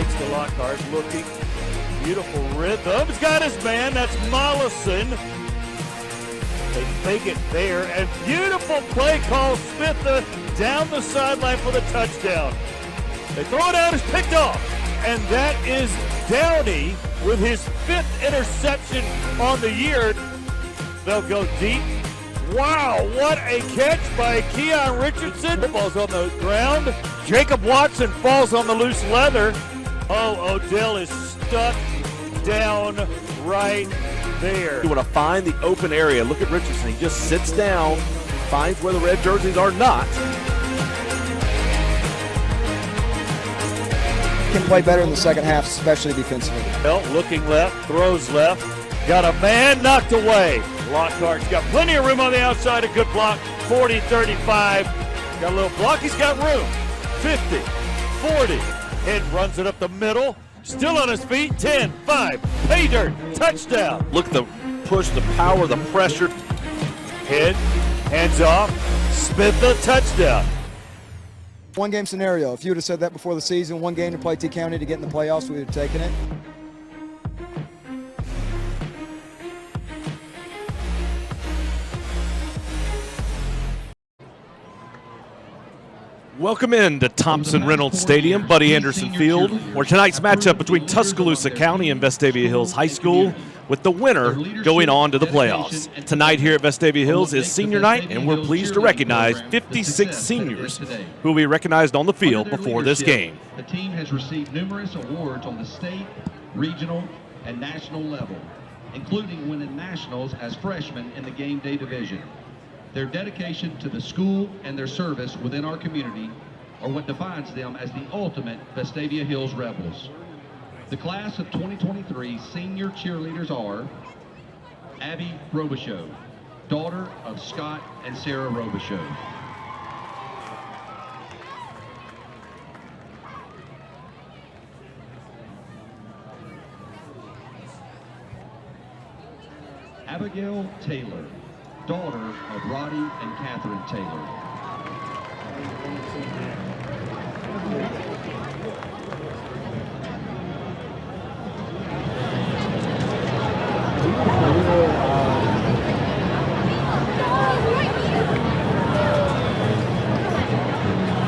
fakes to Lockhart, looking. Beautiful rhythm. He's got his man. That's Mollison. They fake it there. And beautiful play call. Smith down the sideline for the touchdown. They throw it out. It's picked off. And that is Downey with his 5th interception on the year. They'll go deep. Wow, what a catch by Keon Richardson. The ball's on the ground. Jacob Watson falls on the loose leather. Oh, Odell is stuck down right there. You want to find the open area. Look at Richardson. He just sits down, finds where the red jerseys are not. Can play better in the second half, especially defensively. Well, looking left, throws left. Got a man knocked away. Lockhart's got plenty of room on the outside. A good block. 40, 35. Got a little block. He's got room. 50, 40. And runs it up the middle. Still on his feet. 10, 5. Pay dirt. Touchdown. Look at the push, the power, the pressure. Head. Hands off. Smith the touchdown. One game scenario. If you would have said that before the season, one game to play T County to get in the playoffs, we would have taken it. Welcome in to Thompson-Reynolds Stadium, Buddy Anderson Field, where tonight's matchup between Tuscaloosa County and Vestavia Hills High School, with the winner going on to the playoffs. Tonight here at Vestavia Hills is senior night, and we're pleased to recognize 56 seniors who will be recognized on the field before this game. The team has received numerous awards on the state, regional, and national level, including winning nationals as freshmen in the game day division. Their dedication to the school and their service within our community are what defines them as the ultimate Vestavia Hills Rebels. The class of 2023 senior cheerleaders are Abby Robichaux, daughter of Scott and Sarah Robichaux. Abigail Taylor, daughter of Roddy and Catherine Taylor.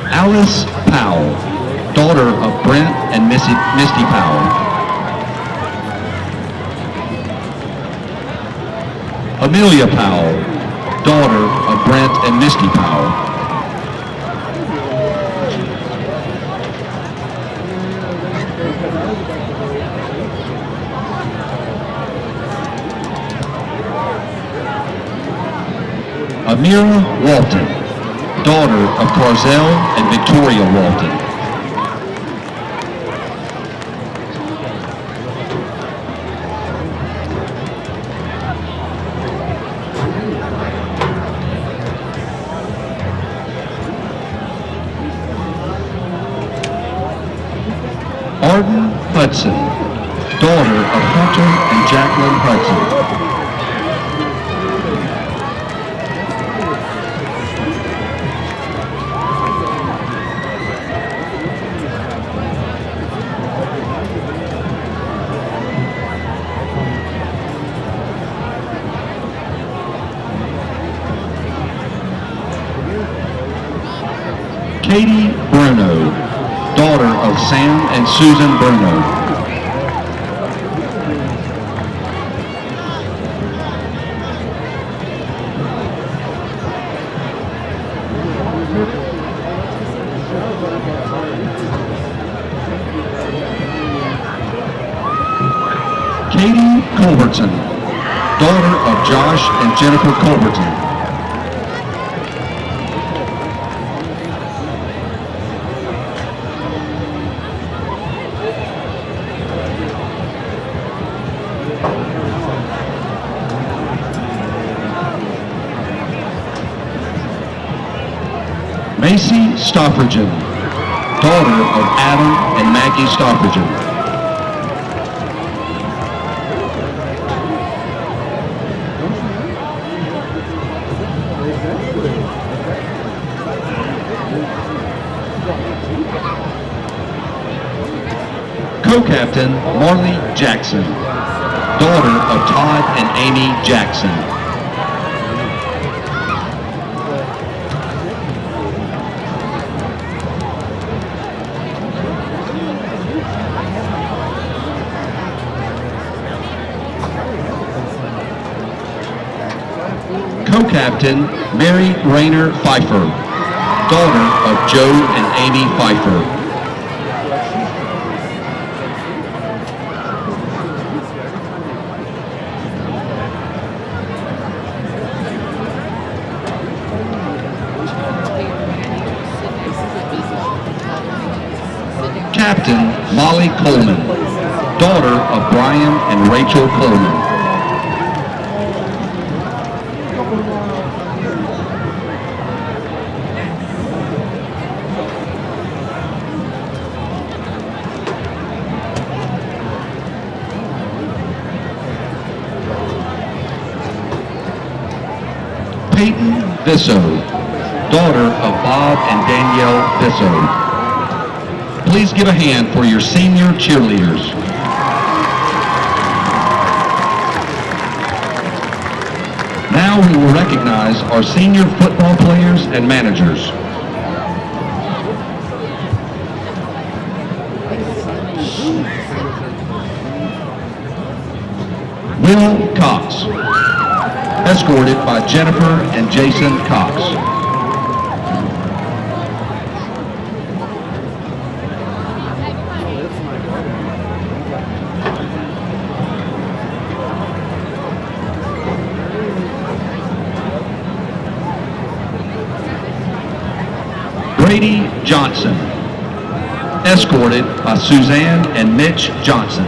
Alice Powell, daughter of Brent and Misty Powell. Amelia Powell, daughter of Brent and Misty Powell. Amira Walton, daughter of Carzell and Victoria Walton. Arden Hudson, daughter of Hunter and Jacqueline Hudson. Katie Bruno, daughter of Sam and Susan Bruno. Katie Culbertson, daughter of Josh and Jennifer Culbertson. Macy Stoffridgen, daughter of Adam and Maggie Stoffridgen. Co-captain Marley Jackson, daughter of Todd and Amy Jackson. Co-captain Mary Rayner Pfeiffer, daughter of Joe and Amy Pfeiffer. Captain Molly Coleman, daughter of Brian and Rachel Coleman. Peyton Visso, daughter of Bob and Danielle Visso. Please give a hand for your senior cheerleaders. Now we will recognize our senior football players and managers. Will Cox, escorted by Jennifer and Jason Cox. Brady Johnson, escorted by Suzanne and Mitch Johnson.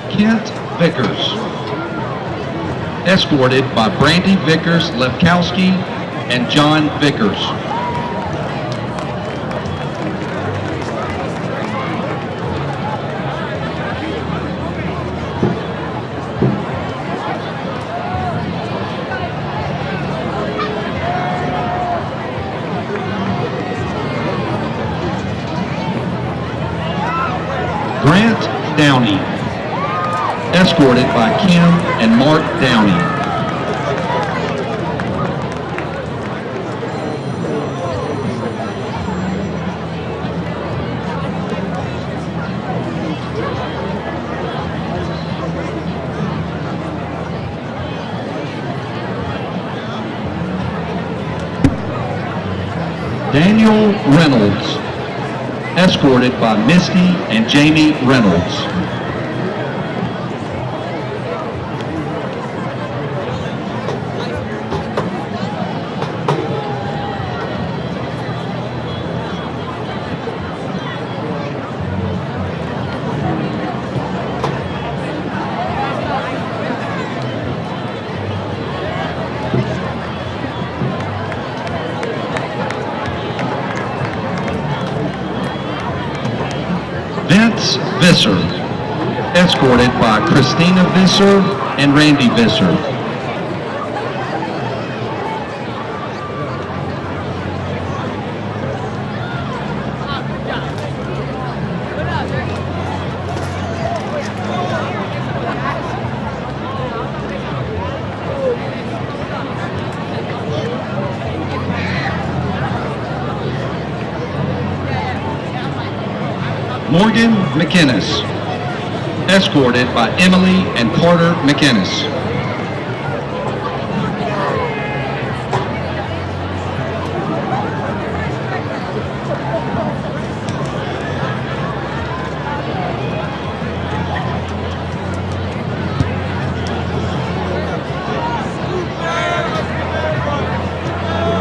Kent Vickers, escorted by Brandy Vickers Lefkowski and John Vickers. Grant Downey, escorted by Kim and Mark Downey. Daniel Reynolds, escorted by Misty and Jamie Reynolds. Visser, escorted by Christina Visser and Randy Visser. Morgan McInnes, escorted by Emily and Carter McInnes.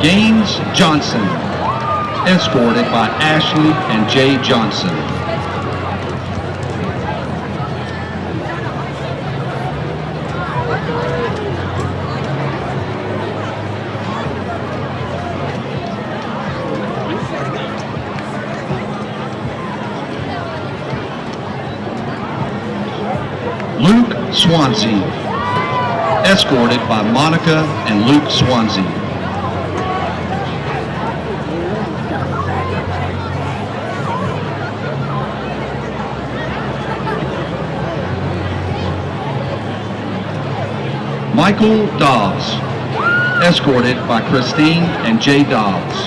Gaines Johnson, escorted by Ashley and Jay Johnson. Swansea, escorted by Monica and Luke Swansea. Michael Dobbs, escorted by Christine and Jay Dobbs.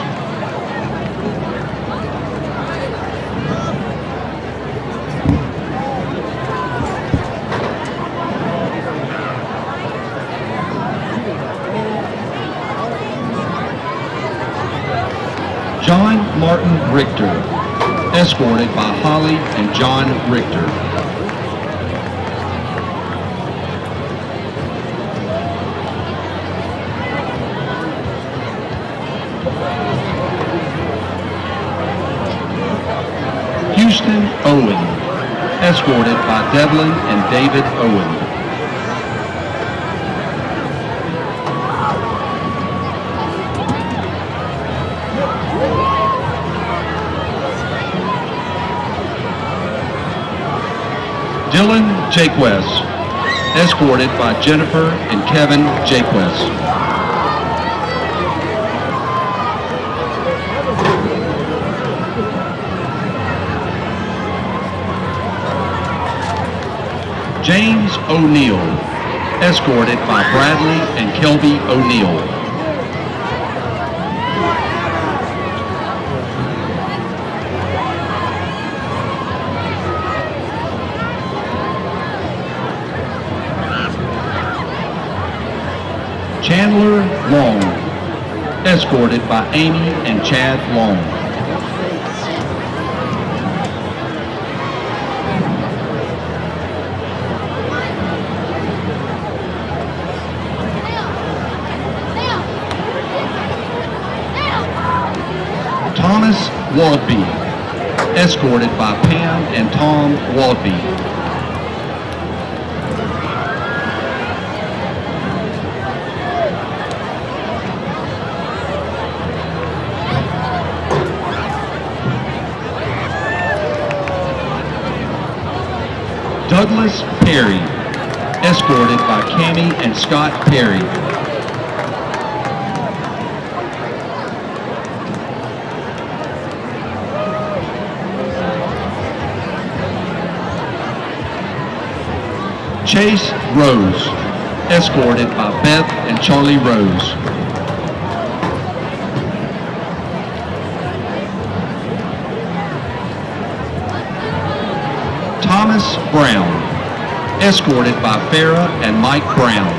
John Martin Richter, escorted by Holly and John Richter. Houston Owen, escorted by Devlin and David Owen. Dylan Jaquez, escorted by Jennifer and Kevin Jaquez. James O'Neill, escorted by Bradley and Kelby O'Neill. Chandler Long, escorted by Amy and Chad Long. Thomas Wadby, escorted by Pam and Tom Wadby. Douglas Perry, escorted by Cammie and Scott Perry. Chase Rose, escorted by Beth and Charlie Rose. Thomas Brown, escorted by Farrah and Mike Brown.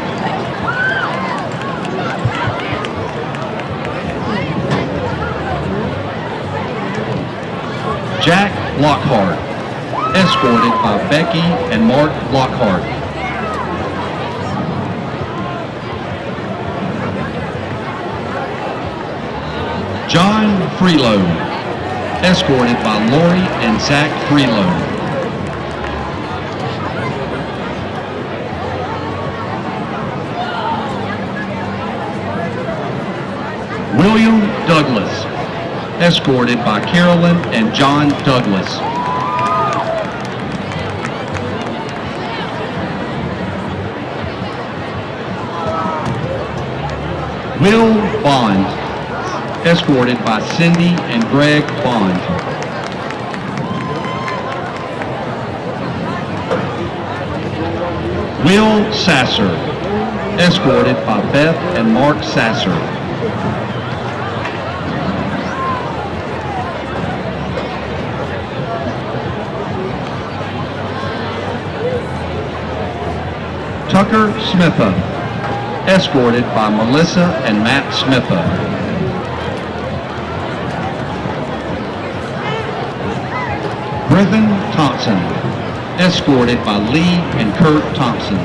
Jack Lockhart, escorted by Becky and Mark Lockhart. John Freelow, escorted by Lori and Zach Freelow. William Douglas, escorted by Carolyn and John Douglas. Will Bond, escorted by Cindy and Greg Bond. Will Sasser, escorted by Beth and Mark Sasser. Tucker Smitha, escorted by Melissa and Matt Smitha. Griffin Thompson, escorted by Lee and Kurt Thompson.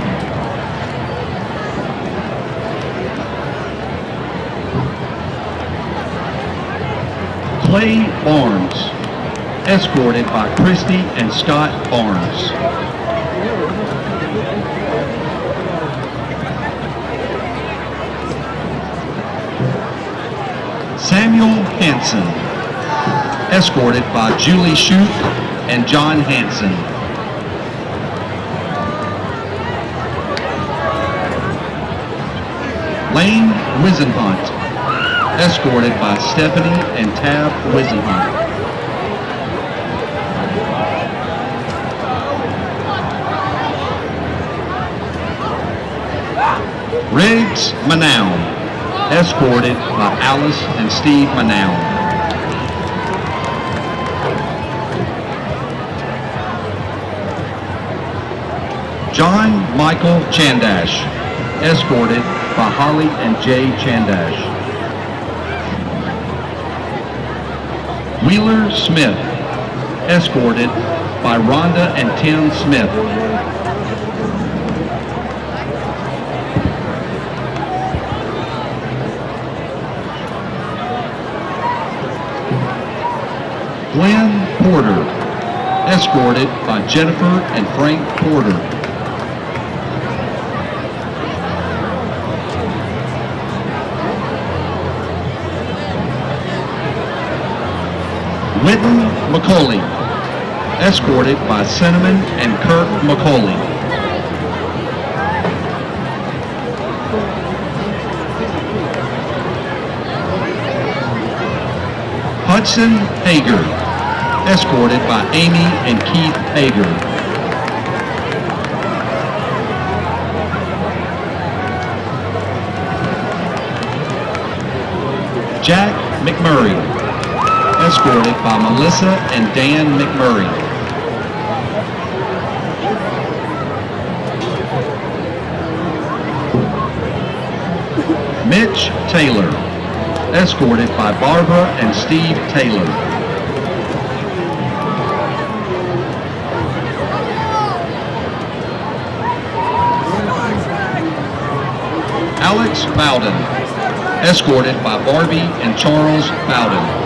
Clay Barnes, escorted by Christy and Scott Barnes. Samuel Hansen, escorted by Julie Shute and John Hansen. Lane Wisenhunt, escorted by Stephanie and Tab Wisenhunt. Riggs Manown, escorted by Alice and Steve Manown. John Michael Chandash, escorted by Holly and Jay Chandash. Wheeler Smith, escorted by Rhonda and Tim Smith. Glenn Porter, escorted by Jennifer and Frank Porter. Whitton McCauley, escorted by Cinnamon and Kirk McCauley. Hudson Hager, escorted by Amy and Keith Hager. Jack McMurray, escorted by Melissa and Dan McMurray. Mitch Taylor, escorted by Barbara and Steve Taylor. Alex Bowden, escorted by Barbie and Charles Bowden.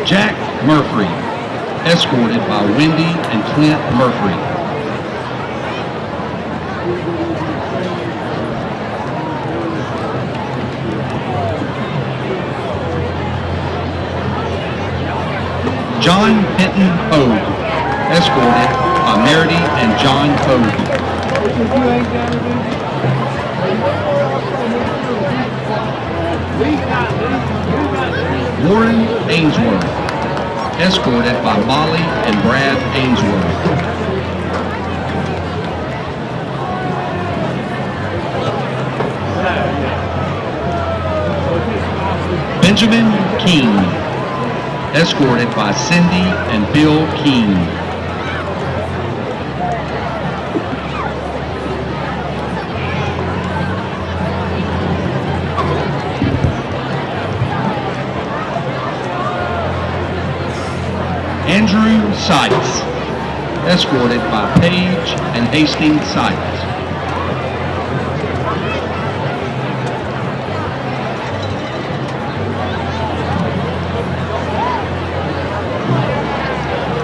Jack Murphy, escorted by Wendy and Clint Murphy. John Hinton Hogue, escorted by Meredith and John Hogue. Warren Ainsworth, escorted by Molly and Brad Ainsworth. Benjamin King, escorted by Cindy and Bill King. Andrew Sykes, escorted by Paige and Hastings Sykes.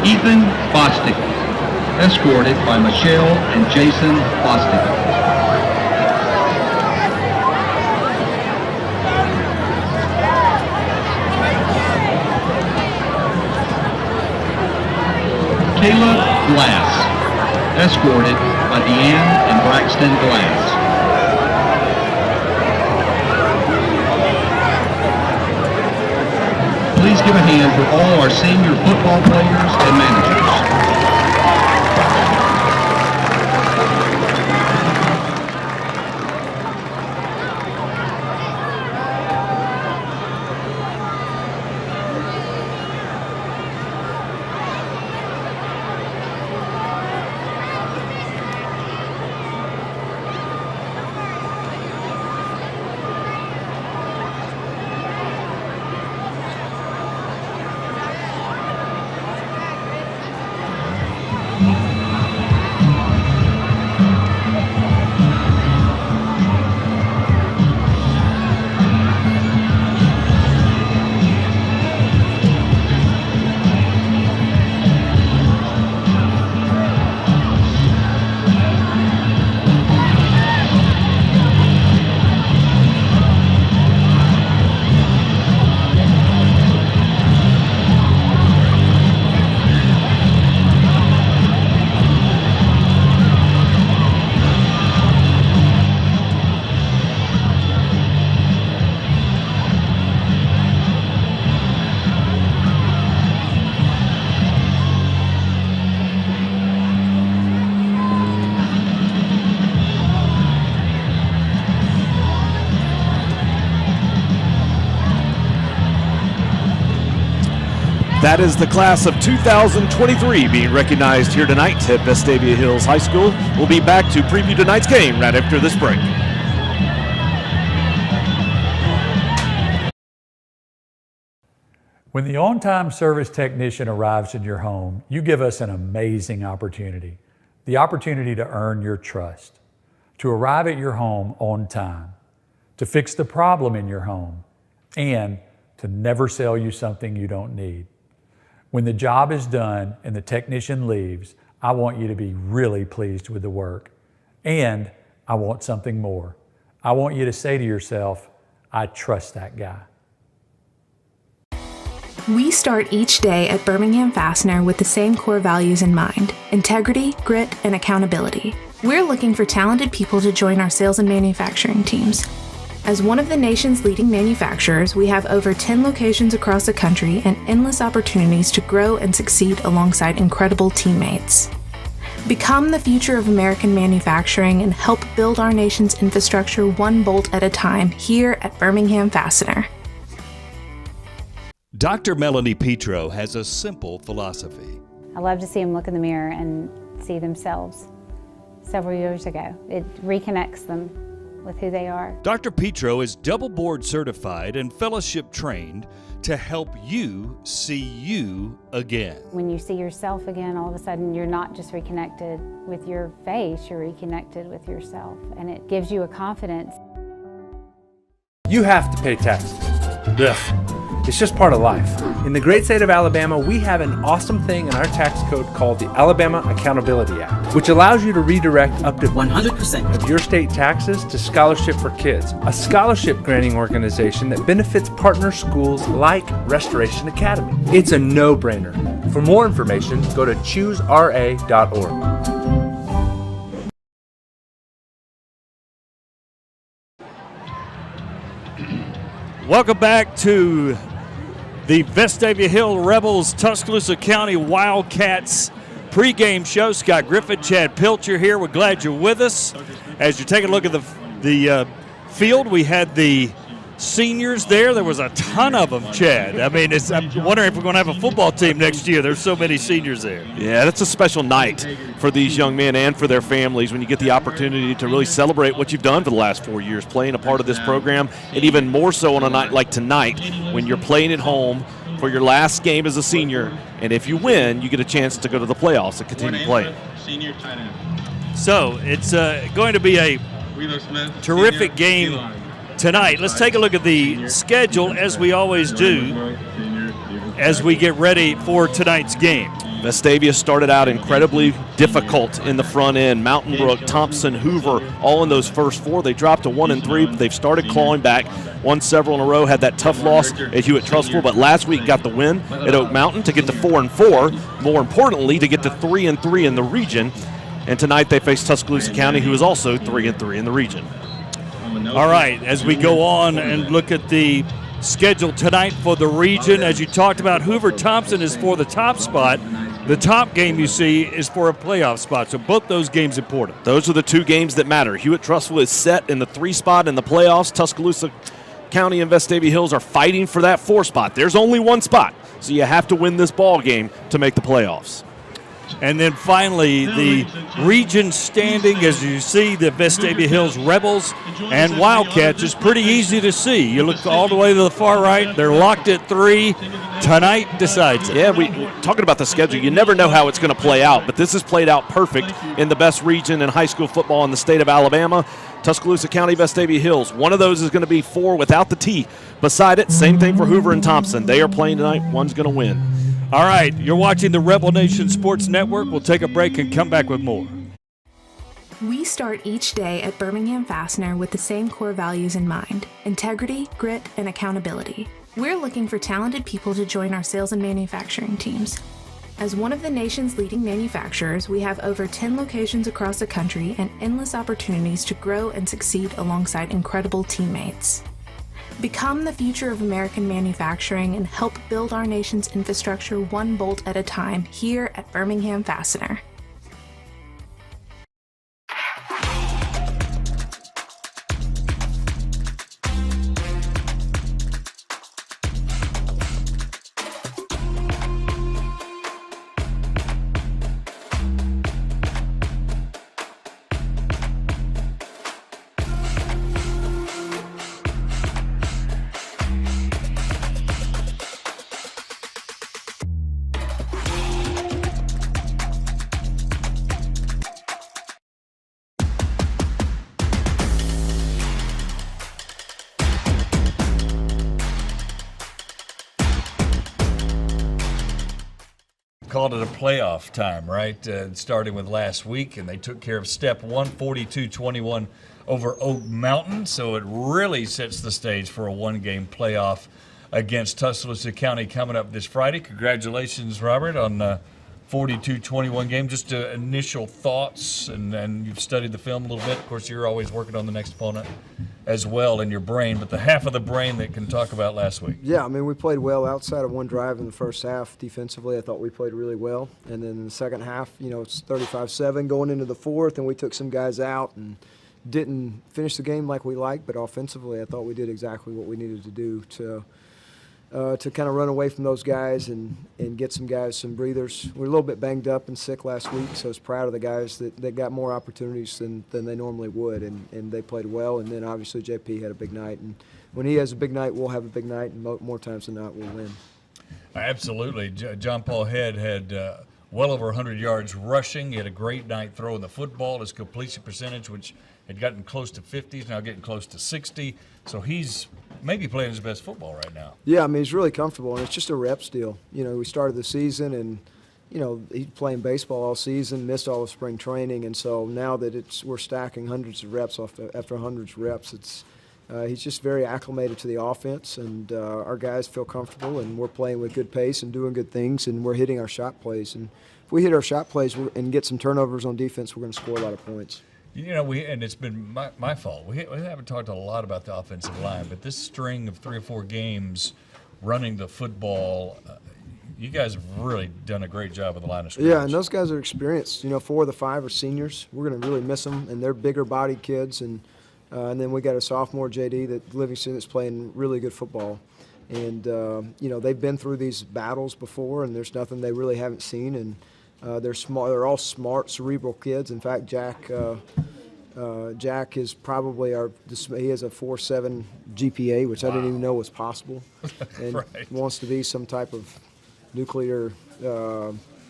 Ethan Bostic, escorted by Michelle and Jason Bostic. Kayla Glass, escorted by Deanne and Braxton Glass. Please give a hand for all our senior football players and managers. that is the class of 2023 being recognized here tonight at Vestavia Hills High School. We'll be back to preview tonight's game right after this break. When the on-time service technician arrives in your home, you give us an amazing opportunity. The opportunity to earn your trust, to arrive at your home on time, to fix the problem in your home, and to never sell you something you don't need. When the job is done and the technician leaves, I want you to be really pleased with the work. And I want something more. I want you to say to yourself, I trust that guy. We start each day at Birmingham Fastener with the same core values in mind: integrity, grit, and accountability. We're looking for talented people to join our sales and manufacturing teams. As one of the nation's leading manufacturers, we have over 10 locations across the country and endless opportunities to grow and succeed alongside incredible teammates. Become the future of American manufacturing and help build our nation's infrastructure one bolt at a time here at Birmingham Fastener. Dr. Melanie Petro has a simple philosophy. I love to see them look in the mirror and see themselves several years ago. It reconnects them with who they are. Dr. Petro is double board certified and fellowship trained to help you see you again. When you see yourself again, all of a sudden you're not just reconnected with your face, you're reconnected with yourself, and it gives you a confidence. You have to pay taxes. Ugh. It's just part of life. In the great state of Alabama, we have an awesome thing in our tax code called the Alabama Accountability Act, which allows you to redirect up to 100% of your state taxes to Scholarship for Kids, a scholarship granting organization that benefits partner schools like Restoration Academy. It's a no-brainer. For more information, go to choosera.org. Welcome back to the Vestavia Hill Rebels Tuscaloosa County Wildcats pregame show. Scott Griffin, Chad Pilcher here. We're glad you're with us. As you take a look at the field, we had the seniors there. There was a ton of them, Chad. I mean, I'm wondering if we're going to have a football team next year. There's so many seniors there. Yeah, that's a special night for these young men and for their families when you get the opportunity to really celebrate what you've done for the last 4 years, playing a part of this program, and even more so on a night like tonight when you're playing at home for your last game as a senior, and if you win, you get a chance to go to the playoffs and continue playing. So it's going to be a terrific game tonight. Let's take a look at the schedule, as we always do, as we get ready for tonight's game. Vestavia started out incredibly difficult in the front end. Mountain Brook, Thompson, Hoover, all in those first four. They dropped to 1-3, but they've started clawing back. Won several in a row, had that tough loss at Hewitt-Trussville, but last week got the win at Oak Mountain to get to 4-4. More importantly, to get to 3-3 in the region. And tonight they face Tuscaloosa County, who is also 3-3 in the region. All right, as we go on and look at the schedule tonight for the region, as you talked about, Hoover-Thompson is for the top spot. The top game you see is for a playoff spot, so both those games important. Those are the two games that matter. Hewitt-Trussville is set in the 3 spot in the playoffs. Tuscaloosa County and Vestavia Hills are fighting for that 4 spot. There's only 1 spot, so you have to win this ball game to make the playoffs. And then finally, the region standing, as you see, the Vestavia Hills Rebels and Wildcats is pretty easy to see. You look all the way to the far right, they're locked at 3. Tonight decides it. Yeah, talking about the schedule, you never know how it's going to play out, but this has played out perfect in the best region in high school football in the state of Alabama. Tuscaloosa County, Vestavia Hills. One of those is going to be 4 without the T beside it. Same thing for Hoover and Thompson. They are playing tonight. One's going to win. All right, you're watching the Rebel Nation Sports Network. We'll take a break and come back with more. We start each day at Birmingham Fastener with the same core values in mind: integrity, grit, and accountability. We're looking for talented people to join our sales and manufacturing teams. As one of the nation's leading manufacturers, we have over 10 locations across the country and endless opportunities to grow and succeed alongside incredible teammates. Become the future of American manufacturing and help build our nation's infrastructure one bolt at a time here at Birmingham Fastener. called it a playoff time, right? Starting with last week, and they took care of step one, 42-21 over Oak Mountain. So it really sets the stage for a one-game playoff against Tuscaloosa County coming up this Friday. Congratulations, Robert, on 42-21 game. Just initial thoughts, and you've studied the film a little bit. Of course, you're always working on the next opponent as well in your brain, but the half of the brain that can talk about last week. Yeah, I mean, we played well outside of one drive in the first half. Defensively, I thought we played really well. And then in the second half, it's 35-7 going into the fourth, and we took some guys out and didn't finish the game like we liked, but offensively, I thought we did exactly what we needed to do to kind of run away from those guys and get some guys some breathers. We're a little bit banged up and sick last week, so I was proud of the guys that got more opportunities than they normally would, and they played well. And then obviously JP had a big night, and when he has a big night, we'll have a big night, and more times than not, we'll win. Absolutely. John Paul Head had well over 100 yards rushing. He had a great night throwing the football. His completion percentage, which had gotten close to 50, is now getting close to 60. So he's maybe playing his best football right now. Yeah, I mean, he's really comfortable, and it's just a reps deal. We started the season, and, he's playing baseball all season, missed all of spring training, and so now that we're stacking hundreds of reps after hundreds of reps, he's just very acclimated to the offense, and our guys feel comfortable, and we're playing with good pace and doing good things, and we're hitting our shot plays. And if we hit our shot plays and get some turnovers on defense, we're going to score a lot of points. And it's been my fault. We haven't talked a lot about the offensive line, but this string of 3 or 4 games running the football, you guys have really done a great job of the line of scrimmage. Yeah, and those guys are experienced. 4 of the 5 are seniors. We're going to really miss them, and they're bigger-bodied kids. And then we got a sophomore, JD, that Livingston, that's playing really good football. And, they've been through these battles before, and there's nothing they really haven't seen. And they're smart. They're all smart, cerebral kids. In fact, Jack is probably he has a 4.7 GPA, which I didn't even know was possible, and right. wants to be some type of nuclear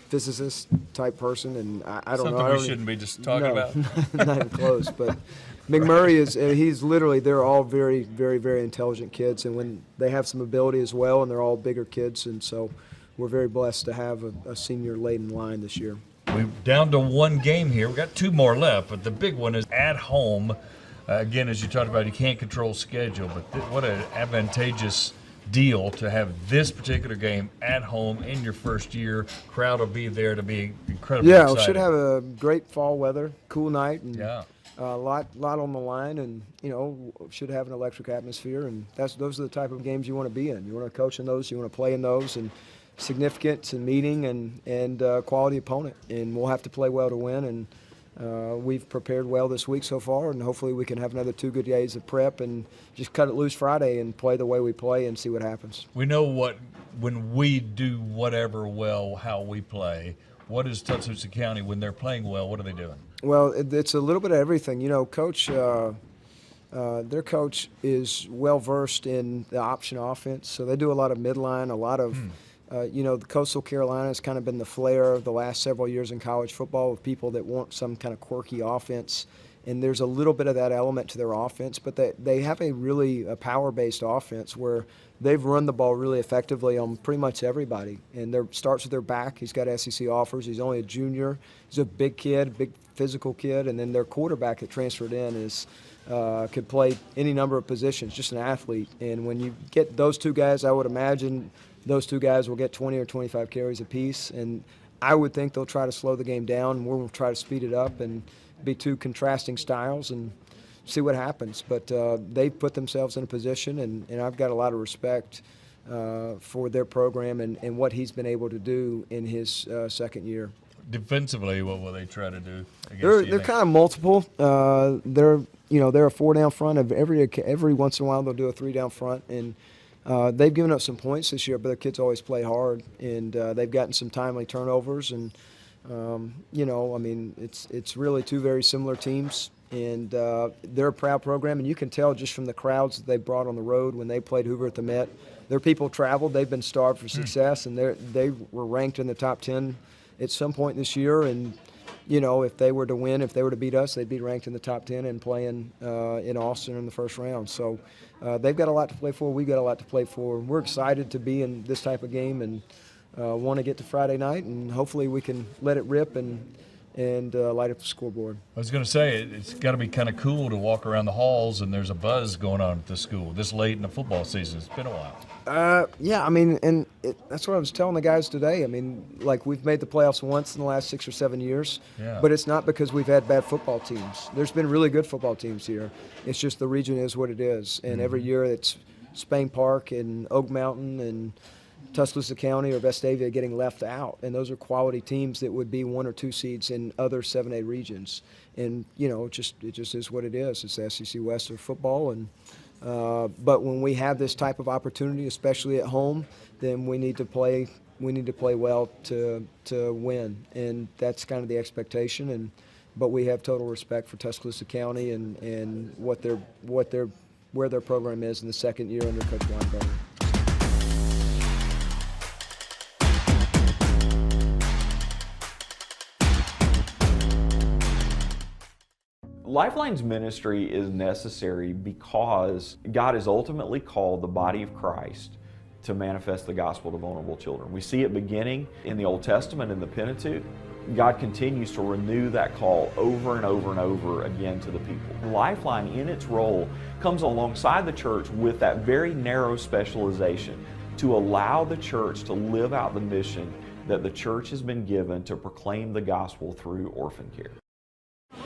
physicist type person. And I don't know. Something we shouldn't be just talking about. Not even close. But McMurray he's literally, they're all very, very, very intelligent kids, and when they have some ability as well, and they're all bigger kids, and so we're very blessed to have a senior late in line this year. We're down to one game here. We've got 2 more left, but the big one is at home. Again, as you talked about, you can't control schedule, but what an advantageous deal to have this particular game at home in your first year. Crowd will be there to be incredibly excited. We should have a great fall weather, cool night, and yeah. a lot on the line, and should have an electric atmosphere, and those are the type of games you want to be in. You want to coach in those, you want to play in those, and significant and meeting and quality opponent, and we'll have to play well to win. And we've prepared well this week so far, and hopefully we can have another 2 good days of prep and just cut it loose Friday and play the way we play and see what happens. We know when we do whatever well, how we play. What is Tuscaloosa County when they're playing well? What are they doing? Well, it's a little bit of everything. Coach. Their coach is well versed in the option offense, so they do a lot of midline, a lot of. The Coastal Carolina has kind of been the flair of the last several years in college football with people that want some kind of quirky offense. And there's a little bit of that element to their offense, but they have a really power-based offense where they've run the ball really effectively on pretty much everybody. And starts with their back. He's got SEC offers. He's only a junior. He's a big kid, big physical kid. And then their quarterback that transferred in could play any number of positions, just an athlete. And when you get those 2 guys, I would imagine – those 2 guys will get 20 or 25 carries apiece, and I would think they'll try to slow the game down. We'll try to speed it up and be 2 contrasting styles and see what happens. But they've put themselves in a position, and I've got a lot of respect for their program and what he's been able to do in his second year. Defensively, what will they try to do against They're kind of multiple. They're a 4-down front. Every once in a while they'll do a 3-down front, and they've given up some points this year, but the kids always play hard, and they've gotten some timely turnovers. And it's really 2 very similar teams, and they're a proud program. And you can tell just from the crowds that they brought on the road when they played Hoover at the Met. Their people traveled. They've been starved for success, and they were ranked in the top 10 at some point this year. And if they were to win, if they were to beat us, they'd be ranked in the top 10 and playing in Austin in the first round. So they've got a lot to play for. We've got a lot to play for. We're excited to be in this type of game, and want to get to Friday night, and hopefully we can let it rip and light up the scoreboard. I was going to say, it's got to be kind of cool to walk around the halls and there's a buzz going on at the school this late in the football season. It's been a while. Yeah, I mean, and that's what I was telling the guys today. I mean, like, we've made the playoffs once in the last 6 or 7 years, but it's not because we've had bad football teams. There's been really good football teams here. It's just the region is what it is, and every year it's Spain Park and Oak Mountain and Tuscaloosa County or Vestavia getting left out, and those are quality teams that would be 1 or 2 seeds in other 7A regions. And it just is what it is. It's the SEC West of football, and but when we have this type of opportunity, especially at home, then we need to play well to win, and that's kind of the expectation. But we have total respect for Tuscaloosa County and where their program is in the second year under Coach Weinberger. Lifeline's ministry is necessary because God has ultimately called the body of Christ to manifest the gospel to vulnerable children. We see it beginning in the Old Testament in the Pentateuch. God continues to renew that call over and over and over again to the people. Lifeline, in its role, comes alongside the church with that very narrow specialization to allow the church to live out the mission that the church has been given to proclaim the gospel through orphan care.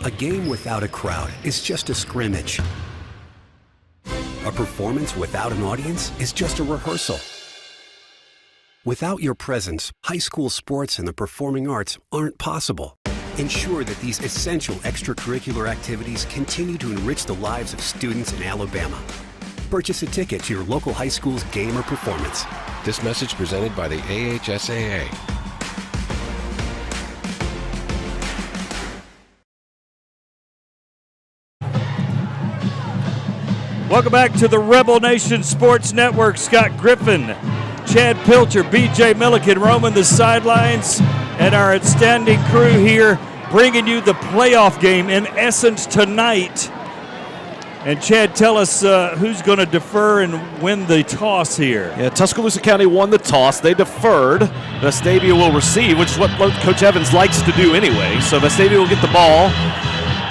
A game without a crowd is just a scrimmage. A performance without an audience is just a rehearsal. Without your presence, high school sports and the performing arts aren't possible. Ensure that these essential extracurricular activities continue to enrich the lives of students in Alabama. Purchase a ticket to your local high school's game or performance. This message presented by the AHSAA. Welcome back to the Rebel Nation Sports Network. Scott Griffin, Chad Pilcher, BJ Milliken roaming the sidelines, and our outstanding crew here bringing you the playoff game in essence tonight. And Chad, tell us who's going to defer and win the toss here. Yeah, Tuscaloosa County won the toss. They deferred. Vestavia will receive, which is what Coach Evans likes to do anyway. So Vestavia will get the ball.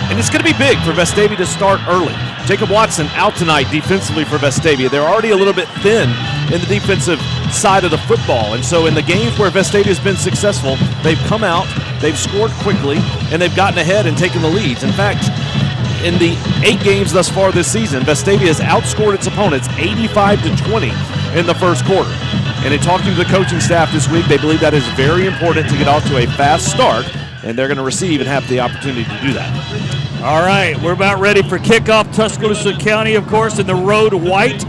And it's going to be big for Vestavia to start early. Jacob Watson out tonight defensively for Vestavia. They're already a little bit thin in the defensive side of the football. And so in the games where Vestavia's been successful, they've come out, they've scored quickly, and they've gotten ahead and taken the leads. In fact, in the 8 games thus far this season, Vestavia has outscored its opponents 85-20 in the first quarter. And in talking to the coaching staff this week, they believe that is very important to get off to a fast start, and they're going to receive and have the opportunity to do that. All right, we're about ready for kickoff. Tuscaloosa County, of course, in the road white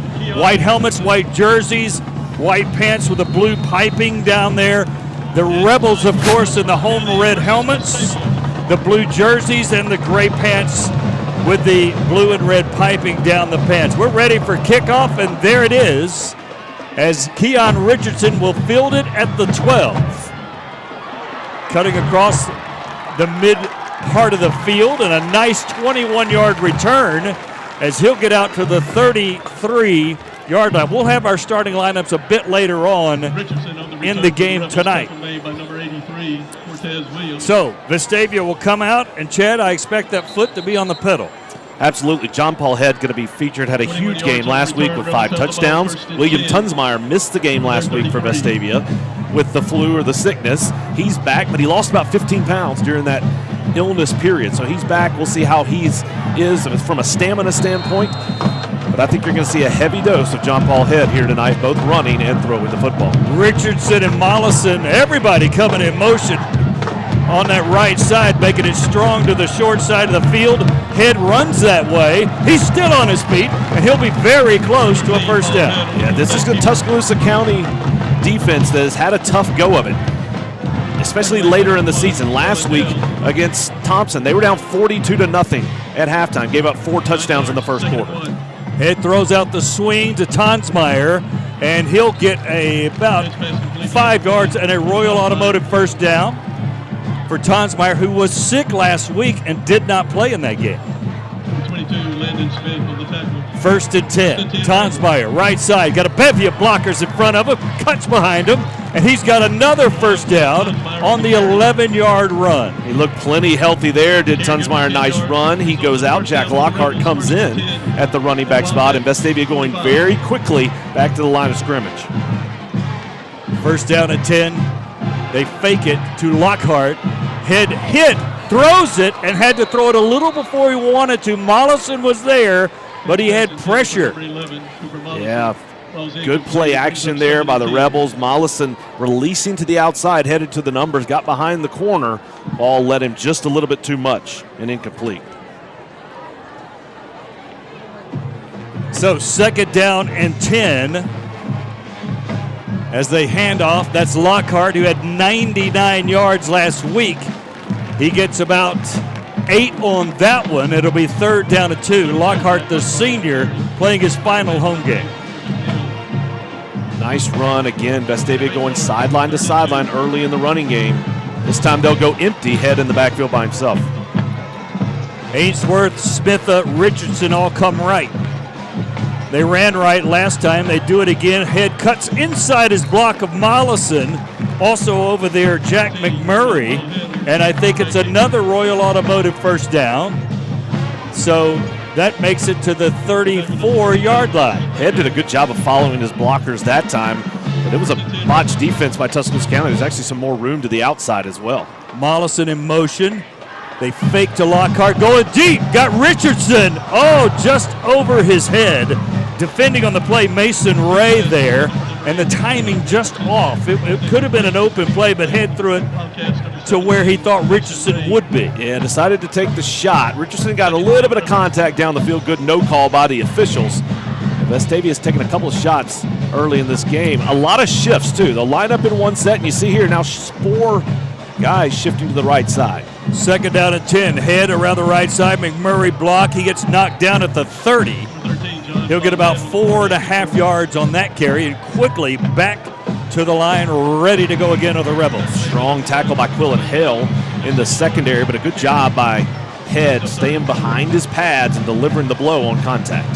helmets, white jerseys, white pants with the blue piping down there. The Rebels, of course, in the home red helmets, the blue jerseys, and the gray pants with the blue and red piping down the pants. We're ready for kickoff, and there it is, as Keon Richardson will field it at the 12. Cutting across the mid part of the field, and a nice 21-yard return as he'll get out to the 33-yard line. We'll have our starting lineups a bit later on in the game tonight. So Vestavia will come out, and Chad, I expect that foot to be on the pedal. Absolutely. John Paul Head going to be featured, had a huge game last week with 5 touchdowns. William Tunsmeyer missed the game last week for Vestavia with the flu or the sickness. He's back, but he lost about 15 pounds during that illness period. So he's back. We'll see how he is from a stamina standpoint. But I think you're going to see a heavy dose of John Paul Head here tonight, both running and throwing the football. Richardson and Mollison, everybody coming in motion on that right side, making it strong to the short side of the field. Head runs that way. He's still on his feet, and he'll be very close to a first down. Yeah, this is the Tuscaloosa County defense that has had a tough go of it, especially later in the season. Last week against Thompson, they were down 42-0 at halftime, gave up 4 touchdowns in the first quarter. Head throws out the swing to Tonsmeyer, and he'll get about 5 yards and a Royal Automotive first down for Tonsmeyer, who was sick last week and did not play in that game. 22 led First and 10. Tonsmeyer, right side, got a bevy of blockers in front of him, cuts behind him, and he's got another first down on the 11-yard run. He looked plenty healthy there. Did Tonsmeyer nice run. He goes out. Jack Lockhart comes in at the running back spot, and Vestavia going very quickly back to the line of scrimmage. First down at 10. They fake it to Lockhart. Head hit, throws it, and had to throw it a little before he wanted to. Mollison was there, but he had pressure. Yeah, good play action there by the Rebels. Mollison releasing to the outside, headed to the numbers, got behind the corner. Ball led him just a little bit too much and incomplete. So second down and 10. As they hand off, that's Lockhart, who had 99 yards last week. He gets about 8 on that one. It'll be third down and 2. Lockhart, the senior, playing his final home game. Nice run again. Vestavia going sideline to sideline early in the running game. This time they'll go empty, head in the backfield by himself. Ainsworth, Smith, Richardson all come right. They ran right last time. They do it again. Head cuts inside his block of Mollison. Also over there, Jack McMurray. And I think it's another Royal Automotive first down. So that makes it to the 34-yard line. Head did a good job of following his blockers that time. But it was a botched defense by Tuscaloosa County. There's actually some more room to the outside as well. Mollison in motion. They fake to Lockhart, going deep. Got Richardson. Oh, just over his head. Defending on the play, Mason Ray there. And the timing just off. It could have been an open play, but Head threw it to where he thought Richardson would be. Yeah, decided to take the shot. Richardson got a little bit of contact down the field. Good no call by the officials. Vestavia has taken a couple of shots early in this game. A lot of shifts, too. They'll line up in one set, and you see here now 4 guys shifting to the right side. Second down and 10. Head around the right side. McMurray block. He gets knocked down at the 30. He'll get about 4.5 yards on that carry and quickly back to the line, ready to go again of the Rebels. Strong tackle by Quillen Hale in the secondary, but a good job by Head staying behind his pads and delivering the blow on contact.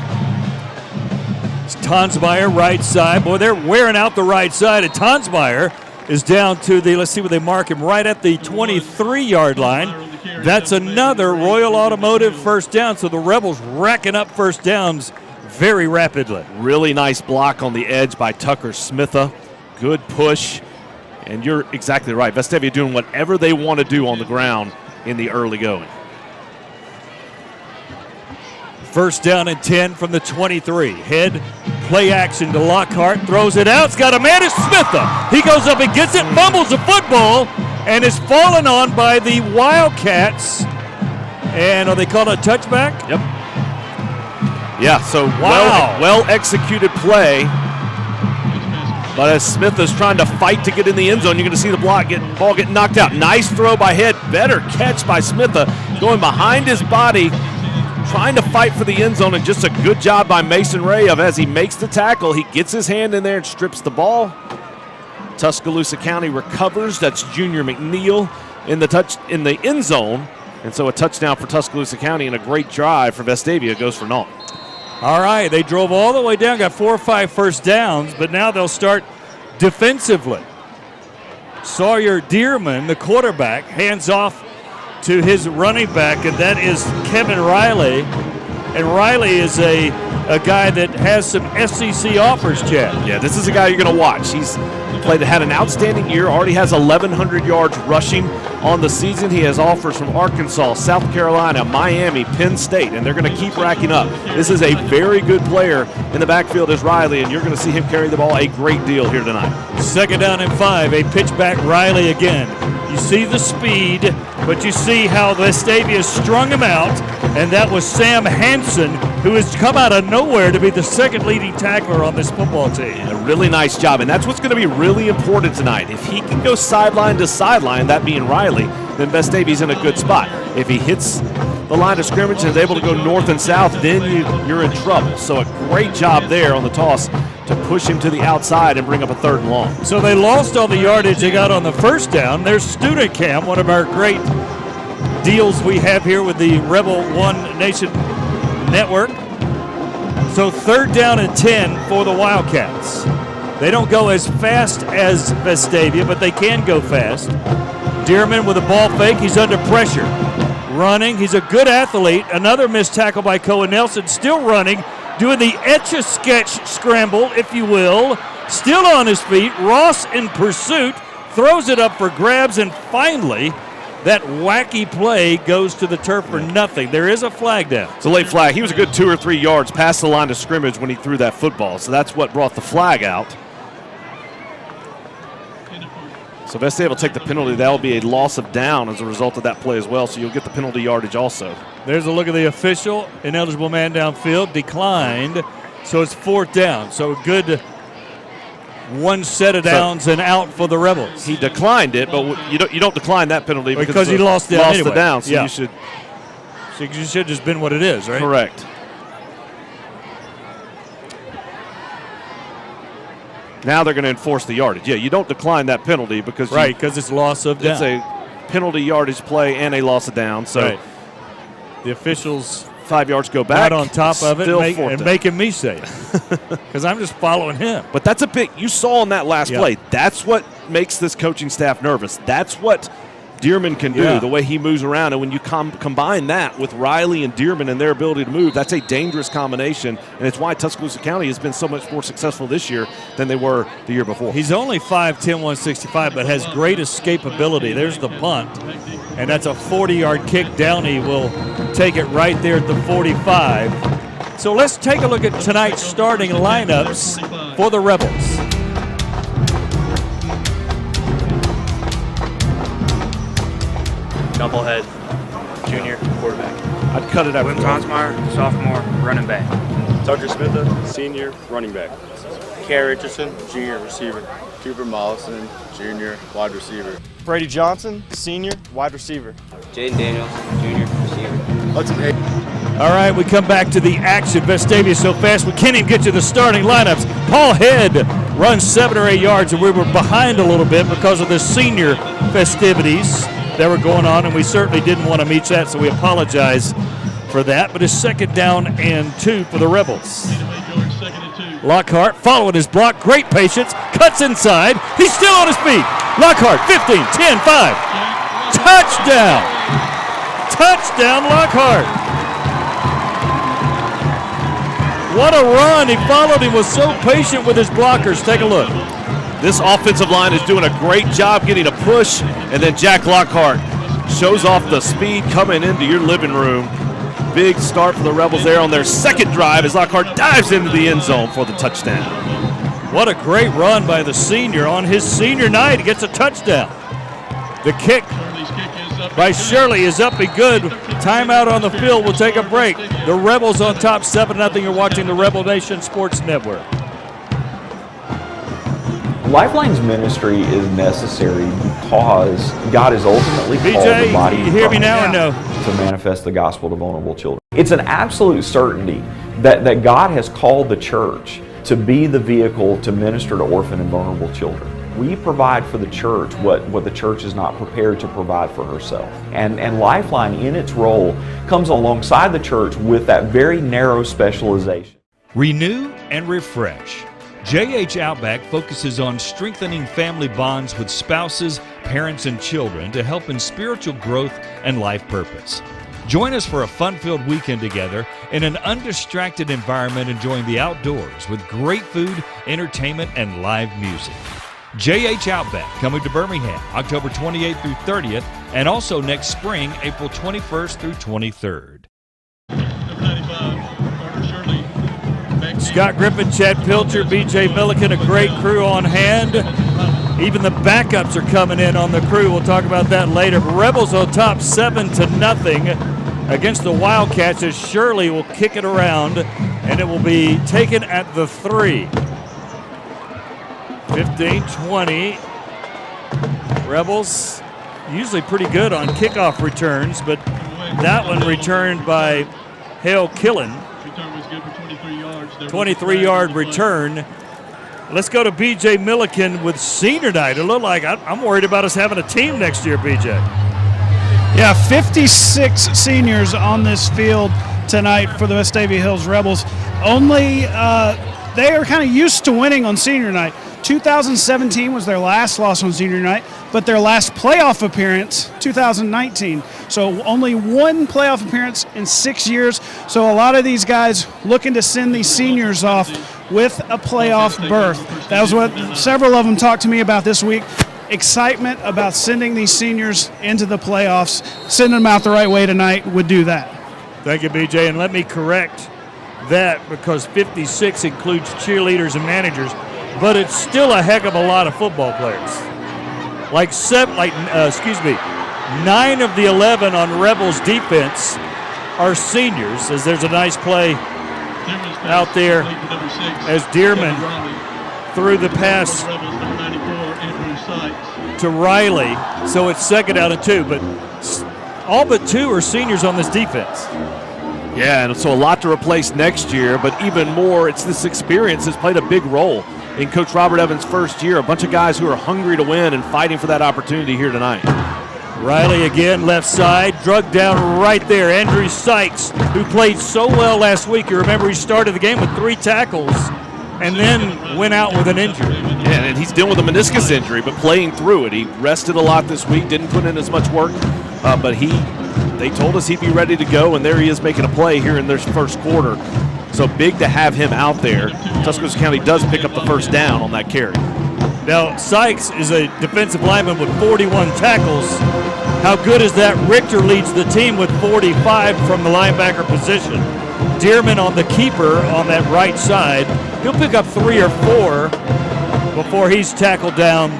It's Tonsmeyer, right side. Boy, they're wearing out the right side, and Tonsmeyer is down to the, let's see where they mark him, right at the 23-yard line. That's another Royal Automotive first down, so the Rebels racking up first downs very rapidly. Really nice block on the edge by Tucker Smitha. Good push. And you're exactly right. Vestavia doing whatever they want to do on the ground in the early going. First down and 10 from the 23. Head play action to Lockhart. Throws it out. It's got a man. It's Smitha. He goes up and gets it, fumbles the football, and is fallen on by the Wildcats. And are they called a touchback? Yep. Yeah, so wow. well executed play. But as Smith is trying to fight to get in the end zone, you're going to see the ball get knocked out. Nice throw by Head. Better catch by Smitha. Going behind his body, trying to fight for the end zone, and just a good job by Mason Ray of as he makes the tackle, he gets his hand in there and strips the ball. Tuscaloosa County recovers. That's Junior McNeil in the end zone. And so a touchdown for Tuscaloosa County and a great drive for Vestavia goes for naught. All right, they drove all the way down, got 4 or 5 first downs, but now they'll start defensively. Sawyer Dearman, the quarterback, hands off to his running back, and that is Kevin Riley. And Riley is a guy that has some SEC offers, Chad. Yeah, this is a guy you're going to watch. He's had an outstanding year, already has 1,100 yards rushing on the season. He has offers from Arkansas, South Carolina, Miami, Penn State, and they're going to keep racking up. This is a very good player in the backfield as Riley, and you're going to see him carry the ball a great deal here tonight. Second down and 5, a pitch back Riley again. You see the speed, but you see how Vestavia strung him out, and that was Sam Hansen, who has come out of nowhere to be the second leading tackler on this football team. And a really nice job, and that's what's going to be really important tonight. If he can go sideline to sideline, that being Riley, then Vestavia's in a good spot. If he hits the line of scrimmage and is able to go north and south, then you're in trouble. So a great job there on the toss to push him to the outside and bring up a 3rd and long. So they lost all the yardage they got on the first down. There's Student Camp, one of our great deals we have here with the Rebel One Nation Network. So 3rd down and 10 for the Wildcats. They don't go as fast as Vestavia, but they can go fast. Dearman with a ball fake. He's under pressure. Running. He's a good athlete. Another missed tackle by Cohen Nelson. Still running. Doing the Etch-a-Sketch scramble, if you will. Still on his feet. Ross in pursuit. Throws it up for grabs. And finally, that wacky play goes to the turf for nothing. There is a flag down. It's a late flag. He was a good 2 or 3 yards past the line of scrimmage when he threw that football. So that's what brought the flag out. So Vestavia will take the penalty. That will be a loss of down as a result of that play as well. So you'll get the penalty yardage also. There's a look at the official. Ineligible man downfield. Declined. So it's 4th down. So a good one set of downs and out for the Rebels. He declined it, but you don't decline that penalty because he lost down anyway. The down. So yeah. you should. So you should have just been what it is, right? Correct. Now they're going to enforce the yardage. Yeah, you don't decline that penalty because it's loss of down. It's a penalty yardage play and a loss of down. So the officials 5 yards go back. Right on top of it and making me say it because I'm just following him. But that's a big. You saw on that last play. That's what makes this coaching staff nervous. That's what Dearman can do, the way he moves around. And when you combine that with Riley and Dearman and their ability to move, that's a dangerous combination. And it's why Tuscaloosa County has been so much more successful this year than they were the year before. He's only 5'10", 165, but has great escapability. There's the punt. And that's a 40-yard kick. Downey will take it right there at the 45. So let's take a look at tonight's starting lineups for the Rebels. Knucklehead, junior quarterback. I'd cut it out. Wim Consmeyer, sophomore, running back. Tucker Smith, senior, running back. Kerr Richardson, junior receiver. Cooper Mollison, junior, wide receiver. Brady Johnson, senior, wide receiver. Jaden Daniels, junior, receiver. Hudson Hayes. All right, we come back to the action. Vestavia so fast we can't even get to the starting lineups. Paul Head runs 7 or 8 yards, and we were behind a little bit because of the senior festivities that were going on, and we certainly didn't want to meet that, so we apologize for that. But it's 2nd down and 2 for the Rebels. Lockhart following his block, great patience, cuts inside. He's still on his feet. Lockhart, 15, 10, 5. Touchdown! Touchdown, Lockhart. What a run. He followed him, was so patient with his blockers. Take a look. This offensive line is doing a great job getting a push, and then Jack Lockhart shows off the speed coming into your living room. Big start for the Rebels there on their 2nd drive as Lockhart dives into the end zone for the touchdown. What a great run by the senior on his senior night. He gets a touchdown. The kick by Shirley is up and good. Timeout on the field. We'll take a break. The Rebels on top 7-0. You're watching the Rebel Nation Sports Network. Lifeline's ministry is necessary because God is ultimately called the body of Christ. You hear me now or no? To manifest the gospel to vulnerable children. It's an absolute certainty that God has called the church to be the vehicle to minister to orphan and vulnerable children. We provide for the church what the church is not prepared to provide for herself. And Lifeline, in its role, comes alongside the church with that very narrow specialization. Renew and refresh. JH Outback focuses on strengthening family bonds with spouses, parents, and children to help in spiritual growth and life purpose. Join us for a fun-filled weekend together in an undistracted environment enjoying the outdoors with great food, entertainment, and live music. JH Outback coming to Birmingham October 28th through 30th and also next spring April 21st through 23rd. Scott Griffin, Chad Pilcher, B.J. Milliken, a great crew on hand. Even the backups are coming in on the crew. We'll talk about that later. Rebels on top 7-0 against the Wildcats as Shirley will kick it around, and it will be taken at the 3. 15-20. Rebels usually pretty good on kickoff returns, but that one returned by Hale Killen. 23-yard return. Let's go to B.J. Milliken with senior night. It looked like I'm worried about us having a team next year, B.J. Yeah, 56 seniors on this field. tonight for the Vestavia Hills Rebels. Only they are kind of used to winning on senior night. 2017 was their last loss on senior night, but their last playoff appearance, 2019. So only one playoff appearance in 6 years. So a lot of these guys looking to send these seniors off with a playoff berth. That was what several of them talked to me about this week. Excitement about sending these seniors into the playoffs. Sending them out the right way tonight would do that. Thank you, BJ. And let me correct that, because 56 includes cheerleaders and managers, but it's still a heck of a lot of football players. 9 of the 11 on Rebels defense are seniors, as there's a nice play out there as Dearman threw the pass to Riley. So it's 2nd down and 2, but all but 2 are seniors on this defense. Yeah, and so a lot to replace next year, but even more, it's this experience has played a big role in Coach Robert Evans' first year. A bunch of guys who are hungry to win and fighting for that opportunity here tonight. Riley again, left side, drug down right there. Andrew Sykes, who played so well last week. You remember he started the game with 3 tackles and then went out with an injury. Yeah, and he's dealing with a meniscus injury, but playing through it. He rested a lot this week, didn't put in as much work, but they told us he'd be ready to go, and there he is making a play here in their first quarter. So big to have him out there. Tuscaloosa County does pick up the first down on that carry. Now, Sykes is a defensive lineman with 41 tackles. How good is that? Richter leads the team with 45 from the linebacker position. Dearman on the keeper on that right side. He'll pick up 3 or 4 before he's tackled down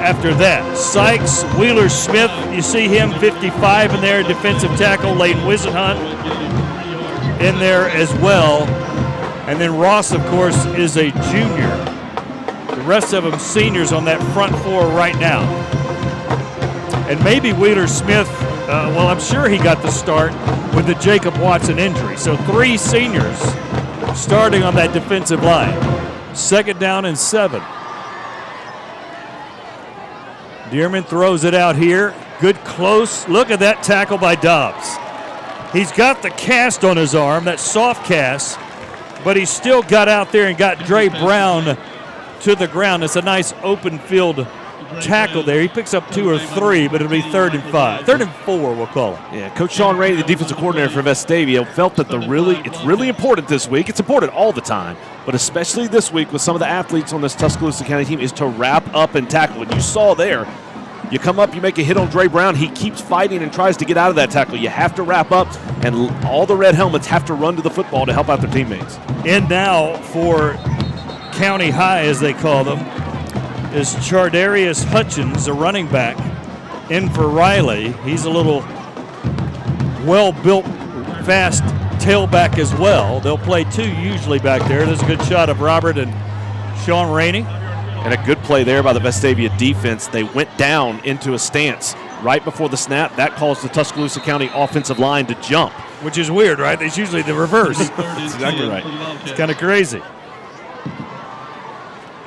after that. Sykes, Wheeler Smith, you see him, 55 in there, defensive tackle. Layton Wisenhunt in there as well. And then Ross, of course, is a junior. The rest of them seniors on that front 4 right now. And maybe Wheeler Smith, I'm sure he got the start with the Jacob Watson injury. So 3 seniors starting on that defensive line. 2nd down and 7. Dearman throws it out here. Good close. Look at that tackle by Dobbs. He's got the cast on his arm, that soft cast, but he still got out there and got Dre Brown to the ground. It's a nice open field tackle there. He picks up 2 or 3, but it'll be 3rd and 5. 3rd and 4, we'll call it. Yeah, Coach Sean Rainey, the defensive coordinator for Vestavia, felt that it's really important this week. It's important all the time, but especially this week with some of the athletes on this Tuscaloosa County team, is to wrap up and tackle. And you saw there, you come up, you make a hit on Dre Brown, he keeps fighting and tries to get out of that tackle. You have to wrap up, and all the red helmets have to run to the football to help out their teammates. And now for County High, as they call them, is Chardarius Hutchins, a running back, in for Riley. He's a little well-built, fast tailback as well. They'll play 2 usually back there. There's a good shot of Robert and Sean Rainey. And a good play there by the Vestavia defense. They went down into a stance right before the snap. That caused the Tuscaloosa County offensive line to jump. Which is weird, right? It's usually the reverse. That's exactly right. It's kind of crazy.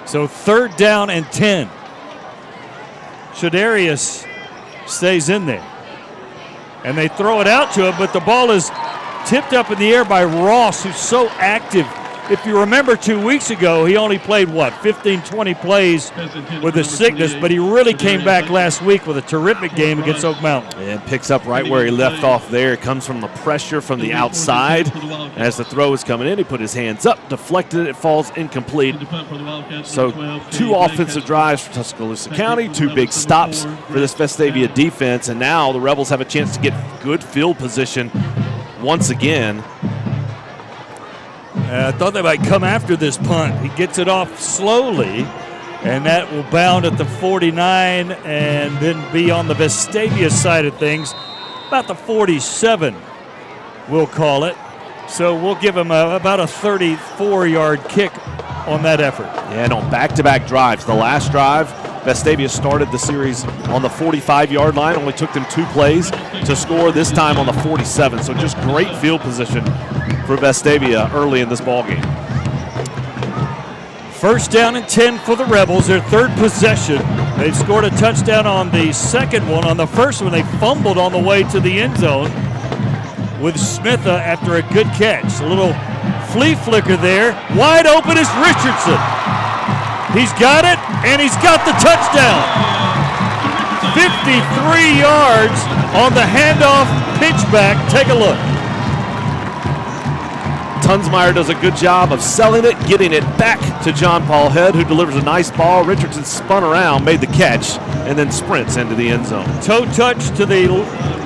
So 3rd down and 10. Shadarius stays in there. And they throw it out to him, but the ball is tipped up in the air by Ross, who's so active. If you remember 2 weeks ago, he only played, 15, 20 plays with a sickness, but he really came back last week with a terrific game against Oak Mountain. And picks up right where he left off there. It comes from the pressure from the outside. As the throw is coming in, he put his hands up, deflected it, it falls incomplete. So 2 offensive drives for Tuscaloosa County, 2 big stops for this Vestavia defense, and now the Rebels have a chance to get good field position once again. I thought they might come after this punt. He gets it off slowly, and that will bound at the 49 and then be on the Vestavia side of things, about the 47, we'll call it. So we'll give him about a 34-yard kick on that effort. Yeah, and on back-to-back drives. The last drive, Vestavia started the series on the 45-yard line. Only took them 2 plays to score, this time on the 47. So just great field position for Vestavia early in this ballgame. 1st down and 10 for the Rebels, their 3rd possession. They scored a touchdown on the 2nd one. On the 1st one, they fumbled on the way to the end zone. with Smitha after a good catch. A little flea flicker there. Wide open is Richardson. He's got it, and he's got the touchdown. 53 yards on the handoff pitchback. Take a look. Tunsmeyer does a good job of selling it, getting it back to John Paul Head, who delivers a nice ball. Richardson spun around, made the catch, and then sprints into the end zone. Toe touch to the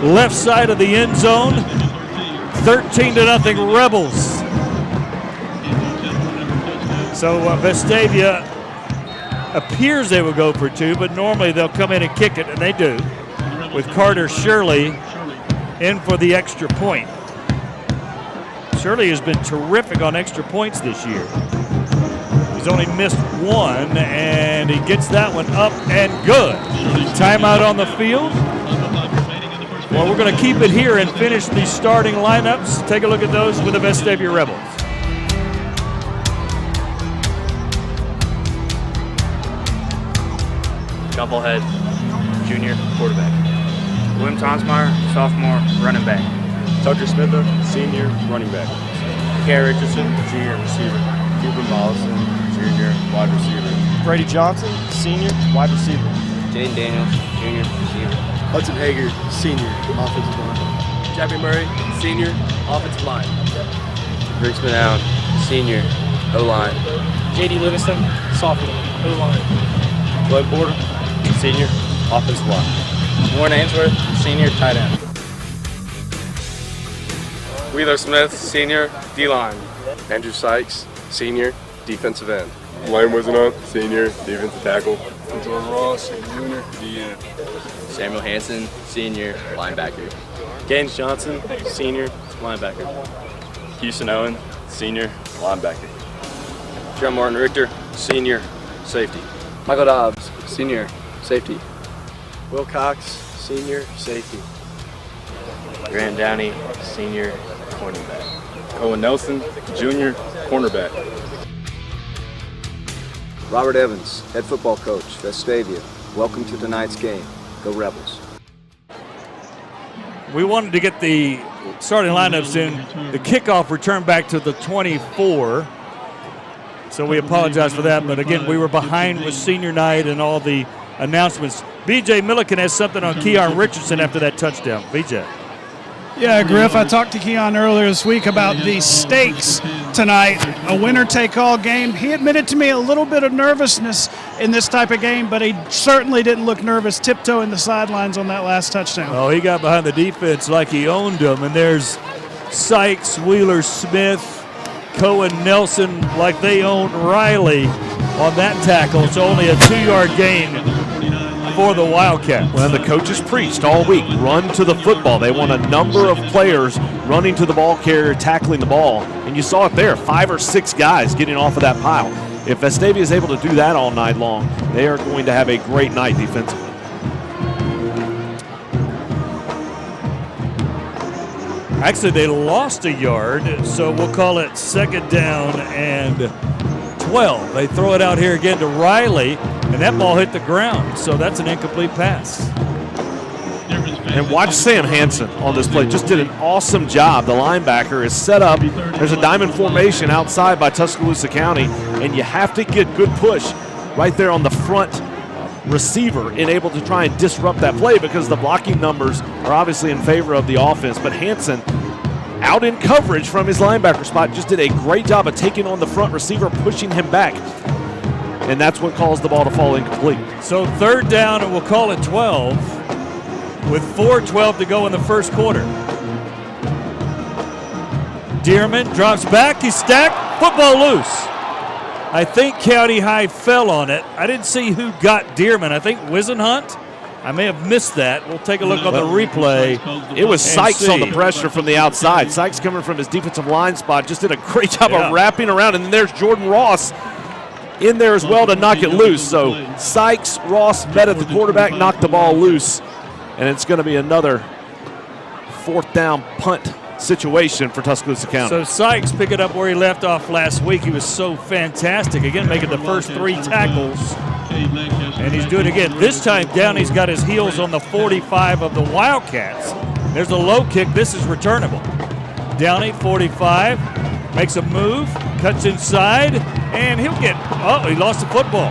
left side of the end zone. 13-0 Rebels. So Vestavia appears they will go for two, but normally they'll come in and kick it, and they do, with Carter Shirley in for the extra point. Shirley has been terrific on extra points this year. He's only missed one, and he gets that one up and good. Timeout on the field. Well, we're going to keep it here and finish the starting lineups. Take a look at those with the Vestavia Rebels. John Paul Head, junior, quarterback. William Tonsmeyer, sophomore, running back. Tucker Smitha, senior, running back. Gary Richardson, junior, receiver. Cooper Mollison, junior, wide receiver. Brady Johnson, senior, wide receiver. Jaden Daniels, junior, receiver. Hudson Hager, senior, offensive line. Jeffrey Murray, senior, offensive line. Rick Allen, senior, O-line. J.D. Livingston, sophomore, O-line. Glenn Porter, senior, offensive line. Warren Ainsworth, senior, tight end. Wheeler Smith, senior, D-line. Andrew Sykes, senior, defensive end. Lane Wisenhunt, senior, defensive tackle. Jordan Ross, junior, D-end. Samuel Hanson, senior, linebacker. Gaines Johnson, senior, linebacker. Houston Owen, senior, linebacker. John Martin Richter, senior, safety. Michael Dobbs, senior, safety. Will Cox, senior, safety. Grant Downey, senior, cornerback. Owen Nelson, junior, cornerback. Robert Evans, head football coach, Vestavia. Welcome to tonight's game. Go Rebels. We wanted to get the starting lineups in. The kickoff returned back to the 24. So we apologize for that. But again, we were behind with senior night and all the announcements. B.J. Milliken has something on Keon Richardson after that touchdown. B.J. Yeah, Griff, I talked to Keon earlier this week about the stakes tonight, a winner-take-all game. He admitted to me a little bit of nervousness in this type of game, but he certainly didn't look nervous tiptoeing the sidelines on that last touchdown. Oh, he got behind the defense like he owned them, and there's Sykes, Wheeler Smith, Cohen Nelson like they own Riley on that tackle. It's only a 2-yard gain for the Wildcats. Well, the coaches preached all week, run to the football. They want a number of players running to the ball carrier, tackling the ball. And you saw it there, 5 or 6 guys getting off of that pile. If Vestavia is able to do that all night long, they are going to have a great night defensively. Actually, they lost a yard, so we'll call it 2nd down and 12. They throw it out here again to Riley, and that ball hit the ground, so that's an incomplete pass. And watch Sam Hanson on this play. Just did an awesome job. The linebacker is set up. There's a diamond formation outside by Tuscaloosa County, and you have to get good push right there on the front receiver and able to try and disrupt that play because the blocking numbers are obviously in favor of the offense. But Hanson, out in coverage from his linebacker spot, just did a great job of taking on the front receiver, pushing him back. And that's what caused the ball to fall incomplete. So 3rd down, and we'll call it 12 with 4:12 to go in the first quarter. Dearman drops back, he's stacked, football loose. I think County High fell on it. I didn't see who got Dearman. I think Wisenhunt. I may have missed that. We'll take a look on the replay. It was Sykes on the pressure from the outside. Sykes coming from his defensive line spot just did a great job of wrapping around. And then there's Jordan Ross in there as well to knock it loose. So Sykes, Ross met at the quarterback, knocked the ball loose. And it's going to be another 4th down punt situation for Tuscaloosa County. So Sykes pick it up where he left off last week. He was so fantastic. Again, making the first 3 tackles. And he's doing it again. This time down, he's got his heels on the 45 of the Wildcats. There's a low kick. This is returnable. Downey, 45, makes a move, cuts inside, and he'll get, he lost the football.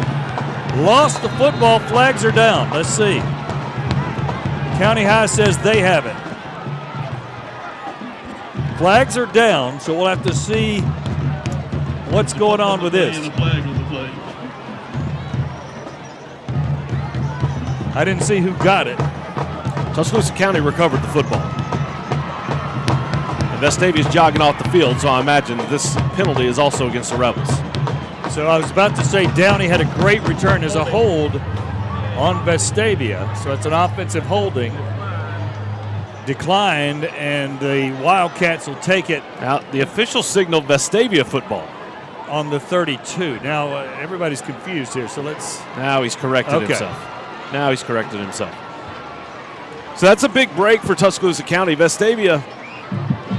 Lost the football, flags are down. Let's see. County High says they have it. Flags are down, so we'll have to see what's going on with this. I didn't see who got it. Tuscaloosa County recovered the football. And Vestavia's jogging off the field, so I imagine this penalty is also against the Rebels. So I was about to say Downey had a great return as a hold on Vestavia. So it's an offensive holding. Declined, and the Wildcats will take it. Now, the official signal Vestavia football. On the 32. Now, everybody's confused here, so let's... Now he's corrected himself. Now he's corrected himself. So that's a big break for Tuscaloosa County. Vestavia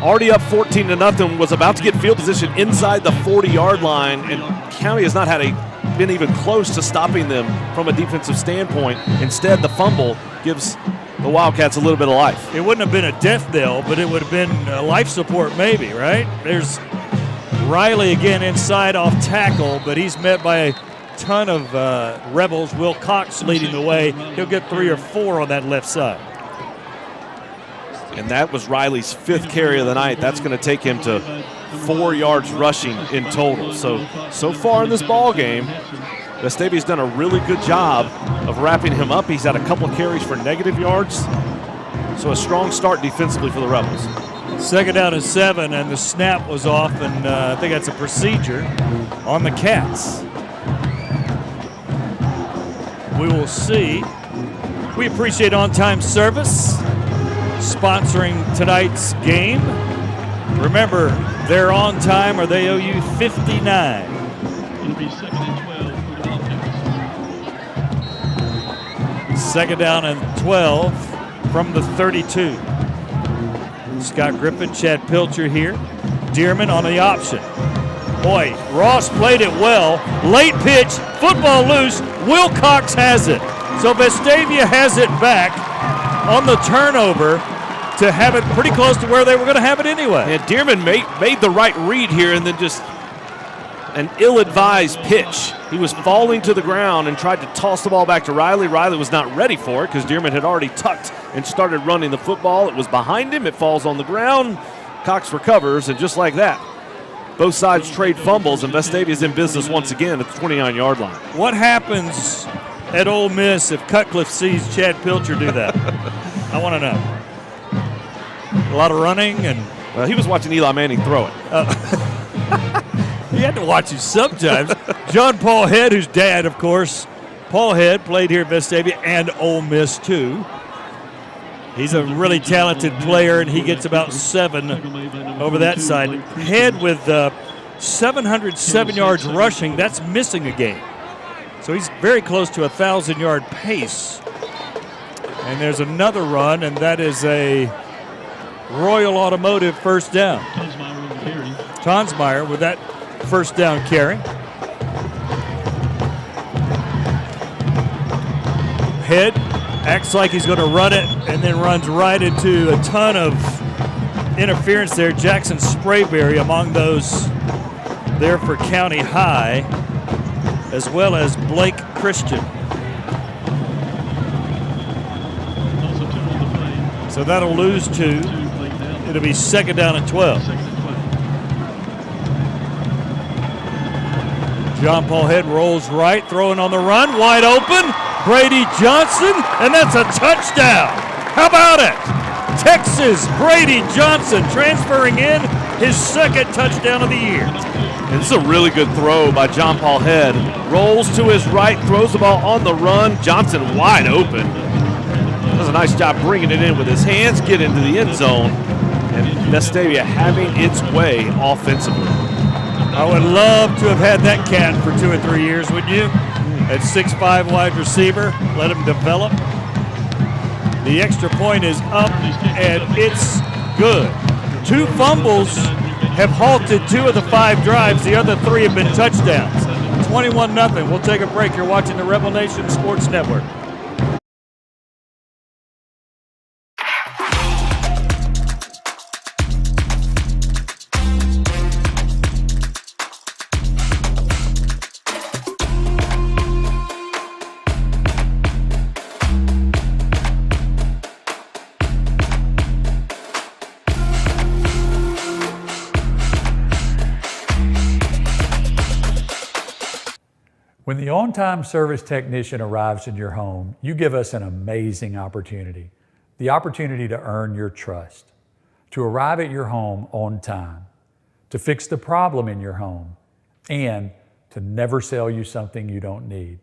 already up 14-0, was about to get field position inside the 40-yard line, and County has not been even close to stopping them from a defensive standpoint. Instead, the fumble gives the Wildcats a little bit of life. It wouldn't have been a death knell, but it would have been a life support maybe, right? There's Riley again inside off tackle, but he's met by a ton of Rebels. Will Cox leading the way. He'll get 3 or 4 on that left side. And that was Riley's 5th carry of the night. That's going to take him to 4 yards rushing in total. So far in this ball game, Vestavia's done a really good job of wrapping him up. He's had a couple of carries for negative yards. So a strong start defensively for the Rebels. 2nd down and 7, and the snap was off, and I think that's a procedure on the Cats. We will see. We appreciate on-time service sponsoring tonight's game. Remember, they're on time or they owe you 59. It'll be 2nd and 12 for the Wildcats. 2nd down and 12 from the 32. Scott Griffin, Chad Pilcher here. Dearman on the option. Boy, Ross played it well. Late pitch, football loose. Wilcox has it. So Vestavia has it back on the turnover to have it pretty close to where they were going to have it anyway. And Dearman made the right read here, and then just an ill-advised pitch. He was falling to the ground and tried to toss the ball back to Riley. Riley was not ready for it because Dearman had already tucked and started running the football. It was behind him. It falls on the ground. Cox recovers, and just like that, both sides trade fumbles, and Vestavia's in business once again at the 29-yard line. What happens at Ole Miss if Cutcliffe sees Chad Pilcher do that? I want to know. A lot of running, and well, he was watching Eli Manning throw it. He had to watch it sometimes. John Paul Head, whose dad, of course, Paul Head, played here at Vestavia and Ole Miss too. He's a really talented player, and he gets about 7 over that side. Head with 707 yards rushing. That's missing a game. So he's very close to a 1,000-yard pace. And there's another run, and that is a Royal Automotive first down. Tonsmeyer with that first down carry. Head acts like he's going to run it and then runs right into a ton of interference there. Jackson Sprayberry among those there for County High, as well as Blake Christian. So that'll lose 2. It'll be 2nd down and 12. John Paul Head rolls right, throwing on the run, wide open. Brady Johnson, and that's a touchdown. How about it? Texas, Brady Johnson transferring in his 2nd touchdown of the year. And this is a really good throw by John Paul Head. Rolls to his right, throws the ball on the run. Johnson wide open. Does a nice job bringing it in with his hands, get into the end zone, and Vestavia having its way offensively. I would love to have had that cat for 2 or 3 years, wouldn't you? At 6'5" wide receiver, let him develop. The extra point is up, and it's good. 2 fumbles have halted 2 of the 5 drives. The other 3 have been touchdowns. 21-0. We'll take a break. You're watching the Rebel Nation Sports Network. When the on-time service technician arrives in your home, you give us an amazing opportunity. The opportunity to earn your trust, to arrive at your home on time, to fix the problem in your home, and to never sell you something you don't need.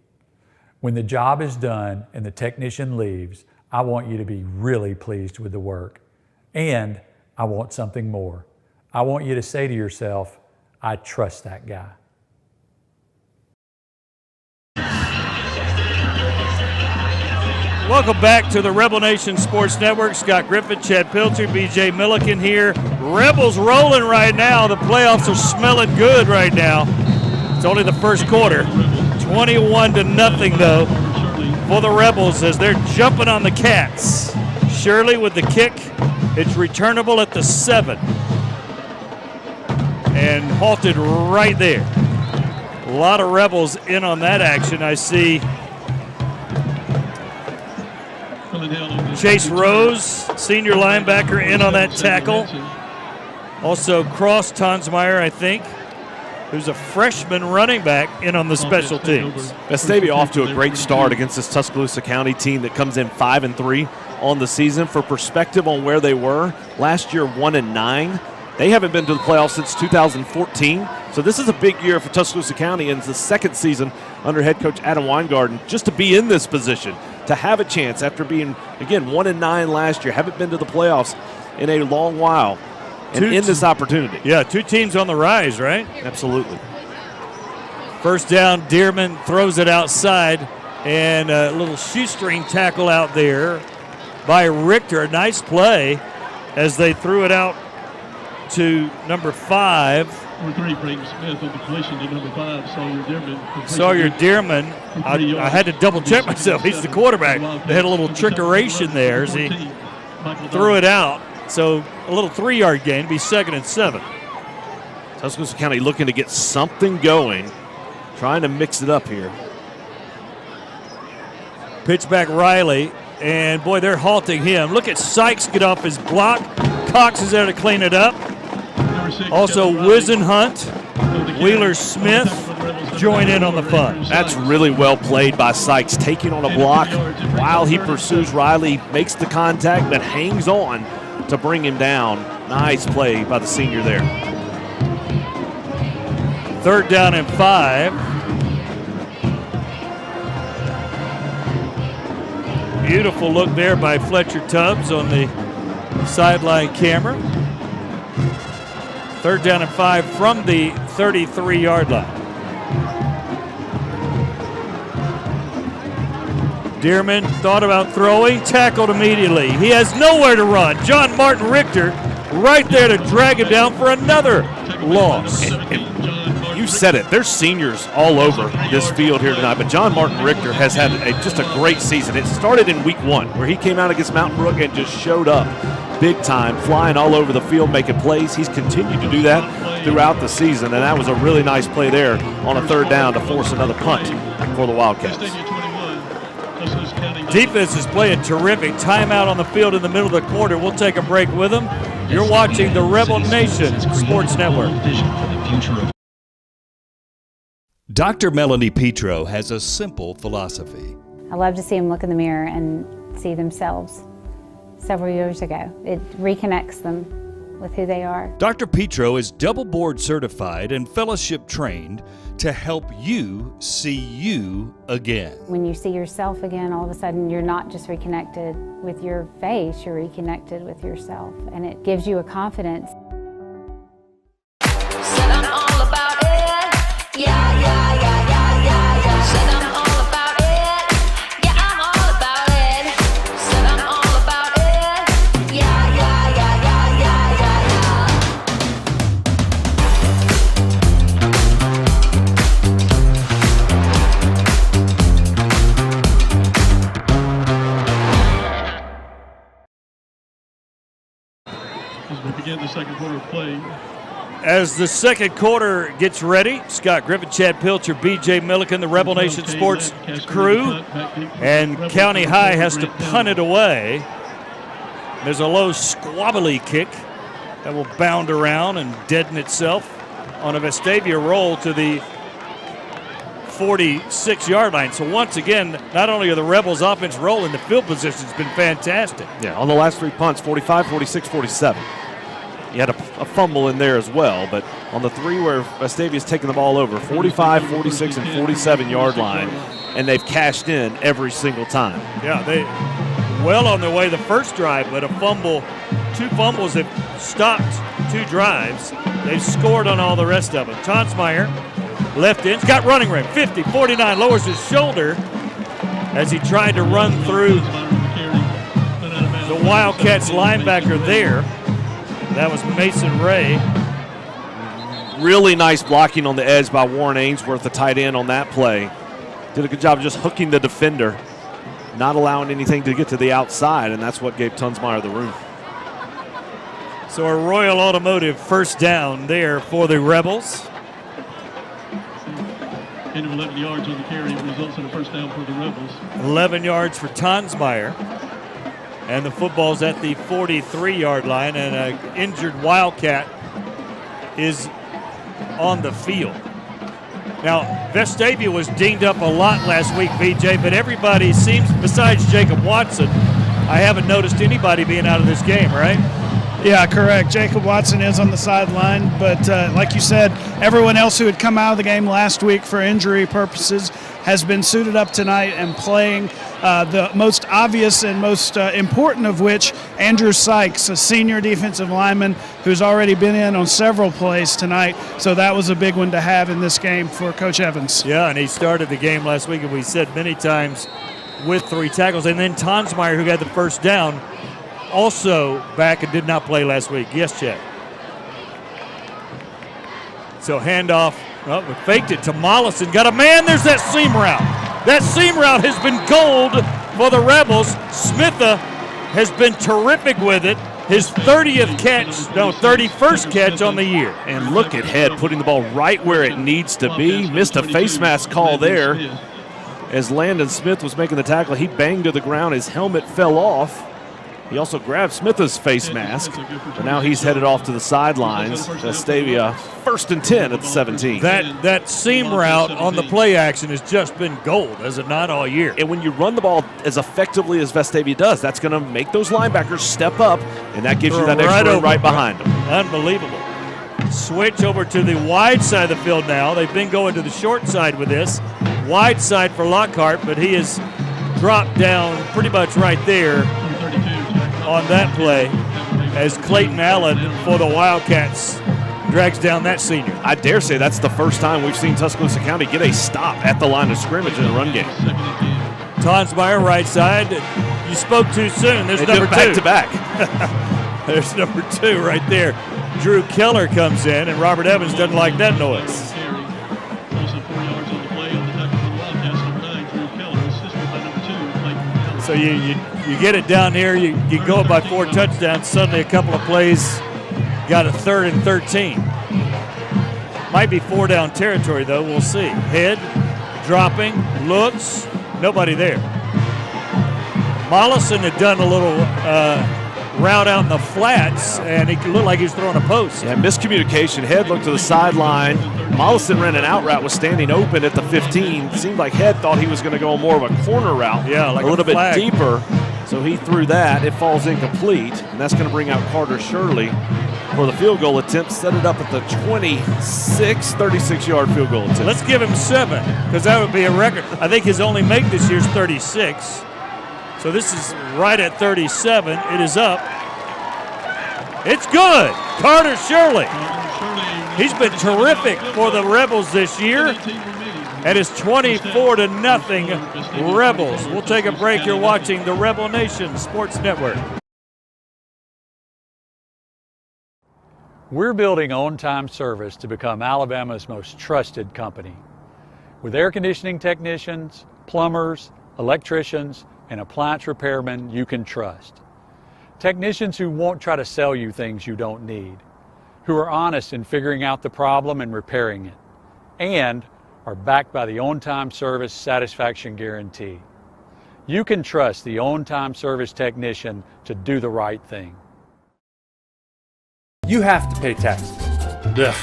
When the job is done and the technician leaves, I want you to be really pleased with the work. And I want something more. I want you to say to yourself, I trust that guy. Welcome back to the Rebel Nation Sports Network. Scott Griffin, Chad Pilcher, B.J. Milliken here. Rebels rolling right now. The playoffs are smelling good right now. It's only the first quarter. 21-0 though for the Rebels as they're jumping on the Cats. Shirley with the kick. It's returnable at the 7. And halted right there. A lot of Rebels in on that action. I see Chase Rose, senior linebacker, in on that tackle. Also Cross Tonsmeyer, I think, who's a freshman running back, in on the special teams. Vestavia off to a great start against this Tuscaloosa County team that comes in 5-3 on the season. For perspective on where they were, last year 1-9. They haven't been to the playoffs since 2014. So this is a big year for Tuscaloosa County, and it's the second season under head coach Adam Weingarten just to be in this position, to have a chance after being, again, 1-9 last year, haven't been to the playoffs in a long while, and in this opportunity. Yeah, 2 teams on the rise, right? Absolutely. First down, Dearman throws it outside, and a little shoestring tackle out there by Richter. A nice play as they threw it out to number 5. Number 3, Frank Smith on completion to number 5, Sawyer Dearman. Sawyer Dearman, I had to double check myself. He's the quarterback. They had a little trickeration there as he threw it out. So a little 3-yard gain, be 2nd and 7. Tuscaloosa County looking to get something going, trying to mix it up here. Pitch back Riley, and boy, they're halting him. Look at Sykes get off his block. Cox is there to clean it up. Also, Wisenhunt, Wheeler Smith join in on the fun. That's really well played by Sykes, taking on a block while he pursues Riley, makes the contact, but hangs on to bring him down. Nice play by the senior there. 3rd down and 5. Beautiful look there by Fletcher Tubbs on the sideline camera. 3rd down and 5 from the 33-yard line. Dearman thought about throwing, tackled immediately. He has nowhere to run. John Martin Richter right there to drag him down for another loss. You said it. There's seniors all over this field here tonight, but John Martin Richter has had just a great season. It started in week 1 where he came out against Mountain Brook and just showed up big time, flying all over the field, making plays. He's continued to do that throughout the season, and that was a really nice play there on a 3rd down to force another punt for the Wildcats. Defense is playing terrific. Timeout on the field in the middle of the quarter. We'll take a break with them. You're watching the Rebel Nation Sports Network. Dr. Melanie Petro has a simple philosophy. I love to see them look in the mirror and see themselves several years ago. It reconnects them with who they are. Dr. Petro is double board certified and fellowship trained to help you see you again. When you see yourself again, all of a sudden you're not just reconnected with your face, you're reconnected with yourself, and it gives you a confidence. Said I'm all about it. Yeah, yeah, yeah, yeah, yeah, yeah. Said I'm all about it. Yeah, I'm all about it. Said I'm all about it. Yeah, yeah, yeah, yeah, yeah, yeah, yeah. As we begin the second quarter of play. As the second quarter gets ready, Scott Griffin, Chad Pilcher, B.J. Milliken, the Rebel Nation Sports crew, and County High has to punt it away. There's a low squabbly kick that will bound around and deaden itself on a Vestavia roll to the 46-yard line. So once again, not only are the Rebels' offense rolling, the field position's been fantastic. Yeah, on the last 3 punts, 45, 46, 47. He had a fumble in there as well, but on the 3 where Vestavia's taken the ball over, 45, 46, and 47-yard line, and they've cashed in every single time. Yeah, they well on their way the first drive, but 2 fumbles have stopped 2 drives. They've scored on all the rest of them. Tonsmeyer, left end's got running room, 50, 49, lowers his shoulder as he tried to run through the Wildcats linebacker there. That was Mason Ray. Really nice blocking on the edge by Warren Ainsworth, the tight end on that play. Did a good job just hooking the defender, not allowing anything to get to the outside, and that's what gave Tonsmeyer the room. So a Royal Automotive first down there for the Rebels. 10 to 11 yards on the carry results in a first down for the Rebels. 11 yards for Tonsmeyer. And the football's at the 43-yard line, and an injured Wildcat is on the field. Now, Vestavia was dinged up a lot last week, BJ, but everybody seems, besides Jacob Watson, I haven't noticed anybody being out of this game, right? Yeah, correct. Jacob Watson is on the sideline, but like you said, everyone else who had come out of the game last week for injury purposes has been suited up tonight and playing. The most obvious and most important of which, Andrew Sykes, a senior defensive lineman who's already been in on several plays tonight. So that was a big one to have in this game for Coach Evans. Yeah, and he started the game last week, and we said many times, with 3 tackles. And then Tonsmeyer, who got the first down, also back and did not play last week. Yes, Chad. So handoff. Oh, we faked it to Mollison. Got a man. There's that seam route. That seam route has been gold for the Rebels. Smitha has been terrific with it. His 31st catch on the year. And look at Head putting the ball right where it needs to be. Missed a face mask call there. As Landon Smith was making the tackle, he banged to the ground. His helmet fell off. He also grabbed Smitha's face mask, but now he's headed off to the sidelines. Vestavia, 1st and 10 at the 17. That seam route on the play action has just been gold, has it not, all year? And when you run the ball as effectively as Vestavia does, that's going to make those linebackers step up, and that gives you that extra room right behind them. Unbelievable. Switch over to the wide side of the field now. They've been going to the short side with this. Wide side for Lockhart, but he is dropped down pretty much right there on that play as Clayton Allen for the Wildcats drags down that senior. I dare say that's the first time we've seen Tuscaloosa County get a stop at the line of scrimmage in the run game. Tonsmeyer, right side. You spoke too soon. There's number 2. Back to back. There's number 2 right there. Drew Keller comes in, and Robert Evans doesn't like that noise. So you get it down here, you go by 4 touchdowns, suddenly a couple of plays, got a 3rd and 13. Might be 4 down territory though, we'll see. Head, dropping, looks, nobody there. Mollison had done a little route out in the flats, and it looked like he was throwing a post. Yeah, miscommunication. Head looked to the sideline. Mollison ran an out route, was standing open at the 15. Seemed like Head thought he was going to go more of a corner route, like a little bit flag. deeper. So he threw that. It falls incomplete, and that's going to bring out Carter Shirley for the field goal attempt. Set it up at the 36-yard field goal attempt. Let's give him 7, because that would be a record. I think his only make this year is 36. So this is right at 37. It is up. It's good. Carter Shirley. He's been terrific for the Rebels this year. And it's 24-0 Rebels. We'll take a break. You're watching the Rebel Nation Sports Network. We're building on-time service to become Alabama's most trusted company. With air conditioning technicians, plumbers, electricians, and appliance repairmen you can trust. Technicians who won't try to sell you things you don't need, who are honest in figuring out the problem and repairing it, and are backed by the on-time service satisfaction guarantee. You can trust the on-time service technician to do the right thing. You have to pay taxes. Ugh.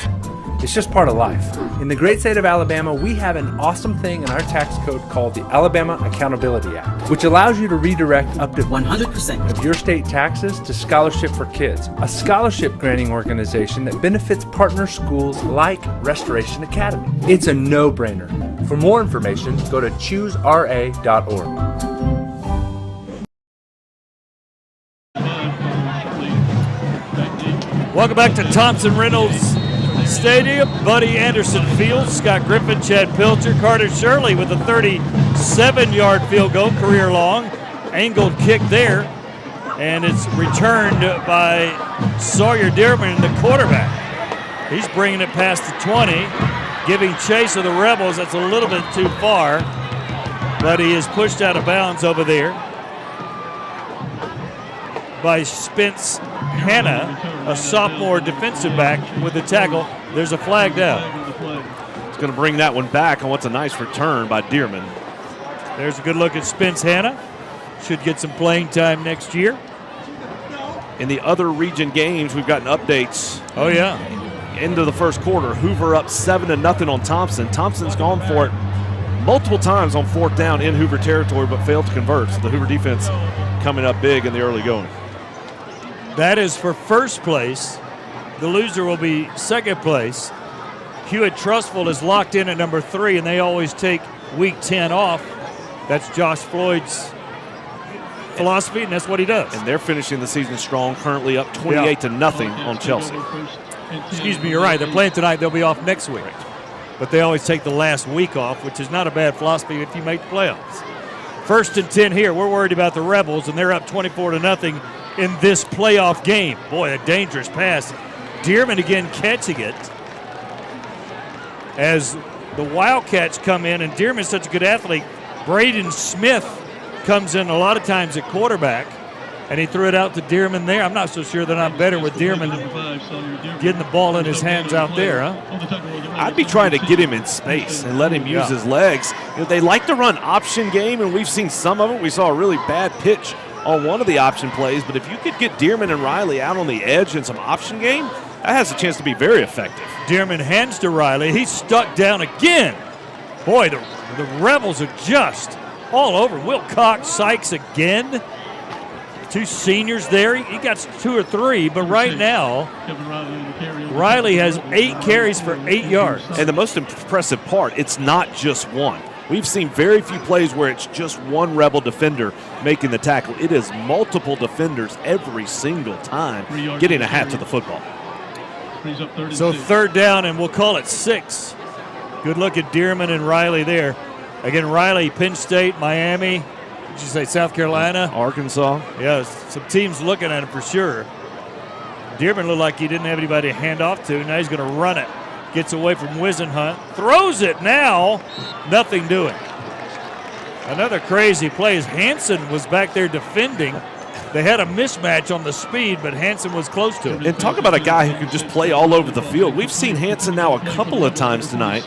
It's just part of life. In the great state of Alabama, we have an awesome thing in our tax code called the Alabama Accountability Act, which allows you to redirect up to 100% of your state taxes to Scholarship for Kids, a scholarship granting organization that benefits partner schools like Restoration Academy. It's a no-brainer. For more information, go to choosera.org. Welcome back to Thompson-Reynolds Stadium. Buddy Anderson Field, Scott Griffin, Chad Pilcher, Carter Shirley with a 37-yard field goal, career long. Angled kick there, and it's returned by Sawyer Dearman, the quarterback. He's bringing it past the 20, giving chase of the Rebels. That's a little bit too far, but he is pushed out of bounds over there by Spence Hanna, a sophomore defensive back with the tackle. There's a flag down. He's going to bring that one back on what's a nice return by Dearman. There's a good look at Spence Hanna. Should get some playing time next year. In the other region games, we've gotten updates. Oh, yeah. Into the first quarter, Hoover up 7-0 on Thompson. Thompson's gone for it multiple times on fourth down in Hoover territory, but failed to convert. So the Hoover defense coming up big in the early going. That is for first place. The loser will be second place. Hewitt Trustful is locked in at number 3, and they always take week 10 off. That's Josh Floyd's philosophy, and that's what he does. And they're finishing the season strong, currently up 28-0 on Chelsea. Excuse me, you're right. They're playing tonight. They'll be off next week. But they always take the last week off, which is not a bad philosophy if you make the playoffs. 1st and 10 here. We're worried about the Rebels, and they're up 24-0 in this playoff game. Boy, a dangerous pass. Dearman again catching it as the Wildcats come in, and Dearman's such a good athlete. Braden Smith comes in a lot of times at quarterback, and he threw it out to Dearman there. I'm not so sure that I'm better with Dearman getting the ball in his hands out there, huh? I'd be trying to get him in space and let him use his legs. You know, they like to run option game, and we've seen some of it. We saw a really bad pitch on one of the option plays, but if you could get Dearman and Riley out on the edge in some option game, that has a chance to be very effective. Dearman hands to Riley. He's stuck down again. Boy, the Rebels are just all over. Will Cox, Sykes again. 2 seniors there. He got 2 or 3, but right now, Riley has 8 carries for 8 yards. And the most impressive part, it's not just one. We've seen very few plays where it's just one Rebel defender making the tackle. It is multiple defenders every single time getting a hat to the football. So 3rd down, and we'll call it 6. Good look at Dearman and Riley there. Again, Riley, Penn State, Miami. Did you say South Carolina? Arkansas. Yeah, some teams looking at him for sure. Dearman looked like he didn't have anybody to hand off to. Now he's going to run it. Gets away from Wisenhunt. Throws it now. Nothing doing. Another crazy play as Hansen was back there defending. They had a mismatch on the speed, but Hansen was close to it. And talk about a guy who can just play all over the field. We've seen Hansen now a couple of times tonight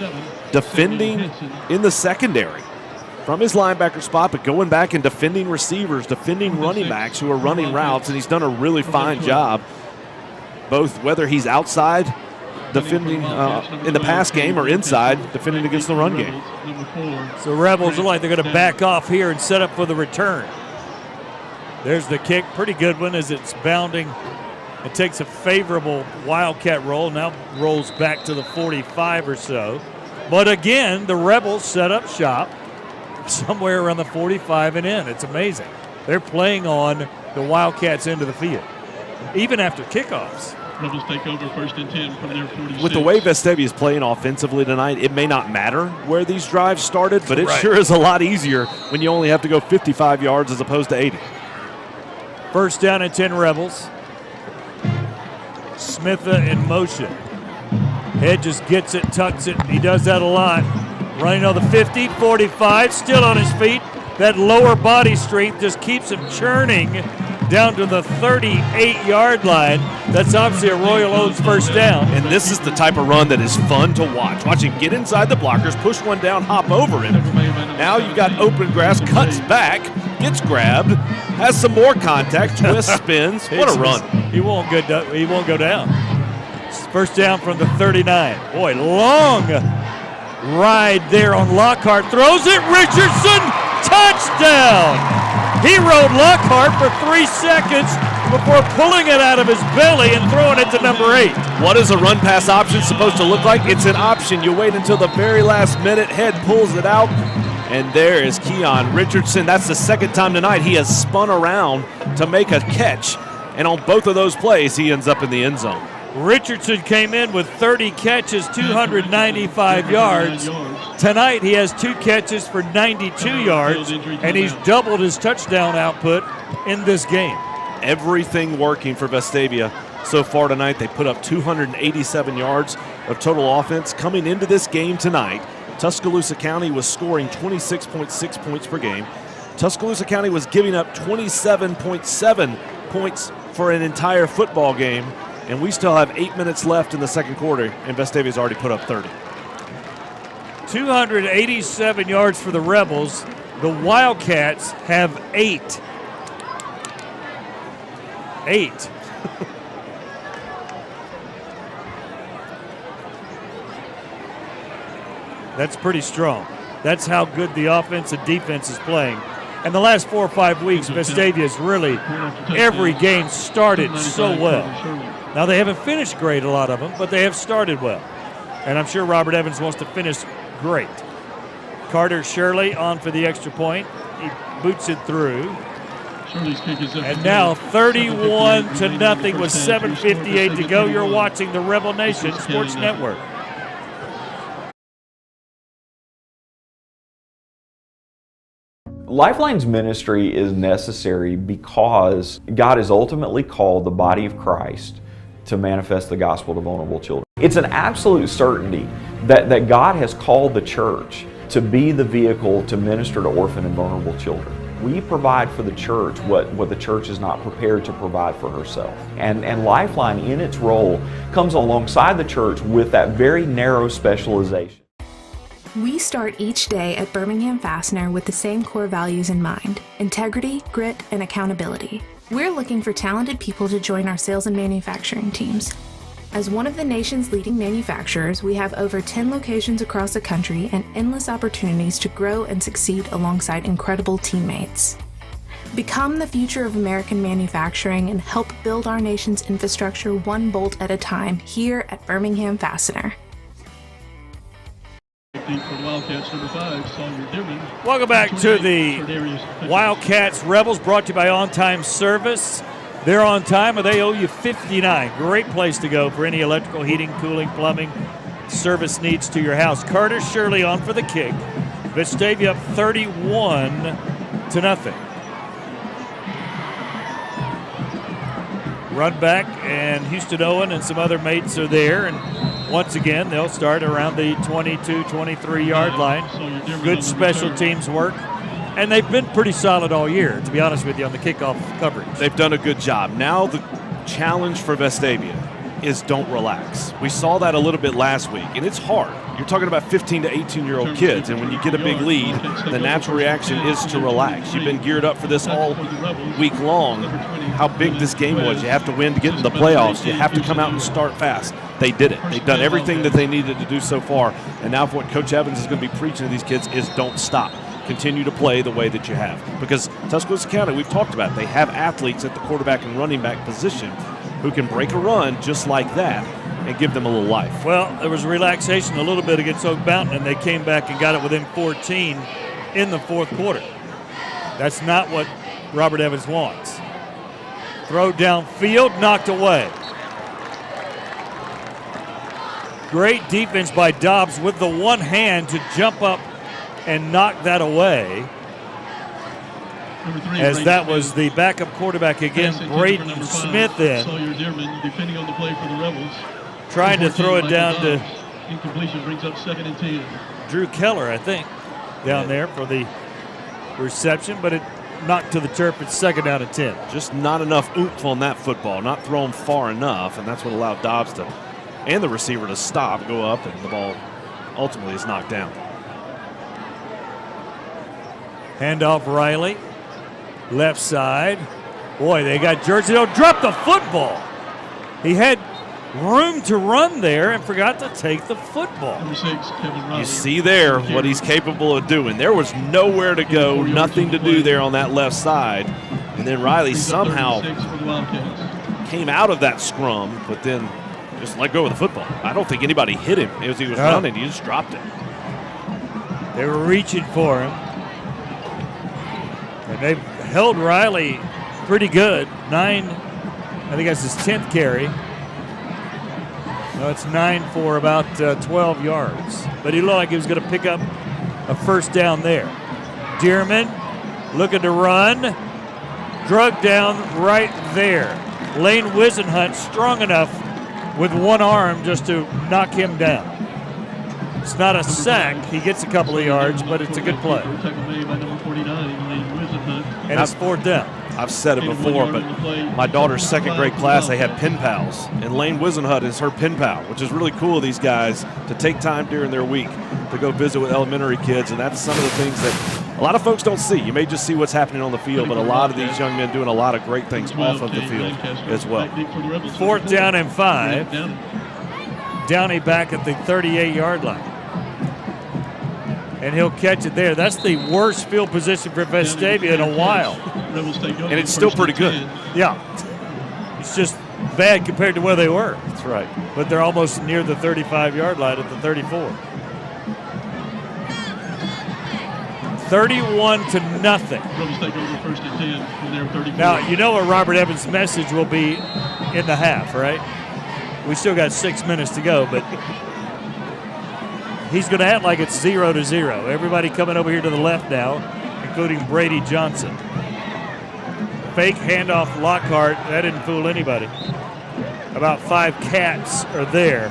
defending in the secondary from his linebacker spot, but going back and defending receivers, defending running backs who are running routes, and he's done a really fine job, both whether he's outside defending in the pass game or inside defending against the run game. So Rebels look like they're going to back off here and set up for the return. There's the kick, pretty good one as it's bounding. It takes a favorable Wildcat roll, now rolls back to the 45 or so. But again, the Rebels set up shop somewhere around the 45 and in. It's amazing. They're playing on the Wildcats' end of the field, even after kickoffs. Rebels take over 1st and 10 from their 46. With the way Vestavia is playing offensively tonight, it may not matter where these drives started, but it sure is a lot easier when you only have to go 55 yards as opposed to 80. 1st down and 10 Rebels. Smitha in motion. Hedges gets it, tucks it. He does that a lot. Running on the 50, 45, still on his feet. That lower body strength just keeps him churning down to the 38-yard line. That's obviously a Royal Oaks 1st down. And this is the type of run that is fun to watch. Watch him get inside the blockers, push one down, hop over him. Now you've got open grass, cuts back, gets grabbed, has some more contact, twists, spins. What a run. He won't go down. 1st down from the 39. Boy, long ride there on Lockhart. Throws it. Richardson, touchdown. He rode Lockhart for 3 seconds before pulling it out of his belly and throwing it to number 8. What is a run pass option supposed to look like? It's an option. You wait until the very last minute, head pulls it out, and there is Keon Richardson. That's the second time tonight he has spun around to make a catch, and on both of those plays, he ends up in the end zone. Richardson came in with 30 catches, 295 yards. Tonight he has 2 catches for 92 yards, and he's doubled his touchdown output in this game. Everything working for Vestavia so far tonight. They put up 287 yards of total offense. Coming into this game tonight, Tuscaloosa County was scoring 26.6 points per game. Tuscaloosa County was giving up 27.7 points for an entire football game, and we still have 8 minutes left in the second quarter, and Vestavia's already put up 30. 287 yards for the Rebels. The Wildcats have 8. 8. That's pretty strong. That's how good the offense and defense is playing. And the last 4 or 5 weeks, Vestavia's really, every game started so well. Now, they haven't finished great, a lot of them, but they have started well. And I'm sure Robert Evans wants to finish great. Carter Shirley on for the extra point. He boots it through. And now 31-0 with 7:58 to go. You're watching the Rebel Nation Sports Network. Lifeline's ministry is necessary because God has ultimately called the body of Christ to manifest the gospel to vulnerable children. It's an absolute certainty that God has called the church to be the vehicle to minister to orphan and vulnerable children. We provide for the church what the church is not prepared to provide for herself. And Lifeline, in its role, comes alongside the church with that very narrow specialization. We start each day at Birmingham Fastener with the same core values in mind: integrity, grit, and accountability. We're looking for talented people to join our sales and manufacturing teams. As one of the nation's leading manufacturers, we have over 10 locations across the country and endless opportunities to grow and succeed alongside incredible teammates. Become the future of American manufacturing and help build our nation's infrastructure one bolt at a time here at Birmingham Fastener. Welcome back to the Wildcats Rebels, brought to you by On Time Service. They're on time, and they owe you $59. Great place to go for any electrical, heating, cooling, plumbing, service needs to your house. Carter Shirley on for the kick. Vestavia up 31-0. Run back, and Houston Owen and some other mates are there, and once again, they'll start around the 22, 23-yard line. Good special teams work. And they've been pretty solid all year, to be honest with you, on the kickoff coverage. They've done a good job. Now the challenge for Vestavia is don't relax. We saw that a little bit last week, and it's hard. You're talking about 15 to 18-year-old kids, and when you get a big lead, the natural reaction is to relax. You've been geared up for this all week long, how big this game was. You have to win to get into the playoffs. You have to come out and start fast. They did it. They've done everything that they needed to do so far, and now what Coach Evans is going to be preaching to these kids is don't stop. Continue to play the way that you have. Because Tuscaloosa County, we've talked about it, they have athletes at the quarterback and running back position who can break a run just like that and give them a little life. Well, there was relaxation a little bit against Oak Mountain, and they came back and got it within 14 in the fourth quarter. That's not what Robert Evans wants. Throw downfield, knocked away. Great defense by Dobbs with the one hand to jump up and knock that away, as that was the backup quarterback again, Braden Smith in. Defending on the play for the Rebels. Trying to throw it down to incompletion, brings up 2nd and 10. Drew Keller, I think, down there for the reception, but it knocked to the turf. It's 2nd down and 10. Just not enough oomph on that football, not thrown far enough, and that's what allowed Dobbs to, and the receiver to stop, go up, and the ball ultimately is knocked down. Handoff Riley, left side. Boy, they got Jersey. They'll drop the football. He had room to run there and forgot to take the football. Number 6, Kevin Riley. You see there what he's capable of doing. There was nowhere to go, nothing to do there on that left side. And then Riley somehow came out of that scrum, but then just let go of the football. I don't think anybody hit him as he was running. He just dropped it. They were reaching for him. And they've held Riley pretty good. 9, I think that's his 10th carry. No, it's 9 for about 12 yards. But he looked like he was going to pick up a first down there. Dearman looking to run. Drug down right there. Lane Wisenhunt strong enough with one arm just to knock him down. It's not a sack. He gets a couple of yards, but it's a good play. And it's 4th down. I've said it before, but my daughter's 2nd grade class, they had pen pals. And Lane Wisenhunt is her pen pal, which is really cool of these guys to take time during their week to go visit with elementary kids. And that's some of the things that a lot of folks don't see. You may just see what's happening on the field, but a lot of these young men doing a lot of great things off of the field as well. 4th down and 5. Downey back at the 38-yard line. And he'll catch it there. That's the worst field position for Vestavia in a while. And it's still pretty good. Yeah. It's just bad compared to where they were. That's right. But they're almost near the 35-yard line at the 34. 31-0. Now, you know what Robert Evans' message will be in the half, right? We still got 6 minutes to go, but he's going to act like it's 0-0. Everybody coming over here to the left now, including Brady Johnson. Fake handoff Lockhart. That didn't fool anybody. About 5 cats are there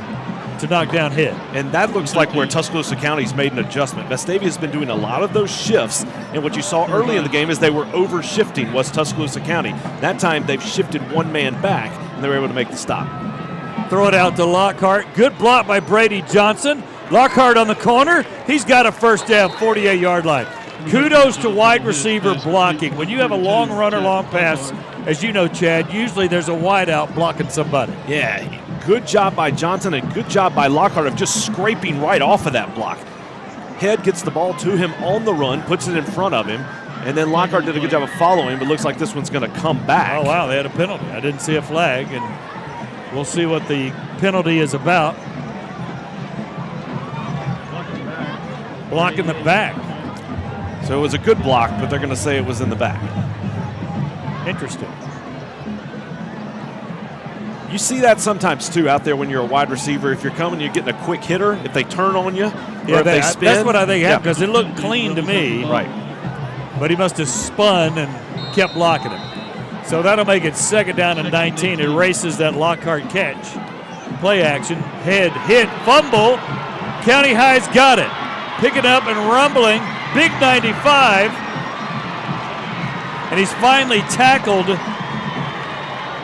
to knock down hit. And that looks like where Tuscaloosa County's made an adjustment. Vestavia's been doing a lot of those shifts, and what you saw early in the game is they were over-shifting was Tuscaloosa County. That time they've shifted one man back, and they were able to make the stop. Throw it out to Lockhart. Good block by Brady Johnson. Lockhart on the corner. He's got a first down, 48-yard line. Kudos to wide receiver blocking. When you have a long run or long pass, as you know, Chad, usually there's a wide out blocking somebody. Yeah, good job by Johnson and good job by Lockhart of just scraping right off of that block. Head gets the ball to him on the run, puts it in front of him, and then Lockhart did a good job of following, but looks like this one's going to come back. Oh, wow, they had a penalty. I didn't see a flag, and we'll see what the penalty is about. Blocking the back. So it was a good block, but they're going to say it was in the back. Interesting. You see that sometimes, too, out there when you're a wide receiver. If you're coming, you're getting a quick hitter. If they turn on you, or if they spin. That's what I think happened, because it looked clean to me. Right. But he must have spun and kept blocking him. So that'll make it 2nd down and 19. It erases that Lockhart catch. Play action. Head hit. Fumble. County High's got it. Picking up and rumbling. Big 95. And he's finally tackled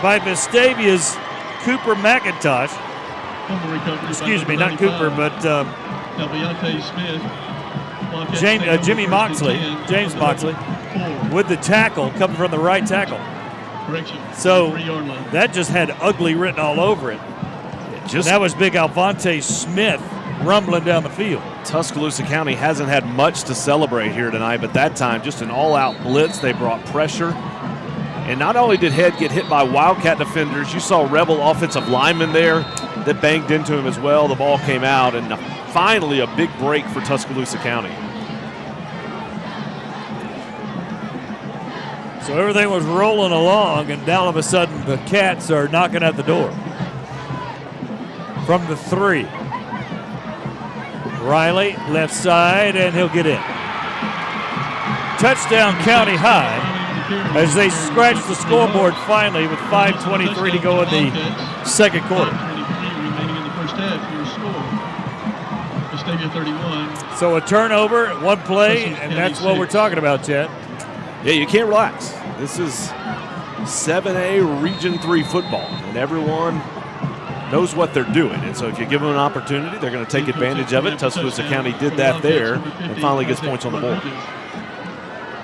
by Vestavia's Cooper McIntosh. Excuse me, not Cooper, but Jimmy Moxley, James Moxley, with the tackle coming from the right tackle. So that just had ugly written all over it. That was big Alvonte Smith rumbling down the field. Tuscaloosa County hasn't had much to celebrate here tonight, but that time just an all-out blitz. They brought pressure. And not only did Head get hit by Wildcat defenders, you saw Rebel offensive linemen there that banged into him as well. The ball came out, and finally a big break for Tuscaloosa County. So everything was rolling along, and now all of a sudden the Cats are knocking at the door. From the 3. Riley, left side, and he'll get in. Touchdown County High as they scratch the scoreboard finally with 5:23 to go in the 2nd quarter. So a turnover, one play, and that's what we're talking about, Chad. Yeah, you can't relax. This is 7A Region 3 football, and everyone knows what they're doing. And so if you give them an opportunity, they're going to take advantage of it. Tuscaloosa County did that there and finally gets points on the board.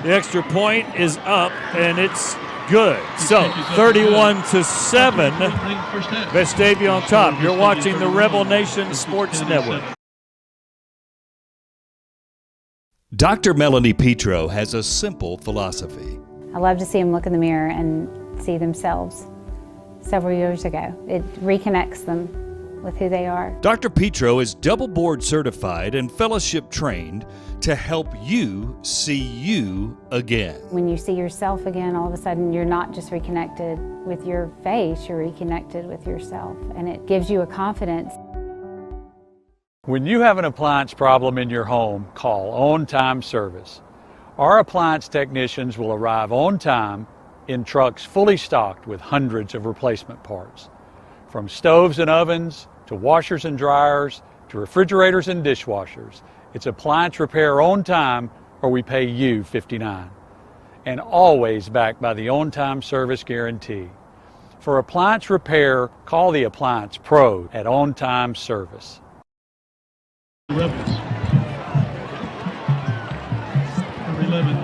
The extra point is up, and it's good. So 31-7, Vestavia on top. You're watching the Rebel Nation Sports Network. Dr. Melanie Petro has a simple philosophy. I love to see them look in the mirror and see themselves several years ago. It reconnects them with who they are. Dr. Petro is double board certified and fellowship trained to help you see you again. When you see yourself again, all of a sudden you're not just reconnected with your face, you're reconnected with yourself, and it gives you a confidence. When you have an appliance problem in your home, call On Time Service. Our appliance technicians will arrive on time in trucks fully stocked with hundreds of replacement parts. From stoves and ovens, to washers and dryers, to refrigerators and dishwashers, it's appliance repair on time or we pay you $59. And always backed by the on-time service guarantee. For appliance repair, call the Appliance Pro at On Time Service. Rebels. Number 11,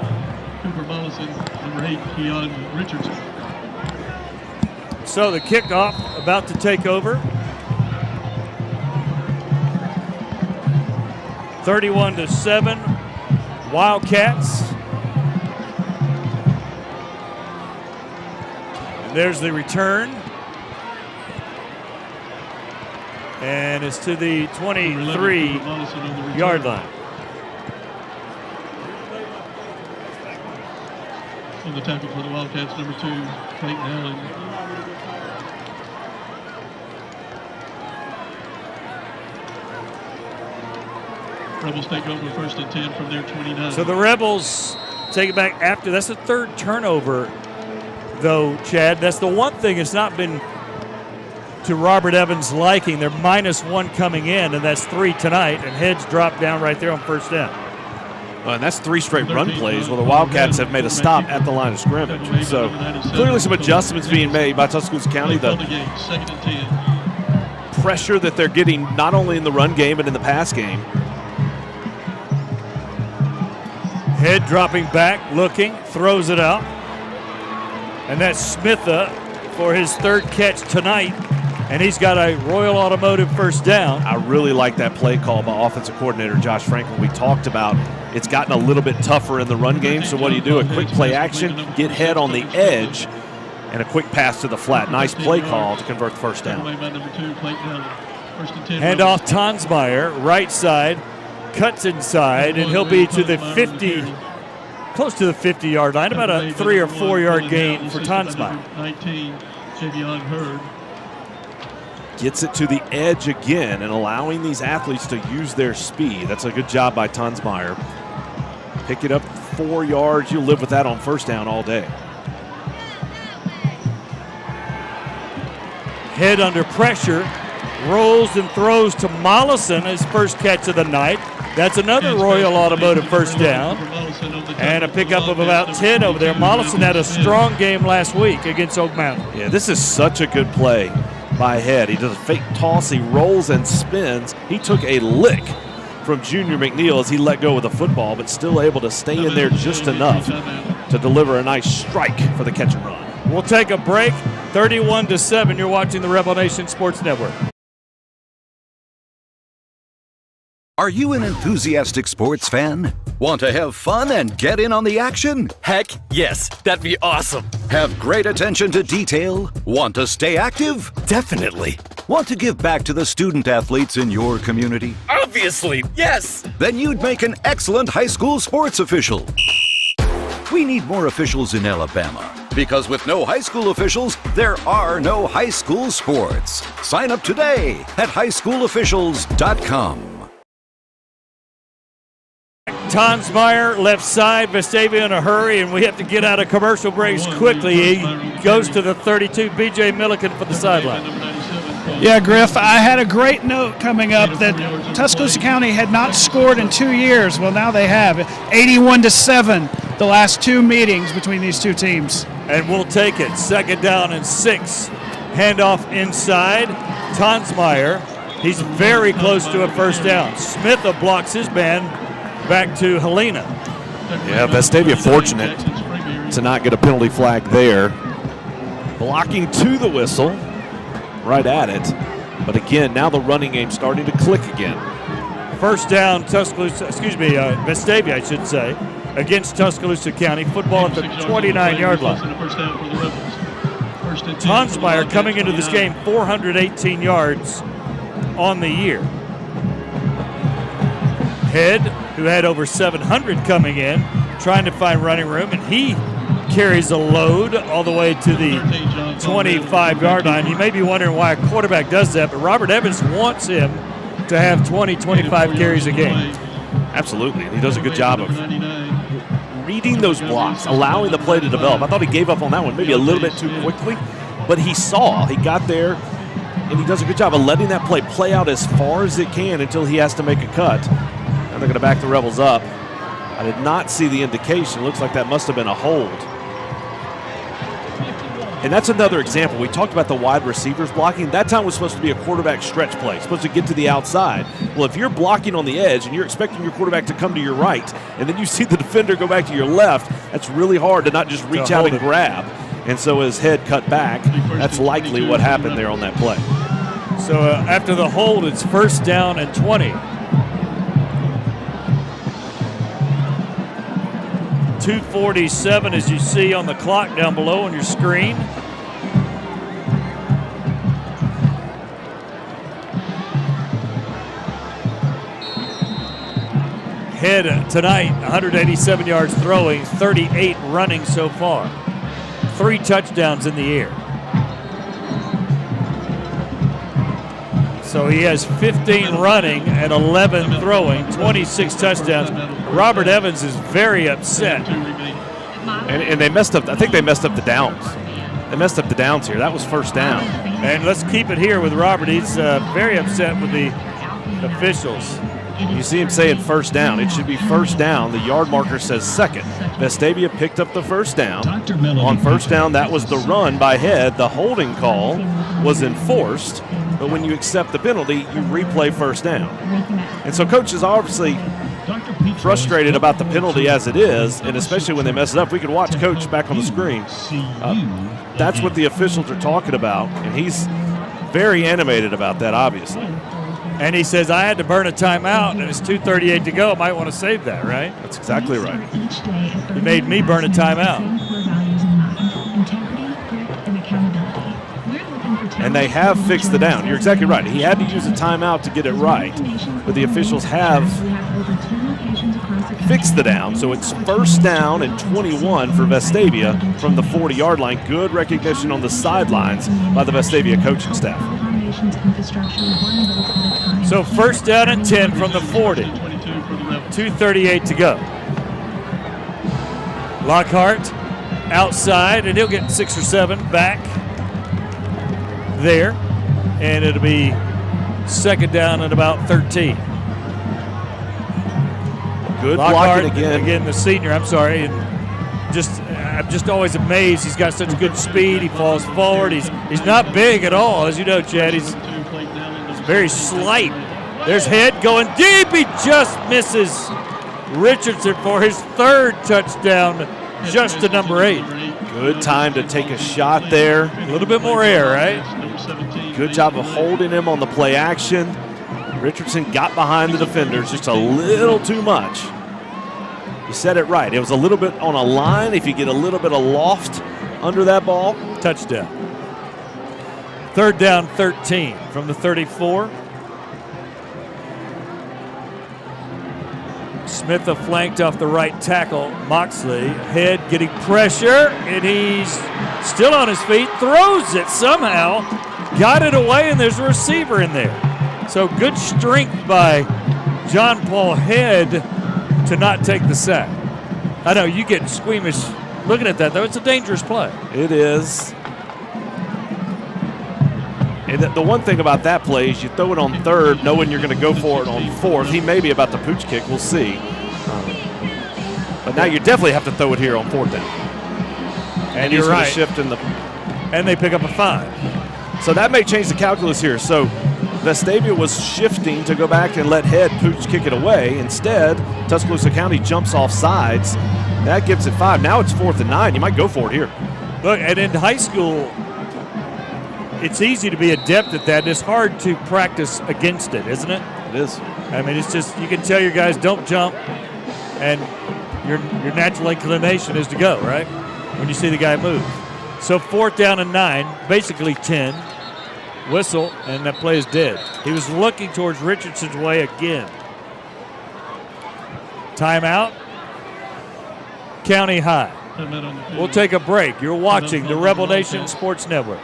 Cooper Mollison. Number 8, Keon Richardson. So the kickoff about to take over. 31-7, Wildcats. And there's the return. And it's to the 23-yard line. On the tackle for the Wildcats, number 2, Clayton Allen. Rebels take over 1st and 10 from their 29. So the Rebels take it back after. That's the third turnover, though, Chad. That's the one thing that's not been to Robert Evans' liking. They're -1 coming in, and that's 3 tonight, and heads drop down right there on first down. And that's 3 straight run plays where the Wildcats have made a stop at the line of scrimmage. So clearly some adjustments being made by Tuscaloosa County. The pressure that they're getting not only in the run game but in the pass game. Head dropping back, looking, throws it out. And that's Smitha for his 3rd catch tonight. And he's got a Royal Automotive first down. I really like that play call by offensive coordinator Josh Franklin. We talked about it's gotten a little bit tougher in the run game. So what do? A quick play action, get head on the edge, and a quick pass to the flat. Nice play call to convert the first down. Hand off Tonsmeyer, right side, cuts inside, and he'll be to the 50, close to the 50-yard line, about a 3 or 4 yard gain for Tonsmeyer. 19, Javion Hurd. Gets it to the edge again and allowing these athletes to use their speed. That's a good job by Tonsmeyer. Pick it up 4 yards. You'll live with that on first down all day. Head under pressure, rolls and throws to Mollison, his first catch of the night. That's another Royal Automotive first down. And a pickup of about 10 over there. Mollison had a strong game last week against Oak Mountain. Yeah, this is such a good play by Head. He does a fake toss, he rolls and spins. He took a lick from Junior McNeil as he let go of the football, but still able to stay in there just enough to deliver a nice strike for the catch and run. We'll take a break. 31-7. You're watching the Rebel Nation Sports Network. Are you an enthusiastic sports fan? Want to have fun and get in on the action? Heck, yes. That'd be awesome. Have great attention to detail? Want to stay active? Definitely. Want to give back to the student athletes in your community? Obviously, yes. Then you'd make an excellent high school sports official. We need more officials in Alabama. Because with no high school officials, there are no high school sports. Sign up today at highschoolofficials.com. Tonsmeyer, left side, Vestavia in a hurry, and we have to get out of commercial breaks quickly. He goes to the 32, B.J. Milliken for the sideline. Yeah, Griff, I had a great note coming up that Tuscaloosa County had not scored in 2 years. Well, now they have. 81-7, the last 2 meetings between these 2 teams. And we'll take it. 2nd down and 6. Handoff inside. Tonsmeyer, he's very close to a first down. Smith blocks his man back to Helena. Yeah, Vestavia fortunate to not get a penalty flag there. Blocking to the whistle, right at it. But again, now the running game starting to click again. First down, Vestavia, I should say, against Tuscaloosa County. Football at the 29-yard line. Tonsmeyer coming into this game 418 yards on the year. Head, who had over 700 coming in, trying to find running room, and he carries a load all the way to the 25-yard line. You may be wondering why a quarterback does that, but Robert Evans wants him to have 20, 25 carries a game. Absolutely, and he does a good job of reading those blocks, allowing the play to develop. I thought he gave up on that one maybe a little bit too quickly, but he got there, and he does a good job of letting that play out as far as it can until he has to make a cut. And they're going to back the Rebels up. I did not see the indication. Looks like that must have been a hold. And that's another example. We talked about the wide receivers blocking. That time was supposed to be a quarterback stretch play, supposed to get to the outside. Well, if you're blocking on the edge and you're expecting your quarterback to come to your right, and then you see the defender go back to your left, that's really hard to not just reach out and grab. And so his head cut back. That's likely what happened there on that play. So after the hold, it's first down and 20. 2:47 as you see on the clock down below on your screen. Head tonight, 187 yards throwing, 38 running so far. 3 touchdowns in the air. So he has 15 running and 11 throwing, 26 touchdowns. Robert Evans is very upset. And they messed up. I think they messed up the downs. They messed up the downs here. That was first down. And let's keep it here with Robert. He's very upset with the officials. You see him saying first down. It should be first down. The yard marker says second. Vestavia picked up the first down. On first down, that was the run by Head. The holding call was enforced. But when you accept the penalty, you replay first down. And so Coach is obviously frustrated about the penalty as it is, and especially when they mess it up. We can watch Coach back on the screen. That's what the officials are talking about, and he's very animated about that, obviously. And he says, I had to burn a timeout, and it's 2:38 to go. I might want to save that, right? That's exactly right. He made me burn a timeout. And they have fixed the down. You're exactly right. He had to use a timeout to get it right, but the officials have fixed the down. So it's first down and 21 for Vestavia from the 40-yard line. Good recognition on the sidelines by the Vestavia coaching staff. So first down and 10 from the 40. 2:38 to go. Lockhart outside, and he'll get 6 or 7 back there. And it'll be second down at about 13. Good Lockhart, blocking again. Again, the senior, I'm sorry. And I'm just always amazed. He's got such good speed. He falls forward. He's not big at all. As you know, Chad, he's very slight. There's Head going deep. He just misses Richardson for his 3rd touchdown, just to number 8. Good time to take a shot there. A little bit more air, right? Good job of holding him on the play action. Richardson got behind the defenders just a little too much. You said it right. It was a little bit on a line. If you get a little bit of loft under that ball, touchdown. 3rd down, 13 from the 34. Smith flanked off the right tackle. Moxley, Head getting pressure, and he's still on his feet. Throws it somehow. Got it away, and there's a receiver in there. So good strength by John Paul Head to not take the sack. I know you get squeamish looking at that, though. It's a dangerous play. It is. And the one thing about that play is you throw it on 3rd, knowing you're going to go for it on 4th. He may be about to pooch kick. We'll see. But now you definitely have to throw it here on 4th down. And you're right. Shift in the. And they pick up a 5. So that may change the calculus here. So Vestavia was shifting to go back and let Head pooch kick it away. Instead, Tuscaloosa County jumps off sides. That gives it 5. Now it's 4th and 9. You might go for it here. Look, and in high school, it's easy to be adept at that. It's hard to practice against it, isn't it? It is. I mean, it's just, you can tell your guys don't jump, and your natural inclination is to go, right? When you see the guy move. So 4th down and 9, basically 10. Whistle, and that play is dead. He was looking towards Richardson's way again. Timeout. County High. We'll take a break. You're watching the Rebel Nation Sports Network.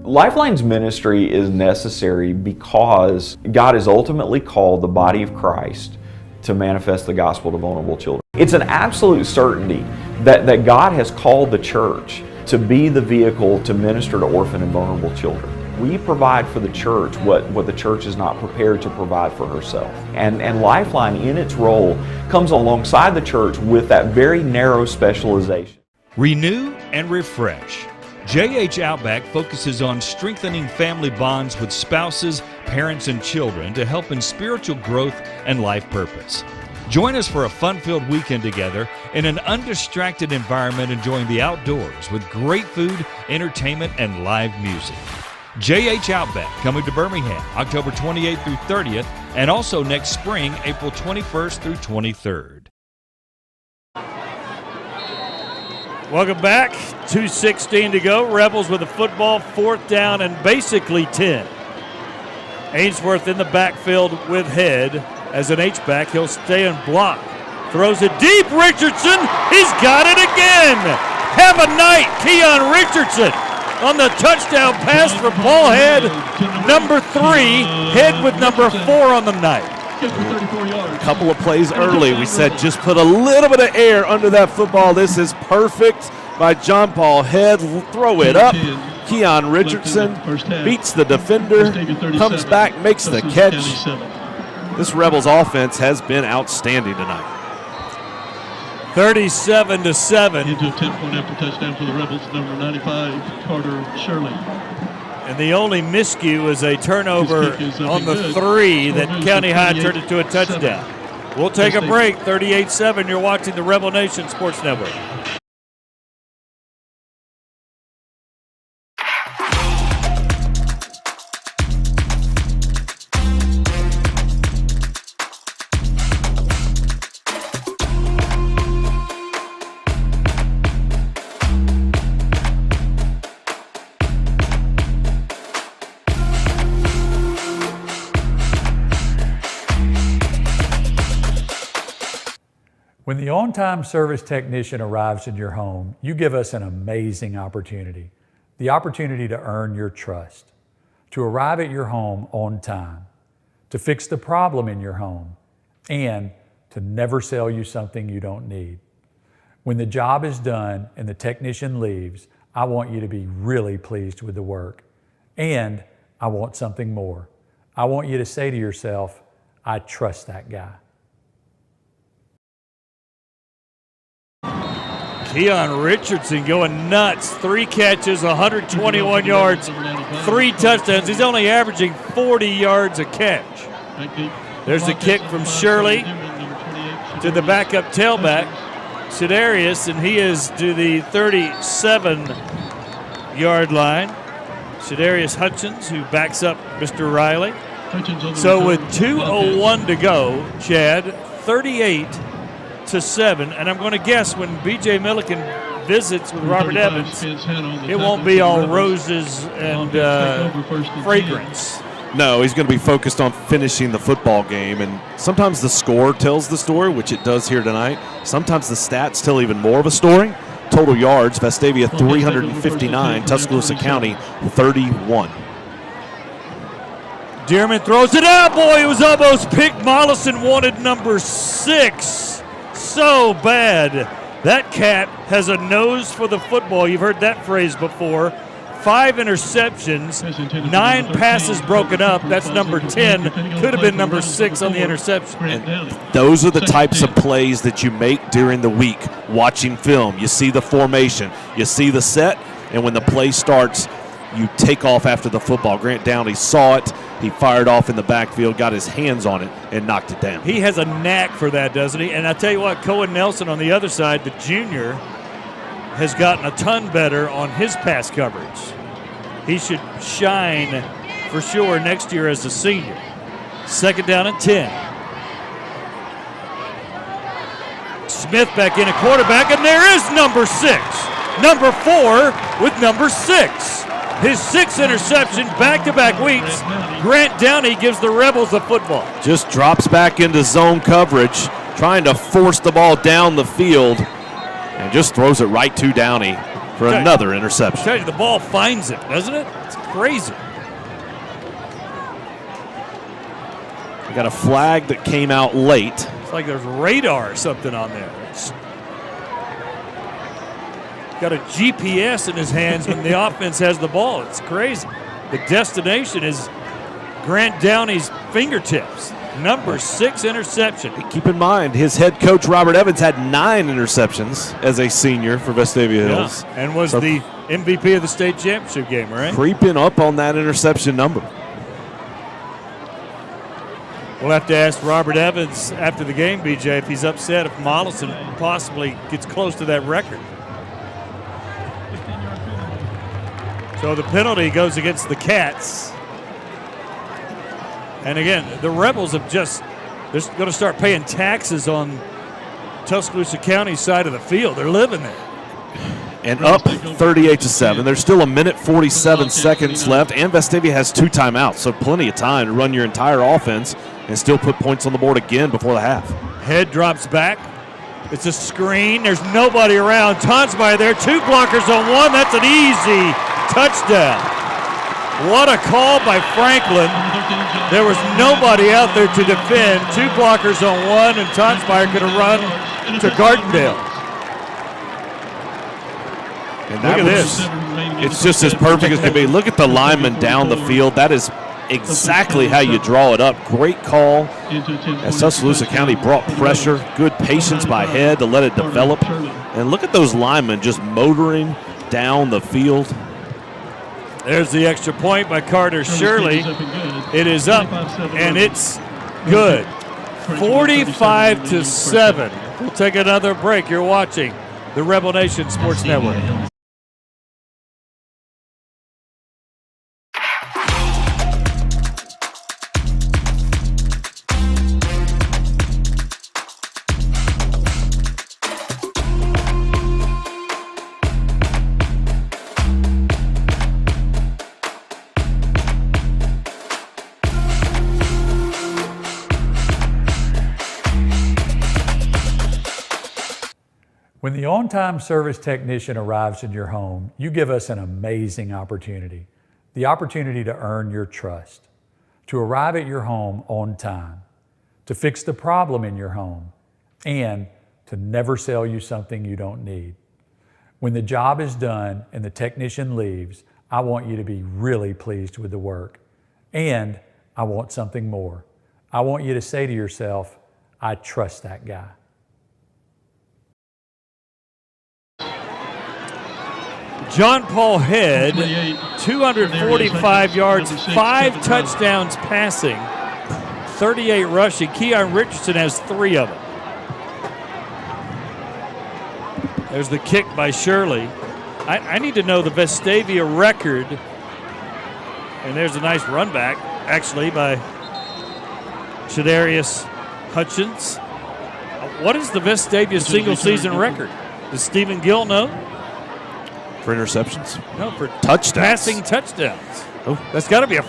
Lifeline's ministry is necessary because God has ultimately called the body of Christ to manifest the gospel to vulnerable children. It's an absolute certainty that God has called the church to be the vehicle to minister to orphan and vulnerable children. We provide for the church what the church is not prepared to provide for herself. And Lifeline, in its role, comes alongside the church with that very narrow specialization. Renew and refresh. JH Outback focuses on strengthening family bonds with spouses, parents, and children to help in spiritual growth and life purpose. Join us for a fun-filled weekend together in an undistracted environment, enjoying the outdoors with great food, entertainment, and live music. JH Outback, coming to Birmingham October 28th through 30th, and also next spring, April 21st through 23rd. Welcome back. 2:16 to go. Rebels with the football, 4th down and basically 10. Ainsworth in the backfield with Head. As an H-back, he'll stay and block. Throws it deep. Richardson, he's got it again. Have a night, Keon Richardson on the touchdown pass for ball head number 3. Head with number 4 on the night. A couple of plays early, we said just put a little bit of air under that football. This is perfect by John Paul Head. Throw it up. Keon Richardson beats the defender, comes back, makes the catch. This Rebels offense has been outstanding tonight. 37-7. Into a 10-point after touchdown for the Rebels, number 95, Carter Shirley. And the only miscue is a turnover on the 3 that County High turned into a touchdown. We'll take a break. 38-7. You're watching the Rebel Nation Sports Network. When the on-time service technician arrives in your home, you give us an amazing opportunity. The opportunity to earn your trust, to arrive at your home on time, to fix the problem in your home, and to never sell you something you don't need. When the job is done and the technician leaves, I want you to be really pleased with the work. And I want something more. I want you to say to yourself, I trust that guy. Keon Richardson going nuts. 3 catches, 121 yards, 3 touchdowns. He's only averaging 40 yards a catch. There's the kick from Shirley to the backup tailback, Shadarius, and he is to the 37-yard line. Shadarius Hutchins, who backs up Mr. Riley. So with 2:01 to go, Chad, 38-7, and I'm going to guess when B.J. Milliken visits with Robert Evans, it won't be all roses and fragrance. No, he's going to be focused on finishing the football game, and sometimes the score tells the story, which it does here tonight. Sometimes the stats tell even more of a story. Total yards, Vestavia 359, Tuscaloosa County 31. Dearman throws it out. Boy, it was almost picked. Mollison wanted number 6 so bad. That cat has a nose for the football. You've heard that phrase before. 5 interceptions, 9 passes broken up. That's number 10. Could have been number 6 on the interception. And those are the types of plays that you make during the week watching film. You see the formation, you see the set, and when the play starts, you take off after the football. Grant Downey saw it, He fired off in the backfield, got his hands on it, and knocked it down. He has a knack for that, doesn't he? And I tell you what, Cohen Nelson on the other side, the junior, has gotten a ton better on his pass coverage. He should shine for sure next year as a senior. 2nd down and 10. Smith back in a quarterback, and there is number 6. Number 4 with number 6. His 6th interception back-to-back weeks. Grant Downey gives the Rebels the football. Just drops back into zone coverage, trying to force the ball down the field, and just throws it right to Downey for another interception. I tell you, the ball finds it, doesn't it? It's crazy. We got a flag that came out late. It's like there's radar or something on there. It's got a GPS in his hands when the offense has the ball. It's crazy. The destination is Grant Downey's fingertips. Number 6 interception. Keep in mind, his head coach, Robert Evans, had 9 interceptions as a senior for Vestavia Hills. Yeah, and was the MVP of the state championship game, right? Creeping up on that interception number. We'll have to ask Robert Evans after the game, BJ, if he's upset if Mollison possibly gets close to that record. So the penalty goes against the Cats. And again, the Rebels have they're going to start paying taxes on Tuscaloosa County's side of the field. They're living there. And up 38-7. There's still 1:47 seconds left, and Vestavia has 2 timeouts, so plenty of time to run your entire offense and still put points on the board again before the half. Head drops back. It's a screen. There's nobody around. Tonsmeyer there. 2 blockers on 1. That's an easy touchdown. What a call by Franklin. There was nobody out there to defend. 2 blockers on 1, and Tonsmeyer could have run to Gardendale. And look at this. It's just as perfect as can be. Look at the lineman down the field. That is exactly how you draw it up. Great call as Tuscaloosa County brought pressure. Good patience by Head to let it develop. And look at those linemen just motoring down the field. There's the extra point by Carter Shirley. It is up, and it's good. 45-7. We'll take another break. You're watching the Rebel Nation Sports Network. When the on-time service technician arrives in your home, you give us an amazing opportunity. The opportunity to earn your trust, to arrive at your home on time, to fix the problem in your home, and to never sell you something you don't need. When the job is done and the technician leaves, I want you to be really pleased with the work. And I want something more. I want you to say to yourself, I trust that guy. John Paul Head, 245 yards, 5 touchdowns passing, 38 rushing. Keon Richardson has 3 of them. There's the kick by Shirley. I need to know the Vestavia record. And there's a nice run back, actually, by Shadarius Hutchins. What is the Vestavia single-season record? Does Stephen Gill know? For interceptions? No, for touchdowns. Passing touchdowns. Oh, that's got to be a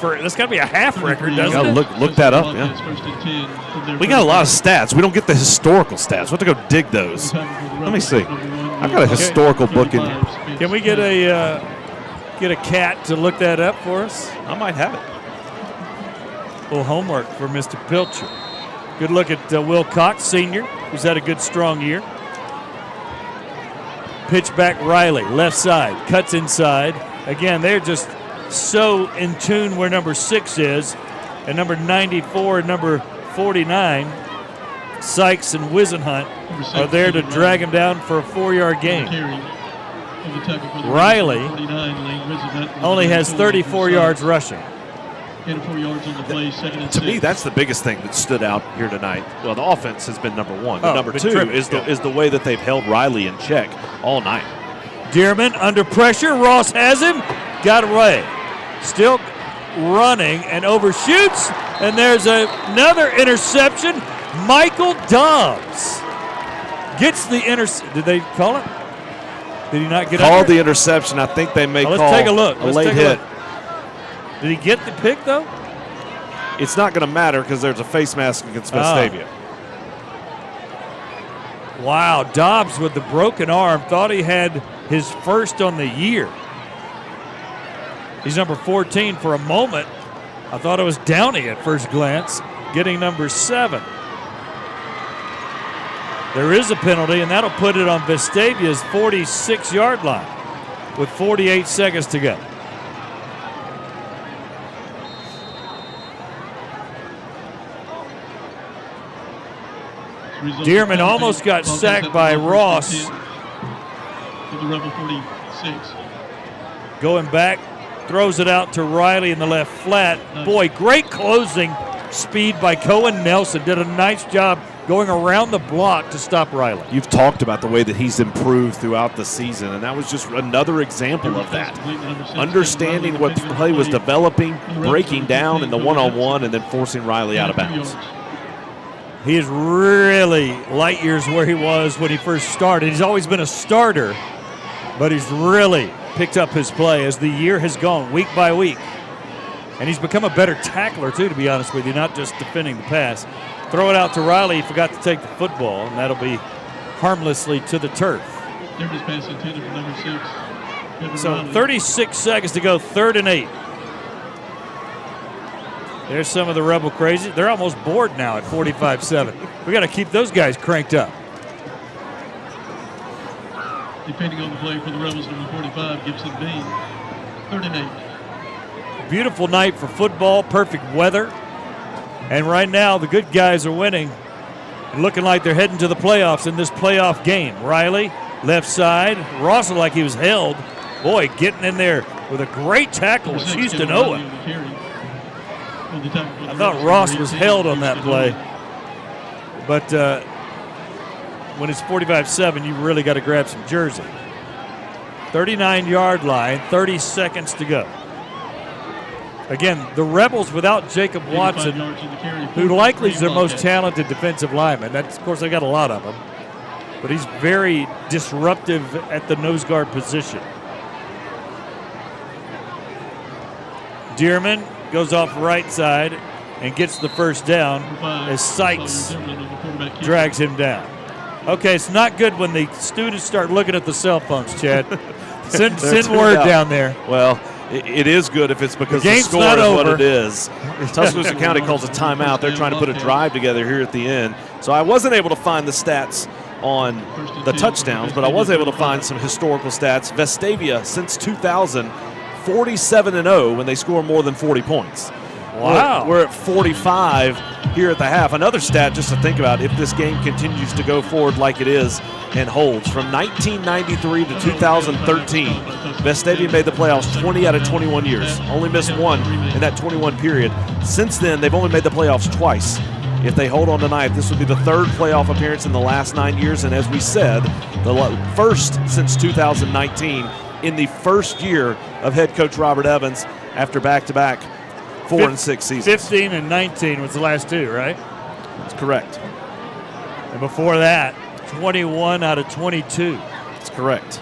half record, doesn't it? Look that up. Yeah. We got a lot of stats. We don't get the historical stats. We have to go dig those. Let me see. I've got a historical book in here. Can we get a cat to look that up for us? I might have it. A little homework for Mr. Pilcher. Good look at Will Cox, senior, who's had a good, strong year. Pitch back Riley, left side, cuts inside. Again, they're just so in tune where number 6 is, and number 94 and number 49, Sykes and Wisenhunt, are there to drag him down for a 4-yard gain. Riley only has 34 yards rushing. Gain of 4 yards on the play, 2nd and 6. To me, that's the biggest thing that stood out here tonight. Well, the offense has been number one. Oh, Number two tripping, is the way that they've held Riley in check all night. Dearman under pressure. Ross has him. Got away. Still running and overshoots. And there's another interception. Michael Dobbs gets the interception. Did they call it? Did he not get Called under the it? interception. I think they may call let's take a look. Let's late take a hit. look. Did he get the pick, though? It's not going to matter because there's a face mask against Vestavia. Wow, Dobbs with the broken arm. Thought he had his first on the year. He's number 14 for a moment. I thought it was Downey at first glance, getting number 7. There is a penalty, and that'll put it on Vestavia's 46-yard line with 48 seconds to go. Dearman almost got sacked by Ross. For the Rebel 46. Going back, throws it out to Riley in the left flat. Boy, great closing speed by Cohen Nelson. Did a nice job going around the block to stop Riley. You've talked about the way that he's improved throughout the season, and that was just another example of that. Understanding what the play was developing, breaking down in the one-on-one, and then forcing Riley out of bounds. He is really light years where he was when he first started. He's always been a starter, but he's really picked up his play as the year has gone, week by week. And he's become a better tackler, too, to be honest with you, not just defending the pass. Throw it out to Riley. He forgot to take the football, and that'll be harmlessly to the turf. There's pass intended for number 6. So 36 seconds to go, 3rd and 8. There's some of the Rebel crazy. They're almost bored now at 45-7. We got to keep those guys cranked up. Depending on the play for the Rebels, number 45, Gibson Bean. 3rd and 8. Beautiful night for football, perfect weather. And right now, the good guys are winning and looking like they're heading to the playoffs in this playoff game. Riley, left side. Ross looked like he was held. Boy, getting in there with a great tackle was Houston Owen. I thought Ross was held on that play. But when it's 45-7, you really got to grab some jersey. 39-yard line, 30 seconds to go. Again, the Rebels without Jacob Watson, who likely is their most talented defensive lineman. That's, of course, they got a lot of them. But he's very disruptive at the nose guard position. Dearman goes off right side and gets the first down as Sykes drags him down. Okay, it's not good when the students start looking at the cell phones, Chad. Send word down there. Well, it is good if it's because the the score is what it is. Tuscaloosa County calls a timeout. They're trying to put a drive together here at the end. So I wasn't able to find the stats on the touchdowns, but I was able to find some historical stats. Vestavia, since 2000, 47-0 when they score more than 40 points. Wow. We're at 45 here at the half. Another stat just to think about if this game continues to go forward like it is and holds. From 1993 to 2013, Vestavia made the playoffs 20 out of 21 years. Only missed one in that 21 period. Since then, they've only made the playoffs twice. If they hold on tonight, this would be the 3rd playoff appearance in the last 9 years. And as we said, the first since 2019 in the first year of head coach Robert Evans after back-to-back 4 and 6 seasons. 15 and 19 was the last 2, right? That's correct. And before that, 21 out of 22. That's correct.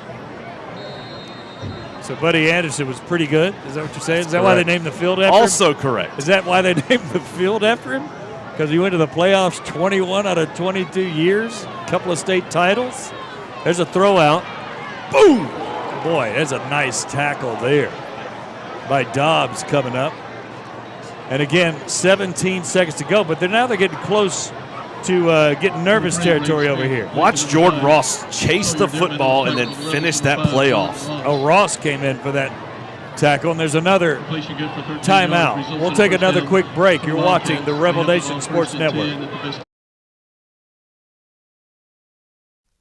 So Buddy Anderson was pretty good. Is that what you're saying? Is that why they named the field after him? Also correct. Is that why they named the field after him? Because he went to the playoffs 21 out of 22 years, a couple of state titles. There's a throw out. Boom! Boy, there's a nice tackle there by Dobbs coming up. And again, 17 seconds to go, but they're getting close to getting nervous territory over here. Watch Jordan Ross chase the football and then finish that play off. Oh, Ross came in for that tackle, and there's another timeout. We'll take another quick break. You're watching the Rebel Nation Sports Network.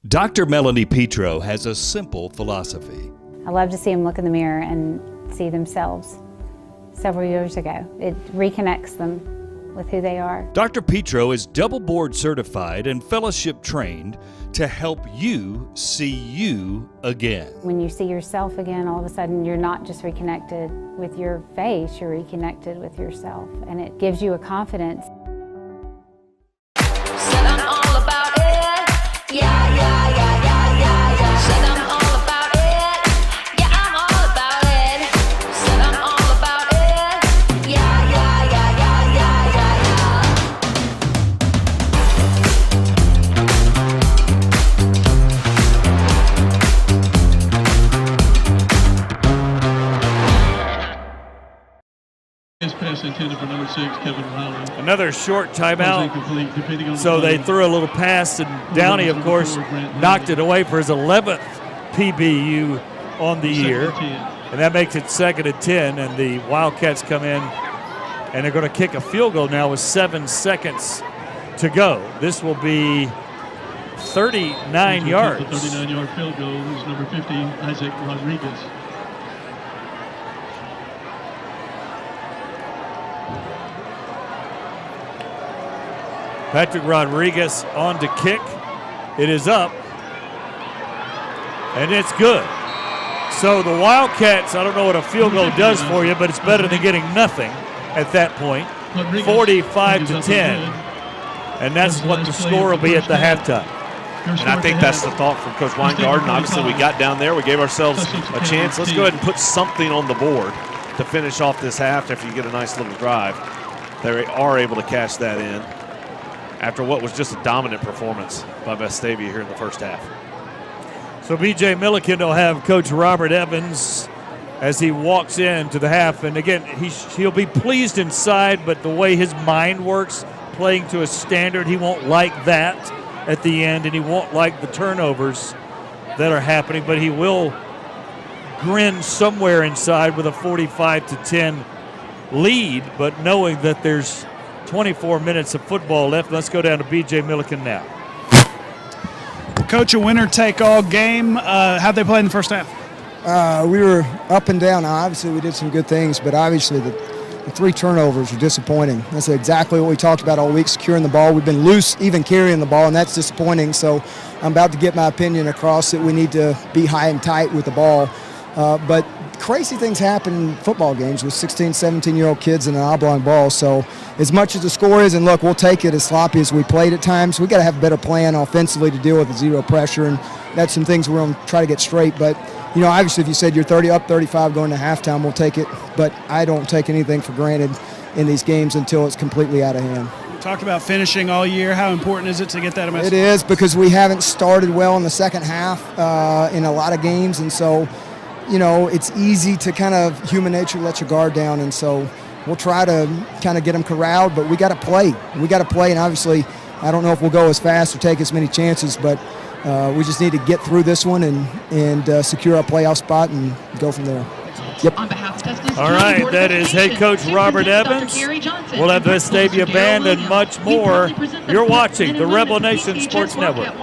Dr. Melanie Petro has a simple philosophy. I love to see them look in the mirror and see themselves. several years ago. It reconnects them with who they are. Dr. Petro is double board certified and fellowship trained to help you see you again. When you see yourself again, all of a sudden you're not just reconnected with your face, you're reconnected with yourself, and it gives you a confidence. Said I'm all about it. Yeah, yeah, yeah, yeah, yeah, yeah. Said I'm all about it. Yeah, I'm all about it. Said I'm all about it. Yeah, yeah, yeah, yeah, yeah, yeah, His pass intended for number 6, Kevin Riley. Another short timeout. Incomplete, depending on So the they play. threw a little pass, and Downey, of course, knocked it away for his 11th PBU on the year. And that makes it 2nd and 10, and the Wildcats come in, and they're going to kick a field goal now with 7 seconds to go. This will be 39 yards. The 39-yard field goal is number 50, Isaac Rodriguez. Patrick Rodriguez on to kick. It is up, and it's good. So the Wildcats, I don't know what a field goal does for you, but it's better than getting nothing at that point. 45 to 10, and that's what the score will be at the halftime. And I think that's the thought from Coach Weingarten. Obviously, we got down there. We gave ourselves a chance. Let's go ahead and put something on the board to finish off this half after you get a nice little drive. They are able to cash that in after what was just a dominant performance by Vestavia here in the first half. So B.J. Milliken will have Coach Robert Evans as he walks into the half. And again, he'll be pleased inside, but the way his mind works, playing to a standard, he won't like that at the end, and he won't like the turnovers that are happening, but he will grin somewhere inside with a 45 to 10 lead, but knowing that there's 24 minutes of football left. Let's go down to B.J. Milliken now. Coach, a winner-take-all game. How'd they play in the first half? We were up and down. Now, obviously, we did some good things, but obviously the 3 turnovers were disappointing. That's exactly what we talked about all week, securing the ball. We've been loose even carrying the ball, and that's disappointing. So I'm about to get my opinion across that we need to be high and tight with the ball. But crazy things happen in football games with 16, 17-year-old kids and an oblong ball. So as much as the score is, and look, we'll take it as sloppy as we played at times, we got to have a better plan offensively to deal with the zero pressure, and that's some things we're going to try to get straight. But, you know, obviously if you said you're up 35 going to halftime, we'll take it. But I don't take anything for granted in these games until it's completely out of hand. We talked about finishing all year. How important is it to get that message? It is, because we haven't started well in the second half in a lot of games, and so you know, it's easy to kind of human nature let your guard down, and so we'll try to kind of get them corralled, but we got to play. We got to play, and obviously I don't know if we'll go as fast or take as many chances, but we just need to get through this one and secure our playoff spot and go from there. Yep. All right, that is head coach Robert Evans. We'll have the Vestavia Band and much more. You're watching the Rebel Nation Sports Network.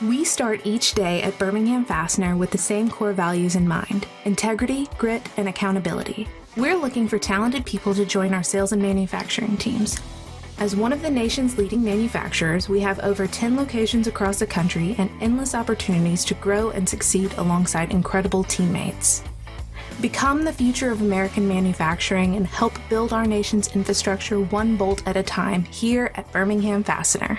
We start each day at Birmingham Fastener with the same core values in mind: integrity, grit, and accountability. We're looking for talented people to join our sales and manufacturing teams. As one of the nation's leading manufacturers, we have over 10 locations across the country and endless opportunities to grow and succeed alongside incredible teammates. Become the future of American manufacturing and help build our nation's infrastructure one bolt at a time here at Birmingham Fastener.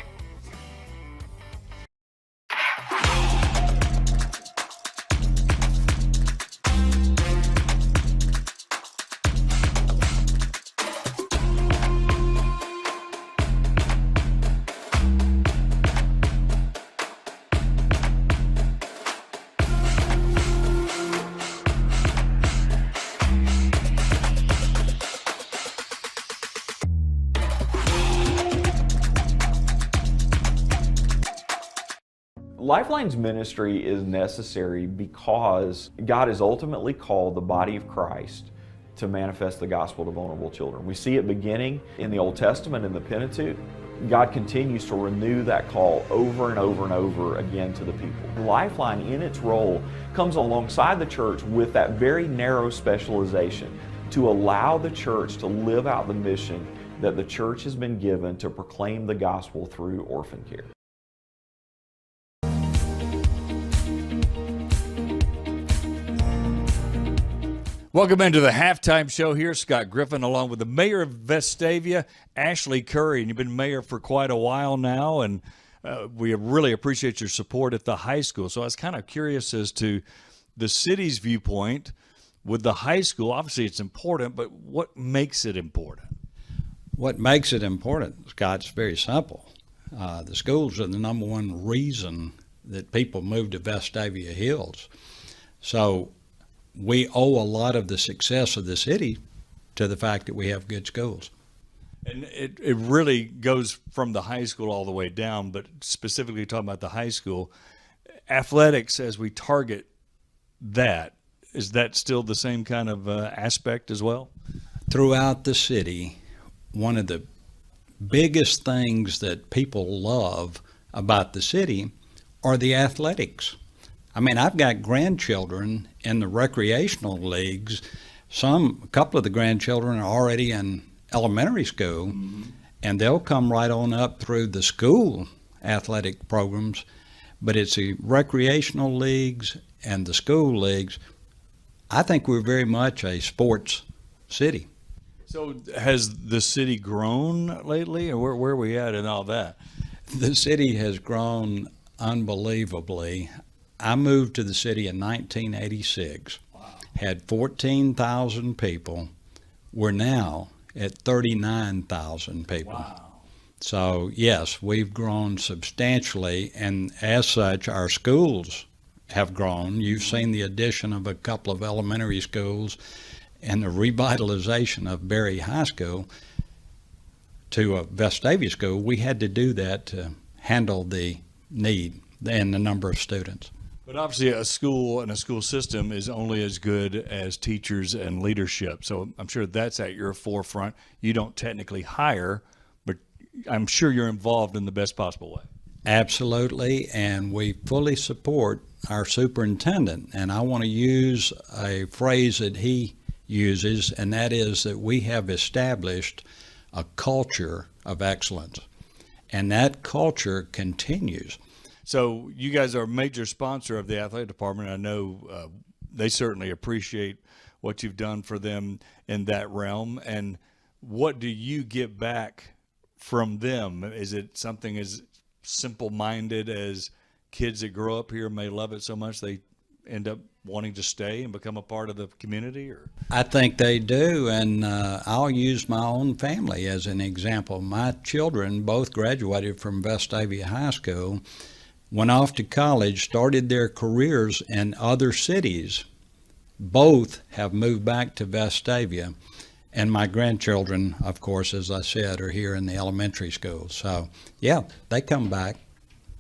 Lifeline's ministry is necessary because God has ultimately called the body of Christ to manifest the gospel to vulnerable children. We see it beginning in the Old Testament in the Pentateuch. God continues to renew that call over and over and over again to the people. Lifeline, in its role, comes alongside the church with that very narrow specialization to allow the church to live out the mission that the church has been given to proclaim the gospel through orphan care. Welcome into the halftime show here. Scott Griffin along with the mayor of Vestavia, Ashley Curry. And you've been mayor for quite a while now, and we really appreciate your support at the high school. So I was kind of curious as to the city's viewpoint with the high school. Obviously it's important, but what makes it important? What makes it important, Scott, is very simple. The schools are the number one reason that people move to Vestavia Hills. So we owe a lot of the success of the city to the fact that we have good schools. And it really goes from the high school all the way down, but specifically talking about the high school, athletics as we target that, is that still the same kind of aspect as well? Throughout the city, one of the biggest things that people love about the city are the athletics. I mean, I've got grandchildren in the recreational leagues. A couple of the grandchildren are already in elementary school, and they'll come right on up through the school athletic programs. But it's the recreational leagues and the school leagues. I think we're very much a sports city. So has the city grown lately, or where are we at in all that? The city has grown unbelievably. I moved to the city in 1986, had 14,000 people. We're now at 39,000 people. Wow. So yes, we've grown substantially, and as such, our schools have grown. You've seen the addition of a couple of elementary schools and the revitalization of Berry High School to a Vestavia school. We had to do that to handle the need and the number of students. But obviously a school and a school system is only as good as teachers and leadership. So I'm sure that's at your forefront. You don't technically hire, but I'm sure you're involved in the best possible way. Absolutely, and we fully support our superintendent. And I want to use a phrase that he uses, and that is that we have established a culture of excellence. And that culture continues. So you guys are a major sponsor of the athletic department. I know they certainly appreciate what you've done for them in that realm. And what do you get back from them? Is it something as simple-minded as kids that grow up here may love it so much they end up wanting to stay and become a part of the community? Or I think they do, and I'll use my own family as an example. My children both graduated from Vestavia High School, went off to college, started their careers in other cities. Both have moved back to Vestavia, and my grandchildren, of course, as I said, are here in the elementary school. So, yeah, they come back.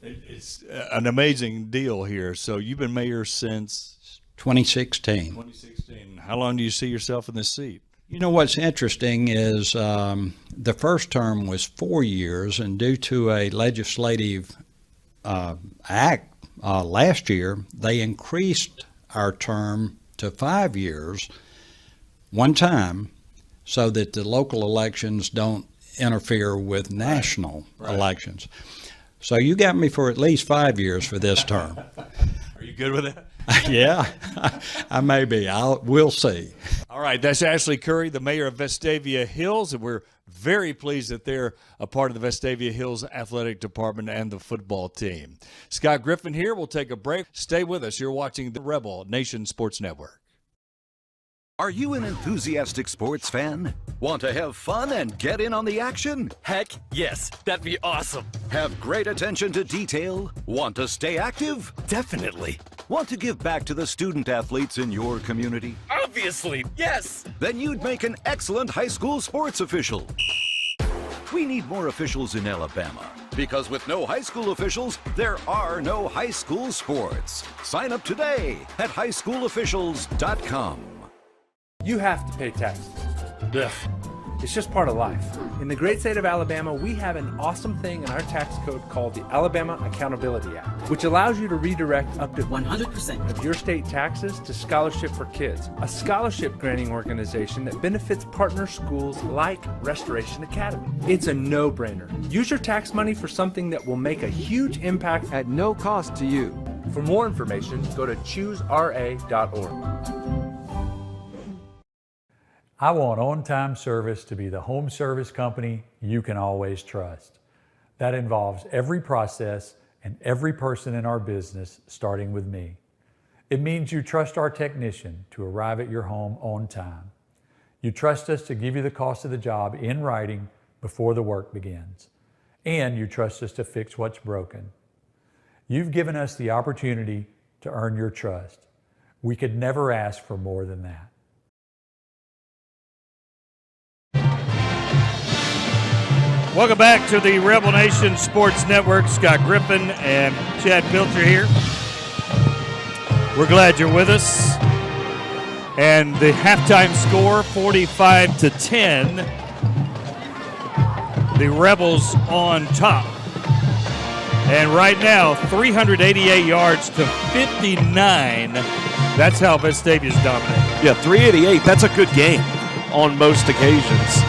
It's an amazing deal here. So you've been mayor since 2016. 2016. How long do you see yourself in this seat? You know, what's interesting is the first term was 4 years, and due to a legislative act last year, they increased our term to 5 years one time so that the local elections don't interfere with national elections. So you got me for at least 5 years for this term. Are you good with that? Yeah, I may be. We'll see. All right, that's Ashley Curry, the mayor of Vestavia Hills, and we're very pleased that they're a part of the Vestavia Hills Athletic Department and the football team. Scott Griffin here. We'll take a break. Stay with us. You're watching the Rebel Nation Sports Network. Are you an enthusiastic sports fan? Want to have fun and get in on the action? Heck, yes. That'd be awesome. Have great attention to detail? Want to stay active? Definitely. Want to give back to the student athletes in your community? Obviously, yes. Then you'd make an excellent high school sports official. We need more officials in Alabama, because with no high school officials, there are no high school sports. Sign up today at highschoolofficials.com. You have to pay taxes. Ugh. It's just part of life. In the great state of Alabama, we have an awesome thing in our tax code called the Alabama Accountability Act, which allows you to redirect up to 100% of your state taxes to Scholarship for Kids, a scholarship granting organization that benefits partner schools like Restoration Academy. It's a no-brainer. Use your tax money for something that will make a huge impact at no cost to you. For more information, go to choosera.org. I want on-time service to be the home service company you can always trust. That involves every process and every person in our business, starting with me. It means you trust our technician to arrive at your home on time. You trust us to give you the cost of the job in writing before the work begins. And you trust us to fix what's broken. You've given us the opportunity to earn your trust. We could never ask for more than that. Welcome back to the Rebel Nation Sports Network. Scott Griffin and Chad Pilcher here. We're glad you're with us. And the halftime score, 45-10. The Rebels on top. And right now, 388 yards to 59. That's how Vestavia's dominating. Yeah, 388. That's a good game on most occasions.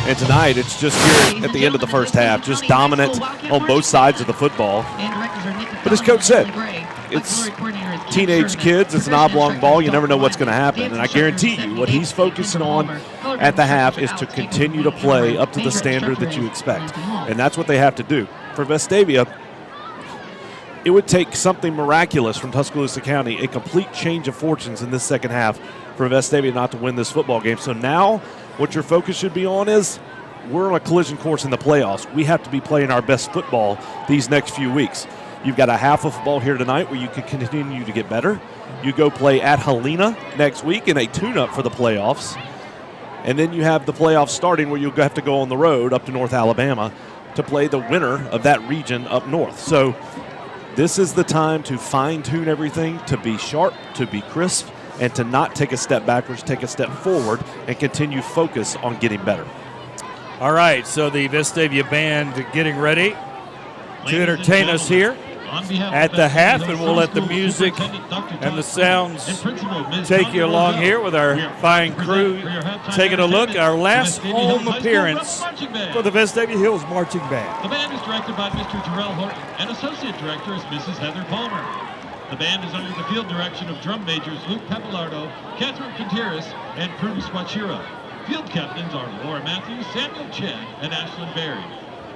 And tonight, it's just here at the end of the first half, just dominant on both sides of the football. But as Coach said, it's teenage kids. It's an oblong ball. You never know what's going to happen. And I guarantee you what he's focusing on at the half is to continue to play up to the standard that you expect. And that's what they have to do. For Vestavia, it would take something miraculous from Tuscaloosa County, a complete change of fortunes in this second half for Vestavia not to win this football game. So now what your focus should be on is we're on a collision course in the playoffs. We have to be playing our best football these next few weeks. You've got a half of football here tonight where you can continue to get better. You go play at Helena next week in a tune-up for the playoffs. And then you have the playoffs starting where you'll have to go on the road up to North Alabama to play the winner of that region up north. So this is the time to fine-tune everything, to be sharp, to be crisp, and to not take a step backwards, take a step forward, and continue focus on getting better. All right, so the Vestavia band getting ready to entertain us here at the half, and we'll let the music and the sounds take you along here with our fine crew taking a look. Our last home appearance for the Vestavia Hills Marching Band. The band is directed by Mr. Terrell Horton, and associate director is Mrs. Heather Palmer. The band is under the field direction of drum majors Luke Pepilardo, Catherine Contreras, and Prudence Wachira. Field captains are Laura Matthews, Samuel Chen, and Ashlyn Berry.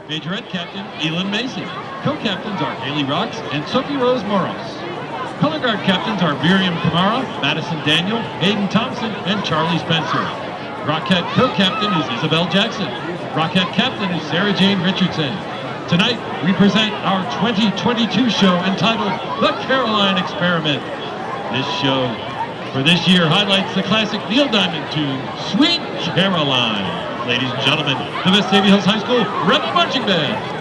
Majorette captain, Elin Macy. Co-captains are Haley Rocks and Sophie Rose Moros. Color guard captains are Miriam Kamara, Madison Daniel, Hayden Thompson, and Charlie Spencer. Rockette co-captain is Isabel Jackson. Rockette captain is Sarah Jane Richardson. Tonight, we present our 2022 show entitled The Caroline Experiment. This show for this year highlights the classic Neil Diamond tune, Sweet Caroline. Ladies and gentlemen, the Vestavia Hills High School Rebel Marching Band.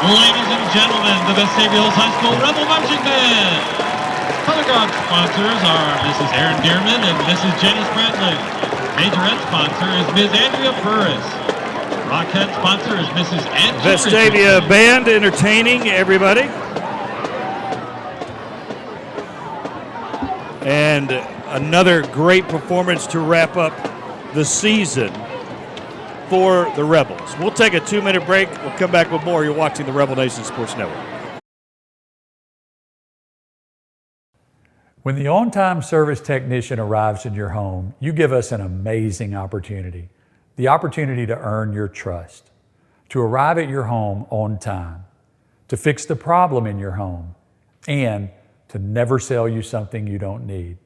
Ladies and gentlemen, the Vestavia Hills High School Rebel Marching Band. Color guard sponsors are Mrs. Erin Dearman and Mrs. Jenny Spratley. Majorette sponsor is Ms. Andrea Burris. Rockhead sponsor is Mrs. Angela Vestavia Richardson. Band entertaining everybody. And another great performance to wrap up the season for the Rebels. We'll take a 2-minute break. We'll come back with more. You're watching the Rebel Nation Sports Network. When the on-time service technician arrives in your home, you give us an amazing opportunity. The opportunity to earn your trust, to arrive at your home on time, to fix the problem in your home, and to never sell you something you don't need.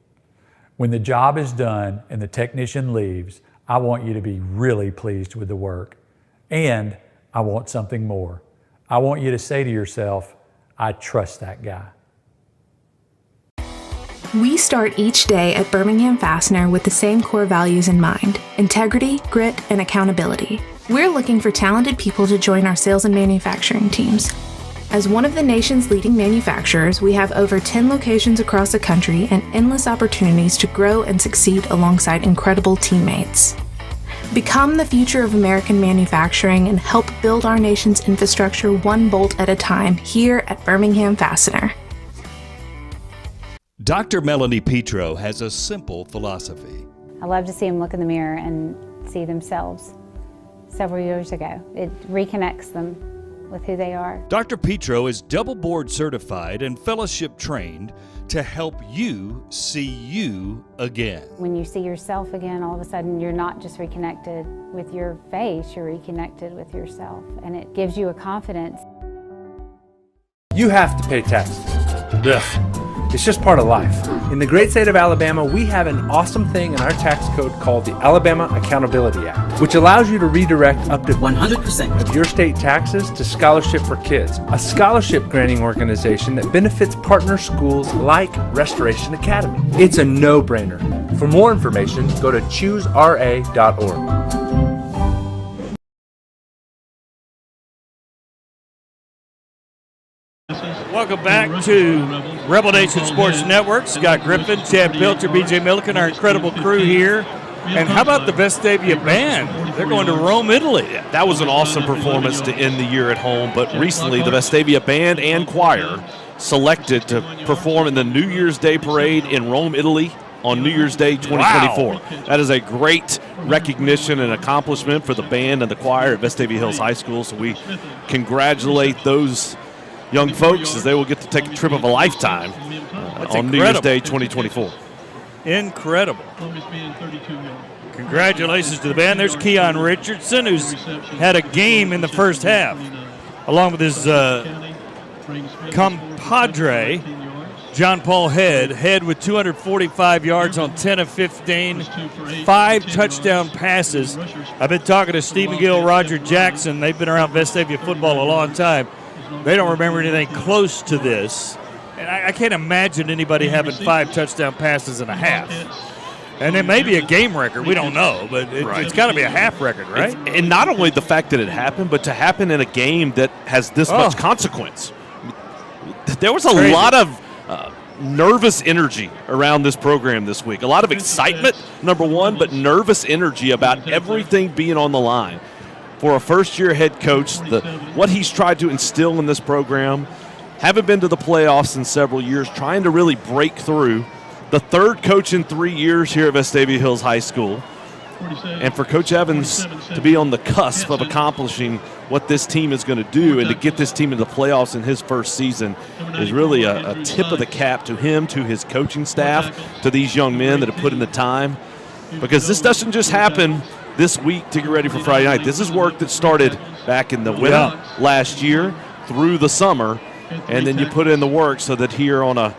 When the job is done and the technician leaves, I want you to be really pleased with the work. And I want something more. I want you to say to yourself, I trust that guy. We start each day at Birmingham Fastener with the same core values in mind: integrity, grit, and accountability. We're looking for talented people to join our sales and manufacturing teams. As one of the nation's leading manufacturers, we have over 10 locations across the country and endless opportunities to grow and succeed alongside incredible teammates. Become the future of American manufacturing and help build our nation's infrastructure one bolt at a time here at Birmingham Fastener. Dr. Melanie Petro has a simple philosophy. I love to see them look in the mirror and see themselves several years ago. It reconnects them with who they are. Dr. Petro is double board certified and fellowship trained to help you see you again. When you see yourself again, all of a sudden you're not just reconnected with your face, you're reconnected with yourself, and it gives you a confidence. You have to pay taxes. Ugh. It's just part of life. In the great state of Alabama, we have an awesome thing in our tax code called the Alabama Accountability Act, which allows you to redirect up to 100% of your state taxes to Scholarship for Kids, a scholarship granting organization that benefits partner schools like Restoration Academy. It's a no-brainer. For more information, go to choosera.org. Welcome back to Rebel Nation Sports Network. Scott Griffin, Chad Pilcher, BJ Milliken, our incredible crew here. And how about the Vestavia Band? They're going to Rome, Italy. Yeah, that was an awesome performance to end the year at home. But recently, the Vestavia Band and Choir selected to perform in the New Year's Day Parade in Rome, Italy on New Year's Day 2024. Wow. That is a great recognition and accomplishment for the band and the choir at Vestavia Hills High School. So we congratulate those young folks as they will get to take a trip of a lifetime on New Year's Day 2024. Incredible. Congratulations to the band. There's Keon Richardson, who's had a game in the first half, along with his compadre, John Paul Head with 245 yards on 10 of 15, 5 touchdown passes. I've been talking to Steve McGill, Roger Jackson. They've been around Vestavia football a long time. They don't remember anything close to this. And I can't imagine anybody having 5 touchdown passes in a half. And it may be a game record. We don't know. But it's got to be a half record, right? And not only the fact that it happened, but to happen in a game that has this much consequence. There was a lot of nervous energy around this program this week. A lot of excitement, number one, but nervous energy about everything being on the line. For a first-year head coach, what he's tried to instill in this program, haven't been to the playoffs in several years, trying to really break through. The third coach in 3 years here at Vestavia Hills High School. And for Coach Evans to be on the cusp of accomplishing what this team is going to do and to get this team into the playoffs in his first season is really a tip of the cap to him, to his coaching staff, to these young men that have put in the time. Because this doesn't just happen this week to get ready for Friday night. This is work that started back in the winter last year through the summer, and then you put in the work so that here on a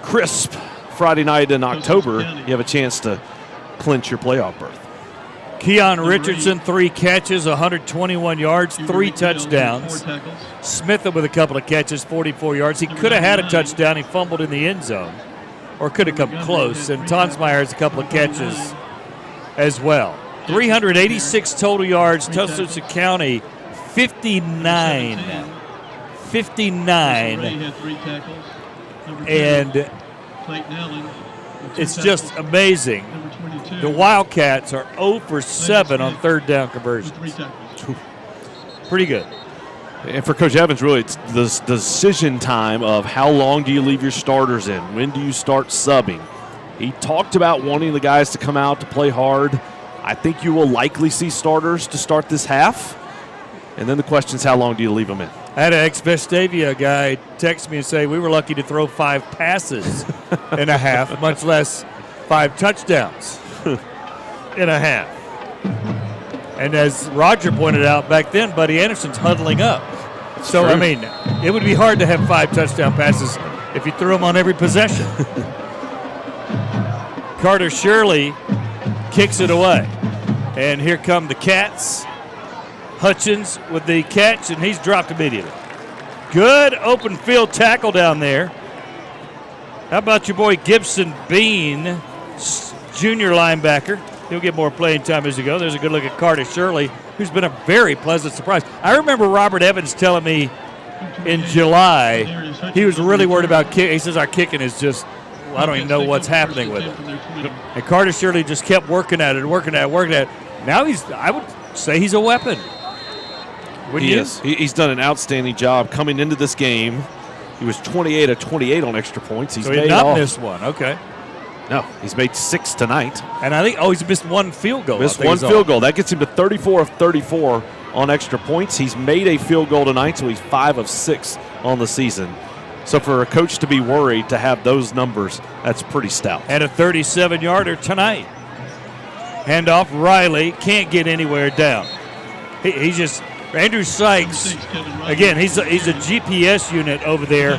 crisp Friday night in October, you have a chance to clinch your playoff berth. Keon Richardson, 3 catches, 121 yards, 3 touchdowns. Smith with a couple of catches, 44 yards. He could have had a touchdown. He fumbled in the end zone, or could have come close. And Tonsmeyer has a couple of catches as well. 386 total yards, Tuscaloosa County 59. And it's just amazing. The Wildcats are 0 for 7 on third down conversions. Pretty good. And for Coach Evans, really, it's the decision time of how long do you leave your starters in? When do you start subbing? He talked about wanting the guys to come out to play hard. I think you will likely see starters to start this half. And then the question is, how long do you leave them in? I had an ex-Vestavia guy text me and say we were lucky to throw 5 passes in a half, much less 5 touchdowns in a half. And as Roger pointed out back then, Buddy Anderson's huddling up. So, true. I mean, it would be hard to have 5 touchdown passes if you threw them on every possession. Carter Shirley kicks it away. And here come the Cats. Hutchins with the catch, and he's dropped immediately. Good open field tackle down there. How about your boy Gibson Bean, junior linebacker? He'll get more playing time as he goes. There's a good look at Carter Shirley, who's been a very pleasant surprise. I remember Robert Evans telling me in July he was really worried about kick. He says our kicking is just, I don't even know what's happening with it. And Carter Shirley just kept working at it. Now I would say he's a weapon. He is. He's done an outstanding job coming into this game. He was 28 of 28 on extra points. So he did not miss one. Okay. No, he's made 6 tonight. And I think, he's missed 1 field goal. Missed 1 field goal. That gets him to 34 of 34 on extra points. He's made a field goal tonight, so he's 5 of 6 on the season. So for a coach to be worried to have those numbers, that's pretty stout. And a 37-yarder tonight. Handoff, Riley can't get anywhere down. He's just Andrew Sykes. Again, he's a GPS unit over there,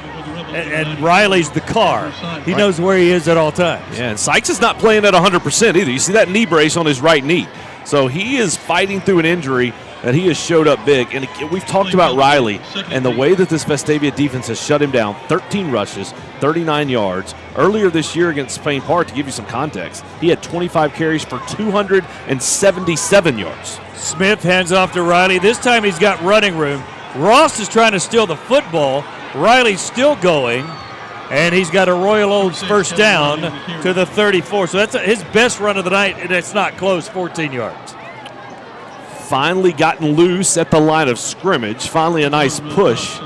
and Riley's the car. He knows where he is at all times. Yeah, and Sykes is not playing at 100% either. You see that knee brace on his right knee. So he is fighting through an injury that he has showed up big. And we've talked about Riley and the way that this Vestavia defense has shut him down. 13 rushes, 39 yards. Earlier this year against Spain Park, to give you some context, he had 25 carries for 277 yards. Smith hands off to Riley. This time he's got running room. Ross is trying to steal the football. Riley's still going, and he's got a Royal Oaks first down to the 34. So that's his best run of the night, and it's not close, 14 yards. Finally gotten loose at the line of scrimmage. Finally a nice push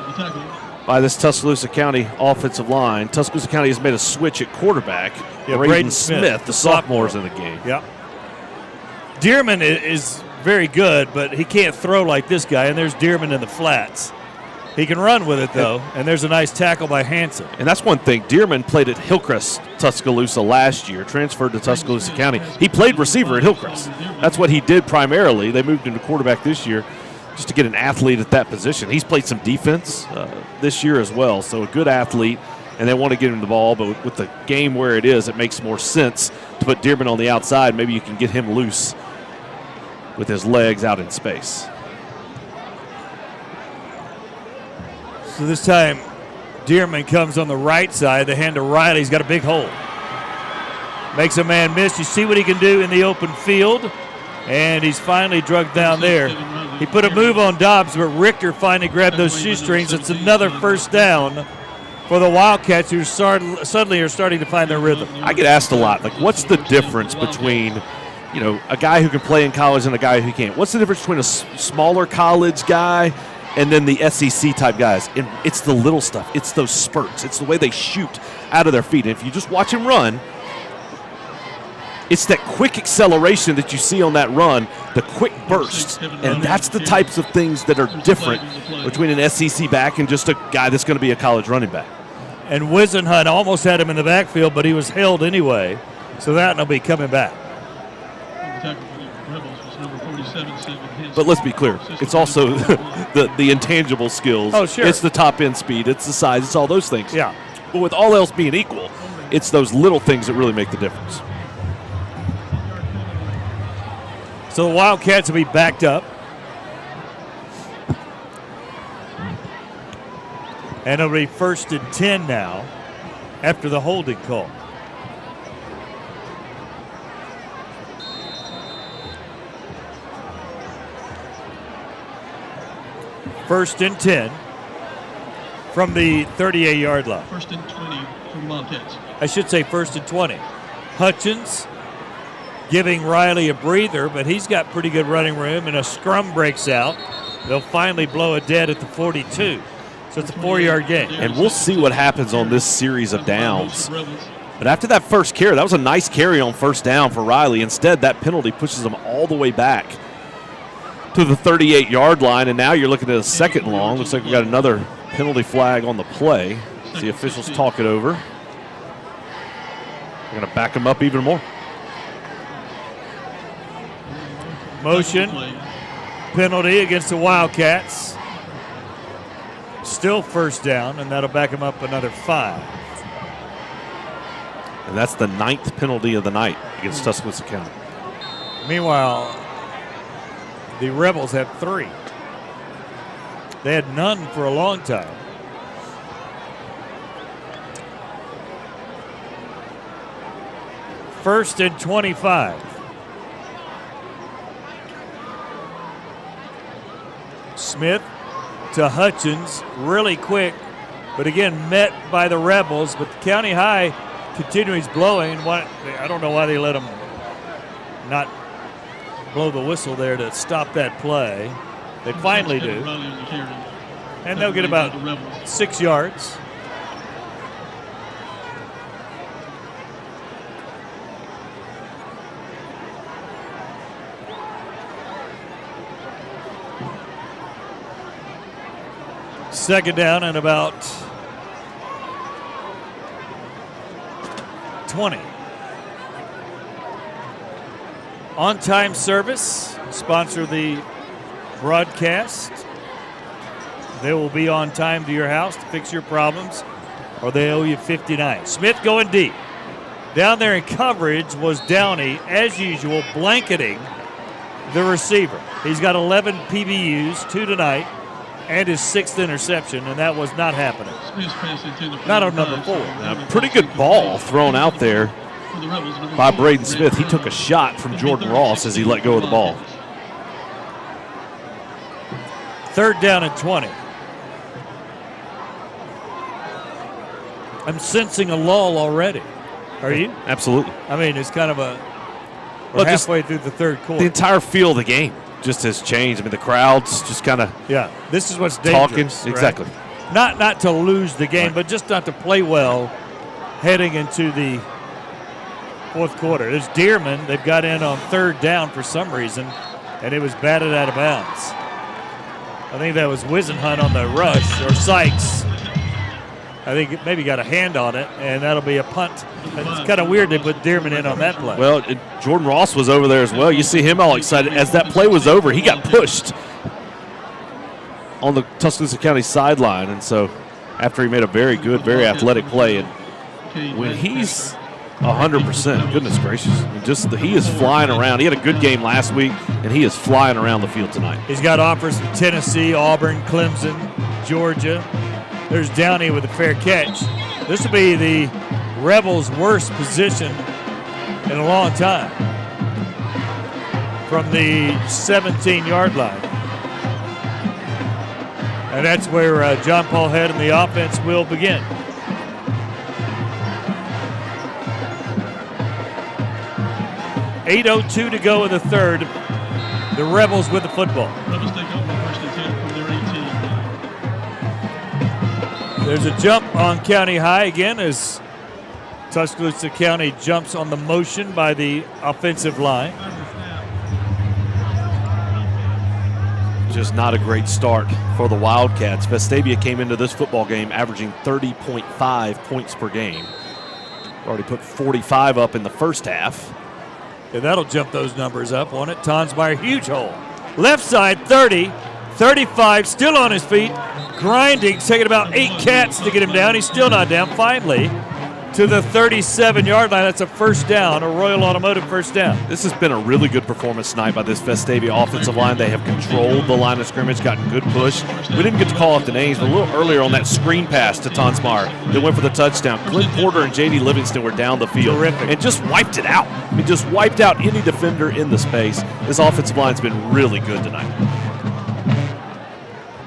by this Tuscaloosa County offensive line. Tuscaloosa County has made a switch at quarterback. Braden Smith, the sophomore's in the game. Yep. Dearman is very good, but he can't throw like this guy, and there's Dearman in the flats. He can run with it, though, and there's a nice tackle by Hanson. And that's one thing. Dearman played at Hillcrest, Tuscaloosa last year, transferred to Tuscaloosa County. He played receiver at Hillcrest. That's what he did primarily. They moved him to quarterback this year just to get an athlete at that position. He's played some defense this year as well, so a good athlete, and they want to get him the ball, but with the game where it is, it makes more sense to put Dearman on the outside. Maybe you can get him loose with his legs out in space. So this time, Dearman comes on the right side. The hand to Riley. He's got a big hole. Makes a man miss. You see what he can do in the open field. And he's finally drugged down there. He put a move on Dobbs, but Richter finally grabbed those shoestrings. It's another first down for the Wildcats, who suddenly are starting to find their rhythm. I get asked a lot, like, what's the difference between, a guy who can play in college and a guy who can't? What's the difference between a smaller college guy and then the SEC type guys? And it's the little stuff. It's those spurts. It's the way they shoot out of their feet. And if you just watch him run, it's that quick acceleration that you see on that run, the quick bursts. And that's the types of things that are different between an SEC back and just a guy that's going to be a college running back. And Wisenhunt almost had him in the backfield, but he was held anyway. So that will be coming back. But let's be clear, it's also the intangible skills. Oh, sure. It's the top-end speed. It's the size. It's all those things. Yeah. But with all else being equal, it's those little things that really make the difference. So the Wildcats will be backed up. And it'll be 1st and 10 now after the holding call. First and 10 from the 38-yard line. 1st and 20 from Wildcats. I should say 1st and 20. Hutchins giving Riley a breather, but he's got pretty good running room, and a scrum breaks out. They'll finally blow it dead at the 42. So it's a 4-yard gain. And we'll see what happens on this series of downs. But after that first carry, that was a nice carry on first down for Riley. Instead, that penalty pushes them all the way back to the 38-yard line, and now you're looking at a second and long. Looks like we got another penalty flag on the play. The officials talk it over. We're going to back them up even more. Motion penalty against the Wildcats. Still first down, and that'll back them up another 5. And that's the 9th penalty of the night against Tuscaloosa County. Meanwhile, the Rebels had 3. They had none for a long time. First and 25. Smith to Hutchins, really quick, but again met by the Rebels. But the County High continues blowing. I don't know why they let them not blow the whistle there to stop that play. They finally do. And they'll get about 6 yards. Second down and about 20. On-time service, sponsor the broadcast. They will be on time to your house to fix your problems, or they owe you $59. Smith going deep. Down there in coverage was Downey, as usual, blanketing the receiver. He's got 11 PBUs, 2 tonight, and his 6th interception, and that was not happening. Not on number 4. A pretty good ball thrown out there by Braden Smith. He took a shot from Jordan Ross as he let go of the ball. Third down and 20. I'm sensing a lull already. Are you? Absolutely. I mean, it's kind of we're halfway through the third quarter. The entire feel of the game just has changed. I mean, the crowd's just kind of this is what's dangerous. Talking. Exactly. Right? Not to lose the game, but just not to play well heading into the fourth quarter. There's Dearman. They've got in on third down for some reason, and it was batted out of bounds. I think that was Wisenhunt on the rush, or Sykes. I think it maybe got a hand on it, and that'll be a punt. It's kind of weird they put Dearman in on that play. Well, Jordan Ross was over there as well. You see him all excited. As that play was over, he got pushed on the Tuscaloosa County sideline. And so after he made a very good, very athletic play, and when he's 100%, goodness gracious, I mean, he is flying around. He had a good game last week, and he is flying around the field tonight. He's got offers from Tennessee, Auburn, Clemson, Georgia. There's Downey with a fair catch. This will be the Rebels' worst position in a long time from the 17-yard line. And that's where John Paul Head and the offense will begin. .802 to go in the third. The Rebels with the football. Rebels take over first and 10 from their 18. There's a jump on County High again as Tuscaloosa County jumps on the motion by the offensive line. Just not a great start for the Wildcats. Vestavia came into this football game averaging 30.5 points per game. Already put 45 up in the first half. Yeah, that'll jump those numbers up, won't it? Tonsmeyer, huge hole. Left side, 30, 35, still on his feet, grinding, taking about 8 cats to get him down. He's still not down. Finally, to the 37-yard line. That's a first down, a Royal Automotive first down. This has been a really good performance tonight by this Vestavia offensive line. They have controlled the line of scrimmage, gotten good push. We didn't get to call out the names, but a little earlier on that screen pass to Tonsmeyer that went for the touchdown. Clint Porter and J.D. Livingston were down the field. Terrific. And just wiped it out. I mean, just wiped out any defender in the space. This offensive line's been really good tonight.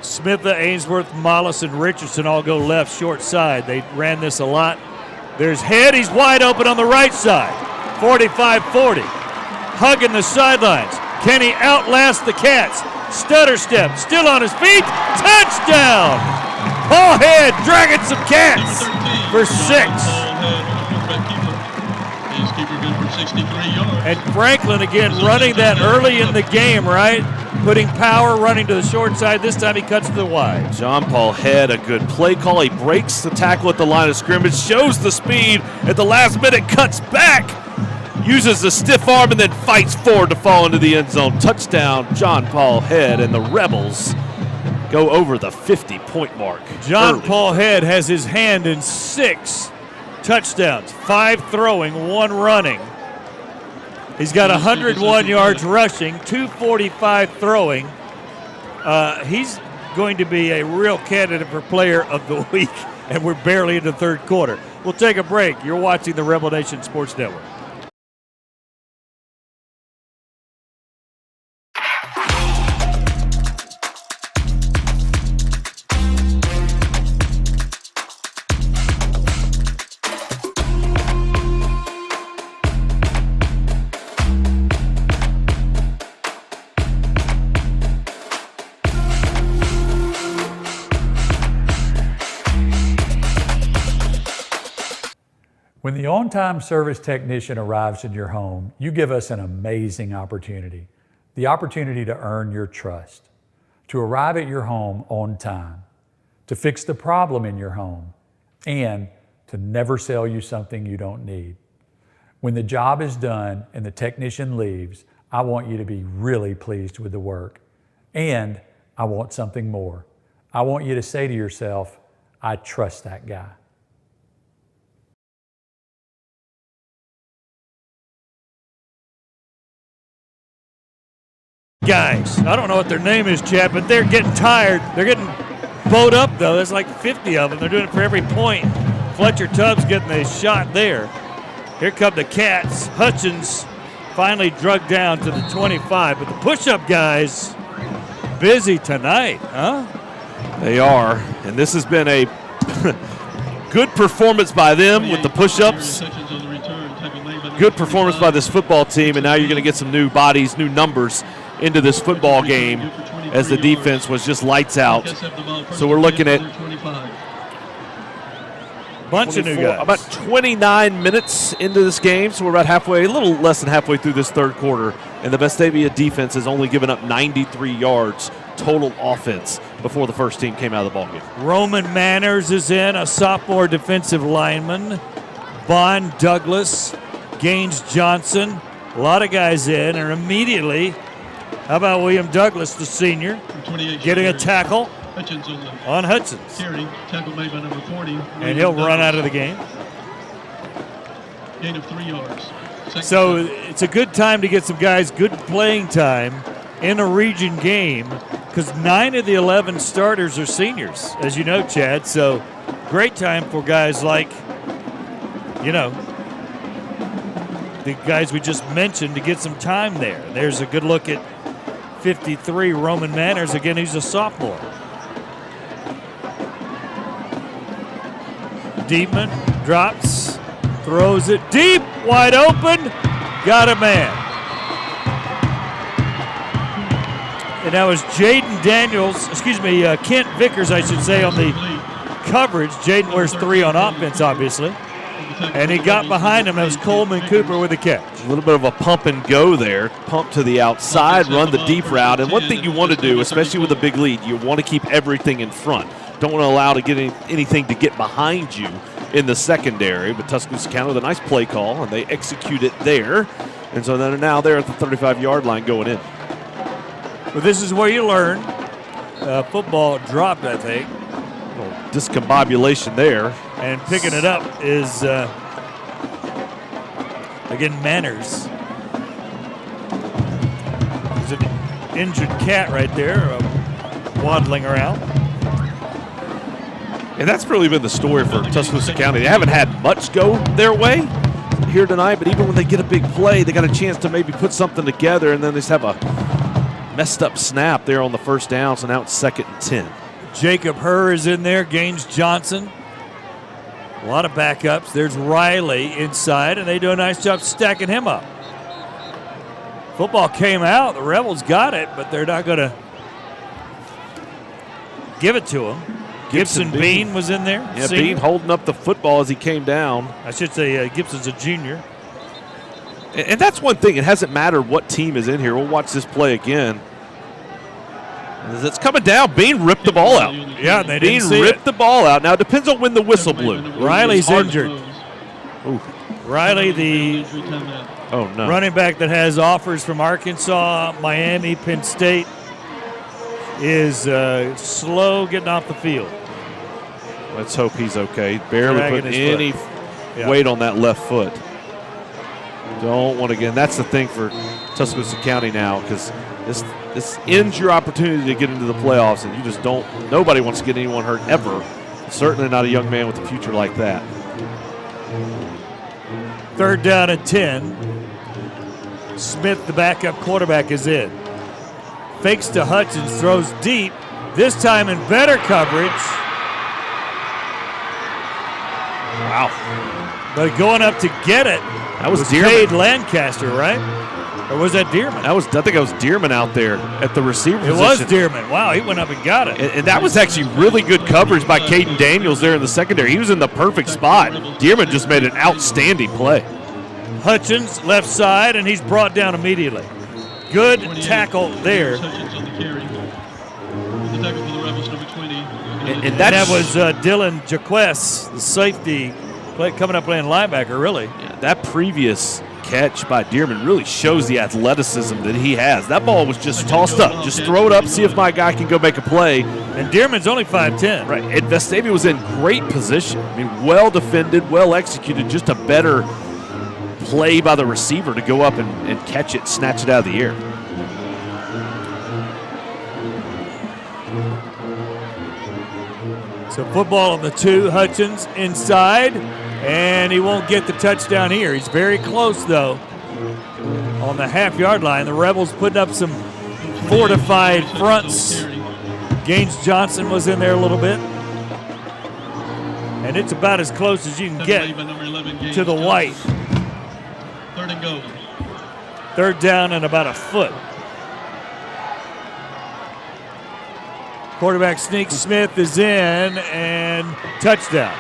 Smith, Ainsworth, Mollison, Richardson all go left, short side. They ran this a lot. There's Head. He's wide open on the right side. 45-40. Hugging the sidelines. Can he outlast the Cats? Stutter step. Still on his feet. Touchdown! Paul Head dragging some Cats for 6. And Franklin again running that early in the game, right? Putting power, running to the short side. This time he cuts to the wide. John Paul Head, a good play call. He breaks the tackle at the line of scrimmage, shows the speed at the last minute, cuts back, uses the stiff arm, and then fights forward to fall into the end zone. Touchdown, John Paul Head, and the Rebels go over the 50-point mark. John Paul Head has his hand in 6 touchdowns, 5 throwing, 1 running. He's got 101 yards rushing, 245 throwing. He's going to be a real candidate for player of the week, and we're barely in the third quarter. We'll take a break. You're watching the Rebel Nation Sports Network. When the on-time service technician arrives in your home, you give us an amazing opportunity. The opportunity to earn your trust, to arrive at your home on time, to fix the problem in your home, and to never sell you something you don't need. When the job is done and the technician leaves, I want you to be really pleased with the work. And I want something more. I want you to say to yourself, I trust that guy. Guys, I don't know what their name is, Chad, but they're getting tired. They're getting bowed up, though. There's like 50 of them. They're doing it for every point. Fletcher Tubbs getting a shot there. Here come the Cats. Hutchins finally drugged down to the 25. But the push-up guys, busy tonight, huh? They are. And this has been a good performance by them with the push-ups. Good performance by this football team. And now you're going to get some new bodies, new numbers into this football game as the defense was just lights out. So we're looking at bunch of new guys. About 29 minutes into this game, so we're about halfway, a little less than halfway through this third quarter, and the Vestavia defense has only given up 93 yards total offense before the first team came out of the ballgame. Roman Manners is in, a sophomore defensive lineman. Bond Douglas, Gaines Johnson, a lot of guys in, and immediately, how about William Douglas, the senior, getting a tackle on Hutchins. Tackle made by number 40. And he'll run out of the game. Gain of 3 yards. So it's a good time to get some guys good playing time in a region game because 9 of the 11 starters are seniors, as you know, Chad. So great time for guys like, you know, the guys we just mentioned to get some time there. There's a good look at 53, Roman Manners. Again, he's a sophomore. Deepman drops, throws it deep, wide open, got a man. And that was Jaden Daniels, Kent Vickers, I should say, on the coverage. Jaden wears 3 on offense, obviously. And he got behind him. That was Coleman Cooper with a catch. A little bit of a pump and go there. Pump to the outside, run the deep route. And one thing you want to do, especially with a big lead, you want to keep everything in front. Don't want to allow to get anything to get behind you in the secondary. But Tuscaloosa County with a nice play call, and they execute it there. And so they're now there at the 35-yard line going in. Well, this is where you learn. Football dropped, I think. A little discombobulation there. And picking it up is, again, Manners. There's an injured cat right there waddling around. And that's really been the story for Tuscaloosa County. They haven't had much go their way here tonight, but even when they get a big play, they got a chance to maybe put something together, and then they just have a messed up snap there on the first down, so now it's 2nd and 10. Jacob Herr is in there, Gaines Johnson. A lot of backups. There's Riley inside, and they do a nice job stacking him up. Football came out. The Rebels got it, but they're not going to give it to him. Gibson Bean was in there. Yeah, senior. Bean holding up the football as he came down. I should say Gibson's a junior. And that's one thing. It hasn't mattered what team is in here. We'll watch this play again. As it's coming down, Bean ripped the ball out. Yeah, they didn't see ripped the ball out. Now, it depends on when the whistle blew. Riley's injured. Ooh. Riley, the running back that has offers from Arkansas, Miami, Penn State, is slow getting off the field. Let's hope he's okay. Barely Dragging putting his any foot. weight on that left foot. Don't want to get. That's the thing for Tuscaloosa County now, because this ends your opportunity to get into the playoffs, and you just don't. Nobody wants to get anyone hurt ever. Certainly not a young man with a future like that. 3rd down and 10. Smith, the backup quarterback, is in. Fakes to Hutchins, throws deep. This time in better coverage. Wow. But going up to get it. That was Cade Dearman. Lancaster, right? Or was that Dearman? I think it was Dearman out there at the receiver position. It was Dearman. Wow, he went up and got it. And that was actually really good coverage by Caden Daniels there in the secondary. He was in the perfect spot. Dearman just made an outstanding play. Hutchins, left side, and he's brought down immediately. Good tackle there. And that was Dylan Jaquez, the safety, coming up playing linebacker, really. Yeah, that previous catch by Dearman really shows the athleticism that he has. That ball was just tossed up. Just throw it up, see if my guy can go make a play. And Dearman's only 5'10". Right, and Vestavia was in great position. I mean, well defended, well executed, just a better play by the receiver to go up and catch it, snatch it out of the air. So football on the 2, Hutchins inside, and he won't get the touchdown here. He's very close, though, on the half-yard line. The Rebels putting up some fortified fronts. Gaines Johnson was in there a little bit. And it's about as close as you can get to the white. 3rd and goal. 3rd down and about a foot. Quarterback sneak, Smith is in, and touchdown.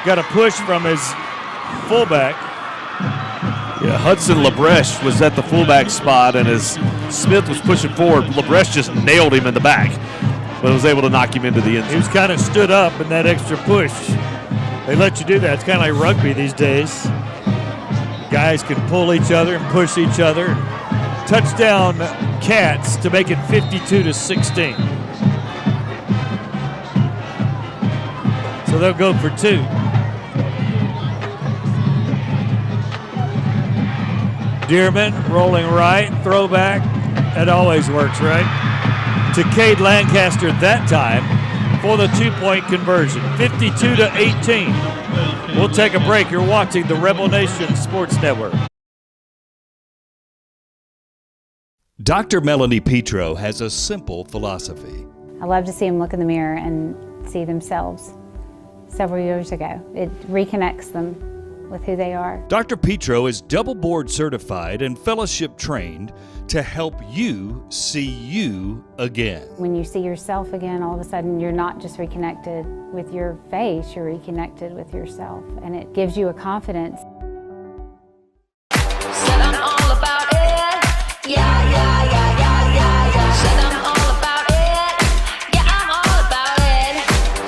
Got a push from his fullback. Yeah, Hudson LaBreche was at the fullback spot, and as Smith was pushing forward, LaBreche just nailed him in the back, but was able to knock him into the end zone. He was kind of stood up in that extra push. They let you do that. It's kind of like rugby these days. Guys can pull each other and push each other. Touchdown Cats to make it 52-16. So they'll go for 2. Dearman rolling right, throwback. That always works, right? To Cade Lancaster that time for the 2-point conversion, 52-18. We'll take a break. You're watching the Rebel Nation Sports Network. Dr. Melanie Petro has a simple philosophy. I love to see them look in the mirror and see themselves several years ago. It reconnects them with who they are. Dr. Petro is double board certified and fellowship trained to help you see you again. When you see yourself again, all of a sudden you're not just reconnected with your face, you're reconnected with yourself, and it gives you a confidence. Said I'm all about it. Yeah, yeah, yeah, yeah, yeah, yeah. Said I'm all about it. Yeah, I'm all about it.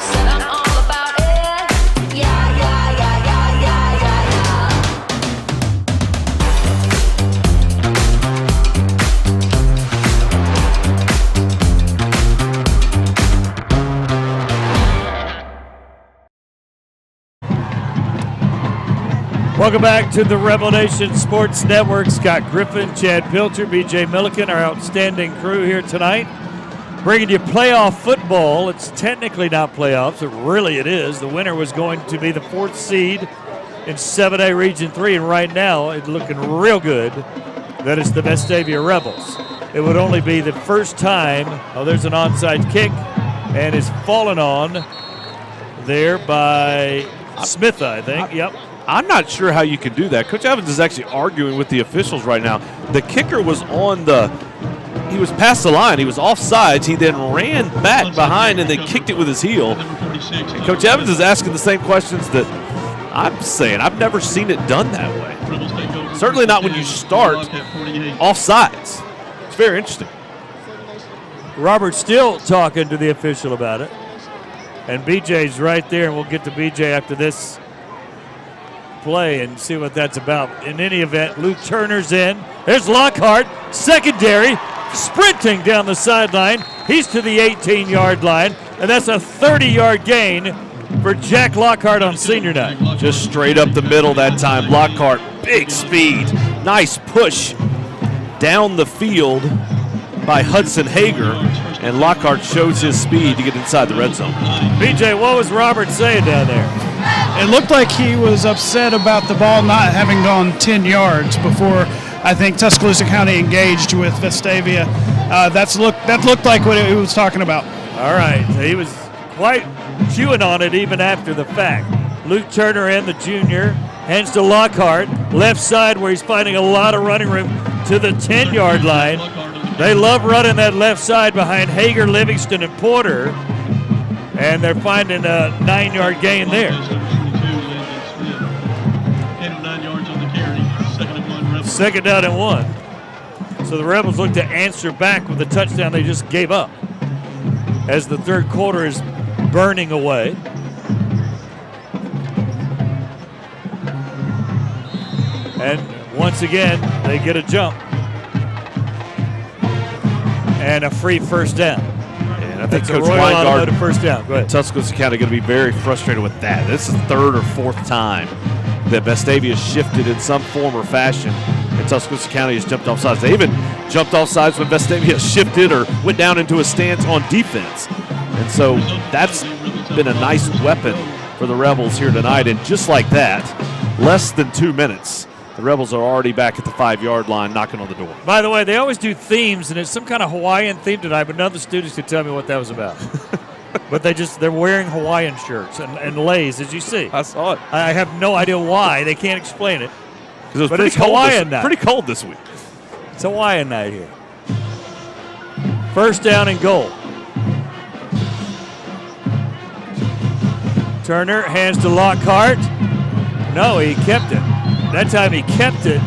Said I'm all about it. Yeah, yeah, yeah, yeah, yeah, yeah, Welcome back to the Rebel Nation Sports Network. Scott Griffin, Chad Pilcher, BJ Milliken, our outstanding crew here tonight. Bringing you playoff football. It's technically not playoffs, but really it is. The winner was going to be the 4th seed in 7A Region 3, and right now it's looking real good that it's the Vestavia Rebels. It would only be the first time. Oh, there's an onside kick, and it's fallen on there by Smith, I think. Yep. I'm not sure how you can do that. Coach Evans is actually arguing with the officials right now. The kicker was he was past the line. He was offsides. He then ran back behind and then kicked it with his heel. And Coach Evans is asking the same questions that I'm saying. I've never seen it done that way. Certainly not when you start off sides. It's very interesting. Robert's still talking to the official about it. And BJ's right there, and we'll get to BJ after this play and see what that's about. In any event, Luke Turner's in. There's Lockhart, secondary, sprinting down the sideline. He's to the 18-yard line, and that's a 30-yard gain for Jack Lockhart on senior night. Just straight up the middle that time. Lockhart, big speed, nice push down the field by Hudson Hager, and Lockhart shows his speed to get inside the red zone. BJ, what was Robert saying down there? It looked like he was upset about the ball not having gone 10 yards before I think Tuscaloosa County engaged with Vestavia. That looked like what he was talking about. All right, he was quite chewing on it even after the fact. Luke Turner in, the junior, hands to Lockhart, left side where he's finding a lot of running room to the 10-yard line. They love running that left side behind Hager, Livingston, and Porter, and they're finding a 9-yard gain there. Second down and 1. So the Rebels look to answer back with the touchdown they just gave up as the third quarter is burning away. And once again, they get a jump and a free first down. And I think That's Coach a Royal Weingart automotive first down. Go ahead. Tuscaloosa County going to be very frustrated with that. This is third or fourth time that Vestavia shifted in some form or fashion, and Tuscaloosa County has jumped off sides. They even jumped off sides when Vestavia shifted or went down into a stance on defense. And so that's been a nice weapon for the Rebels here tonight. And just like that, less than 2 minutes, the Rebels are already back at the 5-yard line knocking on the door. By the way, they always do themes, and it's some kind of Hawaiian theme tonight, but none of the students could tell me what that was about. But they're wearing Hawaiian shirts and leis, as you see. I saw it. I have no idea why. They can't explain it. But it's Hawaiian night. Pretty cold this week. It's Hawaiian night here. First down and goal. Turner hands to Lockhart. No, he kept it. That time he kept it,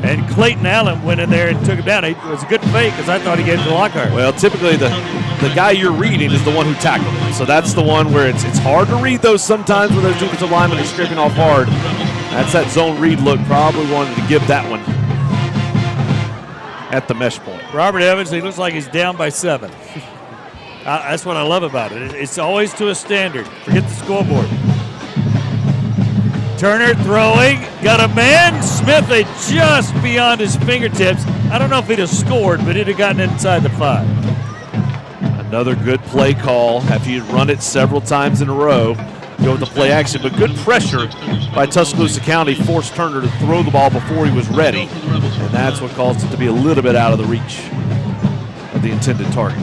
and Clayton Allen went in there and took it down. It was a good fake because I thought he gave it to Lockhart. Well, typically the guy you're reading is the one who tackled it. So that's the one where it's hard to read those sometimes when those defensive linemen are scraping off hard. That's that zone read look. Probably wanted to give that one at the mesh point. Robert Evans, he looks like he's down by 7. That's what I love about it. It's always to a standard. Forget the scoreboard. Turner throwing, got a man. Smith just beyond his fingertips. I don't know if he'd have scored, but he'd have gotten inside the 5. Another good play call after you'd run it several times in a row. Go with the play action, but good pressure by Tuscaloosa County forced Turner to throw the ball before he was ready, and that's what caused it to be a little bit out of the reach of the intended target.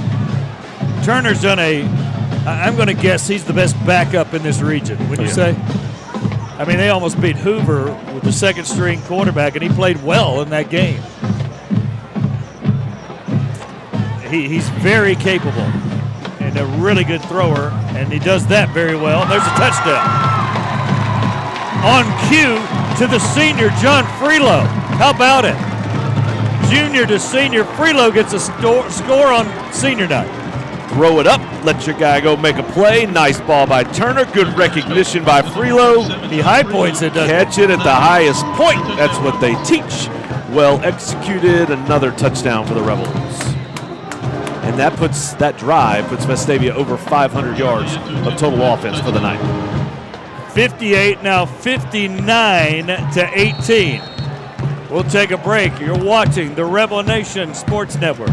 Turner's done I'm going to guess he's the best backup in this region, wouldn't you say? I mean, they almost beat Hoover with the second-string quarterback, and he played well in that game. He's very capable and a really good thrower, and he does that very well. And there's a touchdown. On cue to the senior, John Freelow. How about it? Junior to senior, Freelow gets a score on senior night. Throw it up, let your guy go make a play. Nice ball by Turner. Good recognition by Freelow. He high points it, doesn't Catch it at the highest point. That's what they teach. Well executed. Another touchdown for the Rebels. And that drive puts Vestavia over 500 yards of total offense for the night. 58, now 59 to 18. We'll take a break. You're watching the Rebel Nation Sports Network.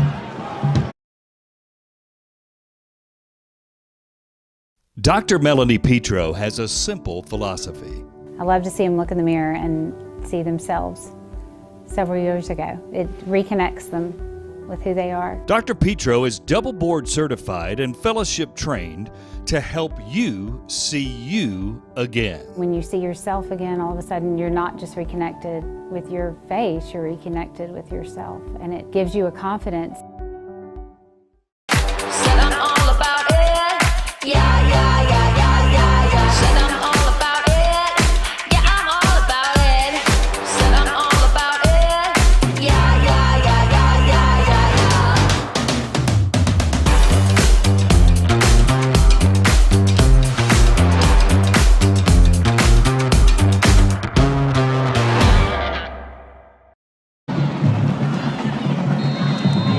Dr. Melanie Petro has a simple philosophy. I love to see them look in the mirror and see themselves several years ago. It reconnects them with who they are. Dr. Petro is double board certified and fellowship trained to help you see you again. When you see yourself again, all of a sudden you're not just reconnected with your face, you're reconnected with yourself, and it gives you a confidence. Said I'm all about it. Yeah, yeah, yeah, yeah, yeah, yeah. Said I'm all about it. Yeah, I'm all about it. Said I'm all about it.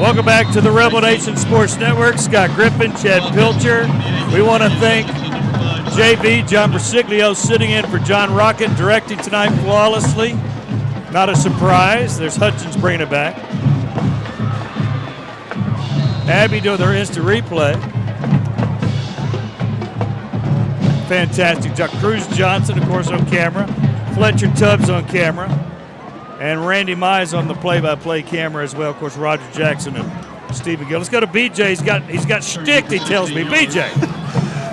Welcome back to the Rebel Nation Sports Network. Scott Griffin, Chad Pilcher. We want to thank JV, John Brasiglio, sitting in for John Rocket, directing tonight flawlessly. Not a surprise. There's Hutchins bringing it back. Abby doing their instant replay. Fantastic job. Cruz Johnson, of course, on camera. Fletcher Tubbs on camera. And Randy Mize on the play-by-play camera as well. Of course, Roger Jackson and Stephen Gill. Let's go to BJ. He's got shtick, he tells me. BJ.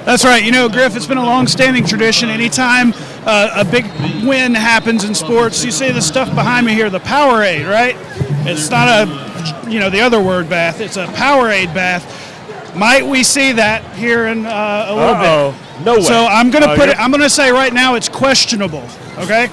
That's right. You know, Griff, it's been a long-standing tradition. Anytime a big win happens in sports, you see the stuff behind me here, the Powerade, right? It's not the other word bath. It's a Powerade bath. Might we see that here in a little bit? No way. So I'm going to put it. I'm going to say right now it's questionable. Okay.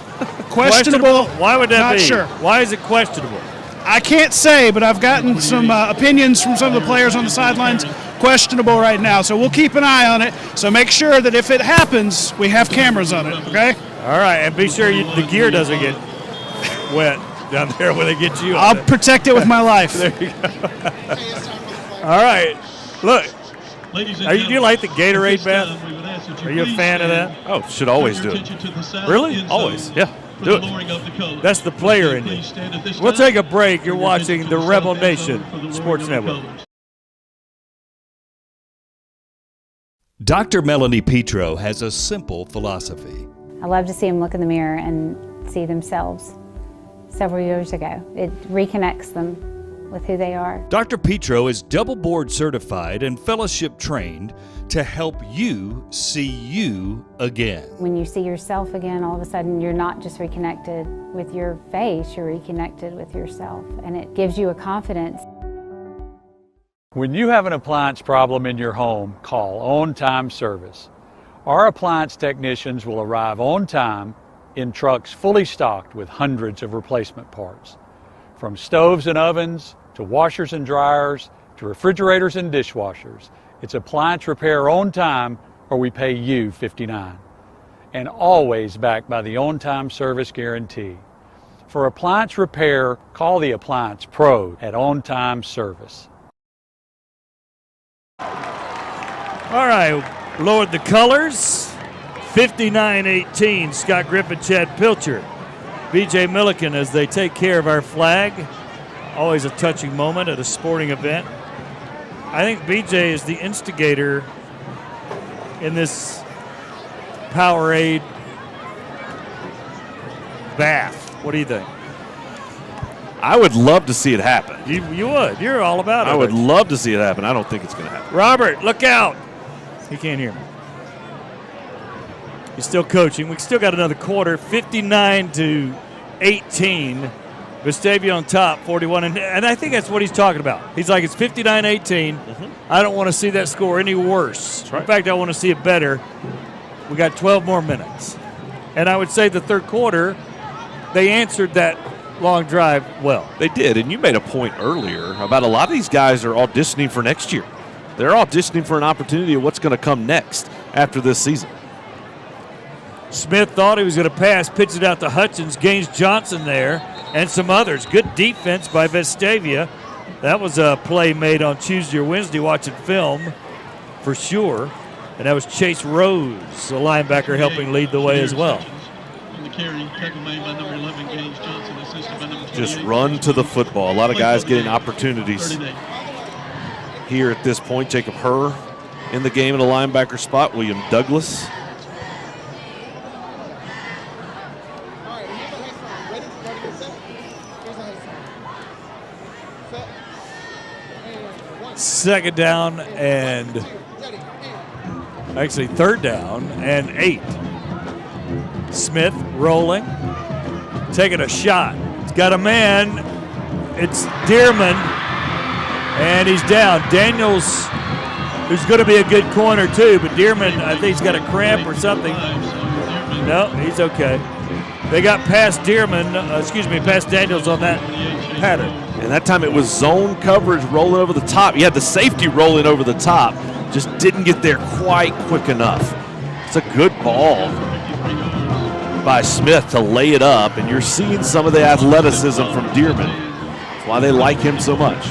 Questionable. Why would that Not be? sure. Why is it questionable? I can't say, but I've gotten some opinions from some of the players on the sidelines. Questionable right now, so we'll keep an eye on it. So make sure that if it happens, we have cameras on it. Okay. All right, and be sure the gear doesn't get wet down there when they get you. I'll protect it with my life. There you go. All right, look. Do you like the Gatorade bath? Are you a fan of that? Oh, should always do it. Really? Always, yeah. Do it. That's the player in you. We'll take a break. You're watching the Rebel Nation Sports Network. Dr. Melanie Petro has a simple philosophy. I love to see them look in the mirror and see themselves several years ago. It reconnects them with who they are. Dr. Petro is double board certified and fellowship trained to help you see you again. When you see yourself again, all of a sudden you're not just reconnected with your face, you're reconnected with yourself, and it gives you a confidence. When you have an appliance problem in your home, call On Time Service. Our appliance technicians will arrive on time in trucks fully stocked with hundreds of replacement parts. From stoves and ovens, to washers and dryers, to refrigerators and dishwashers, it's appliance repair on time or we pay you $59. And always backed by the On-Time Service Guarantee. For appliance repair, call the Appliance Pro at On Time Service. All right, lowered the colors. 59-18, Scott Griffin, Chad Pilcher. BJ Milliken as they take care of our flag. Always a touching moment at a sporting event. I think BJ is the instigator in this Powerade bath. What do you think? I would love to see it happen. You would. You're all about it. I would love to see it happen. I don't think it's going to happen. Robert, look out. He can't hear me. He's still coaching. We still got another quarter. 59-18. Vestavia on top, 41. And I think that's what he's talking about. He's like, it's 59-18. I don't want to see that score any worse. Right. In fact, I want to see it better. We got 12 more minutes. And I would say the third quarter, they answered that long drive well. They did, and you made a point earlier about a lot of these guys are auditioning for next year. They're auditioning for an opportunity of what's going to come next after this season. Smith thought he was going to pass, pitched it out to Hutchins, gains Johnson there, and some others. Good defense by Vestavia. That was a play made on Tuesday or Wednesday watching film for sure. And that was Chase Rose, the linebacker, helping lead the way as well. Just run to the football. A lot of guys getting opportunities here at this point. Jacob Herr in the game in the linebacker spot. William Douglas. Second down and actually third down and 8. Smith rolling, taking a shot. He's got a man. It's Dearman, and he's down. Daniels, who's going to be a good corner too, but Dearman, I think he's got a cramp or something. No, he's okay. They got past past Daniels on that pattern. And that time it was zone coverage rolling over the top. You had the safety rolling over the top. Just didn't get there quite quick enough. It's a good ball by Smith to lay it up, and you're seeing some of the athleticism from Dearman. That's why they like him so much.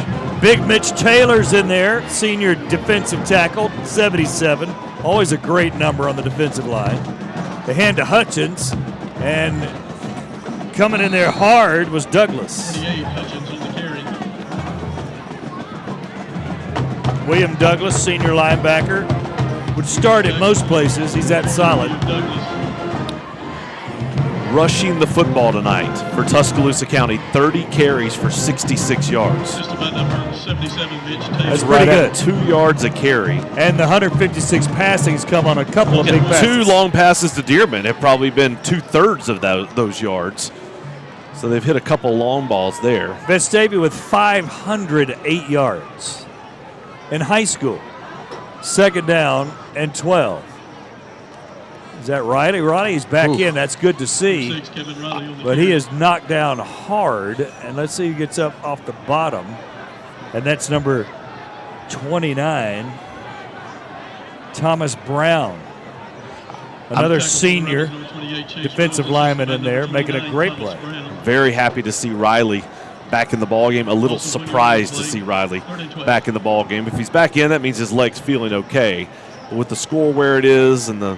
Big Mitch Taylor's in there, senior defensive tackle, 77. Always a great number on the defensive line. They hand to Hutchins, and coming in there hard was Douglas. 28, Hutchins on the carry. William Douglas, senior linebacker, would start at most places. He's that solid. Rushing the football tonight for Tuscaloosa County, 30 carries for 66 yards. Just about number 77, Mitch Taylor. That's pretty good. 2 yards a carry. And the 156 passings come on a couple of big passes. 2 long passes to Dearman have probably been 2/3 of those yards. So they've hit a couple long balls there. Vestavia with 508 yards in high school. 2nd down and 12. Is that Riley? Riley's back in. That's good to see. But he is knocked down hard. And let's see who gets up off the bottom. And that's number 29, Thomas Brown. Another senior defensive lineman in there, making a great play. Very happy to see Riley back in the ballgame. A little surprised to see Riley back in the ballgame. If he's back in, that means his leg's feeling okay. But with the score where it is and the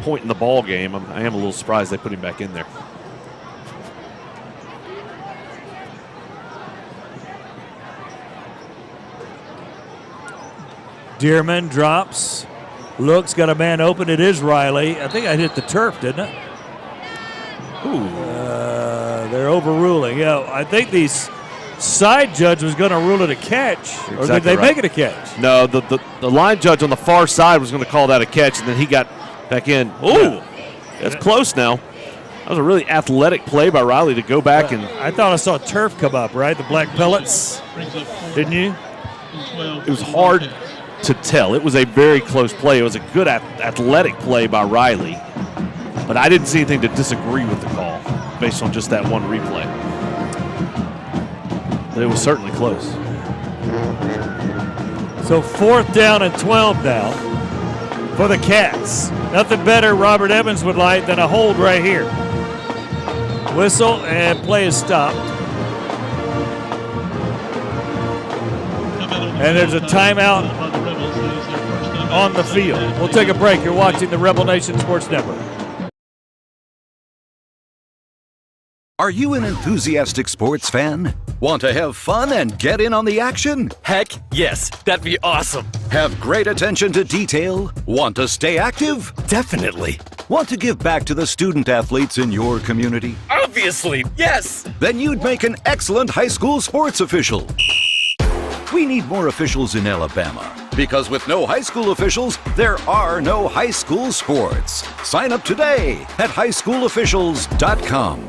point in the ball game, I am a little surprised they put him back in there. Dearman drops, looks, got a man open. It is Riley. I think I hit the turf, didn't it? Ooh. They're overruling. Yeah, I think the side judge was going to rule it a catch. Or did they make it a catch? No, the line judge on the far side was going to call that a catch, and then he got back in. Ooh, that's close now. That was a really athletic play by Riley to go back and. I thought I saw turf come up, right? The black pellets, didn't you? It was hard to tell. It was a very close play. It was a good athletic play by Riley, but I didn't see anything to disagree with the call based on just that one replay. But it was certainly close. So 4th down and 12 now for the Cats. Nothing better Robert Evans would like than a hold right here. Whistle and play is stopped. And there's a timeout on the field. We'll take a break. You're watching the Rebel Nation Sports Network. Are you an enthusiastic sports fan? Want to have fun and get in on the action? Heck, yes. That'd be awesome. Have great attention to detail? Want to stay active? Definitely. Want to give back to the student athletes in your community? Obviously, yes. Then you'd make an excellent high school sports official. We need more officials in Alabama, because with no high school officials, there are no high school sports. Sign up today at highschoolofficials.com.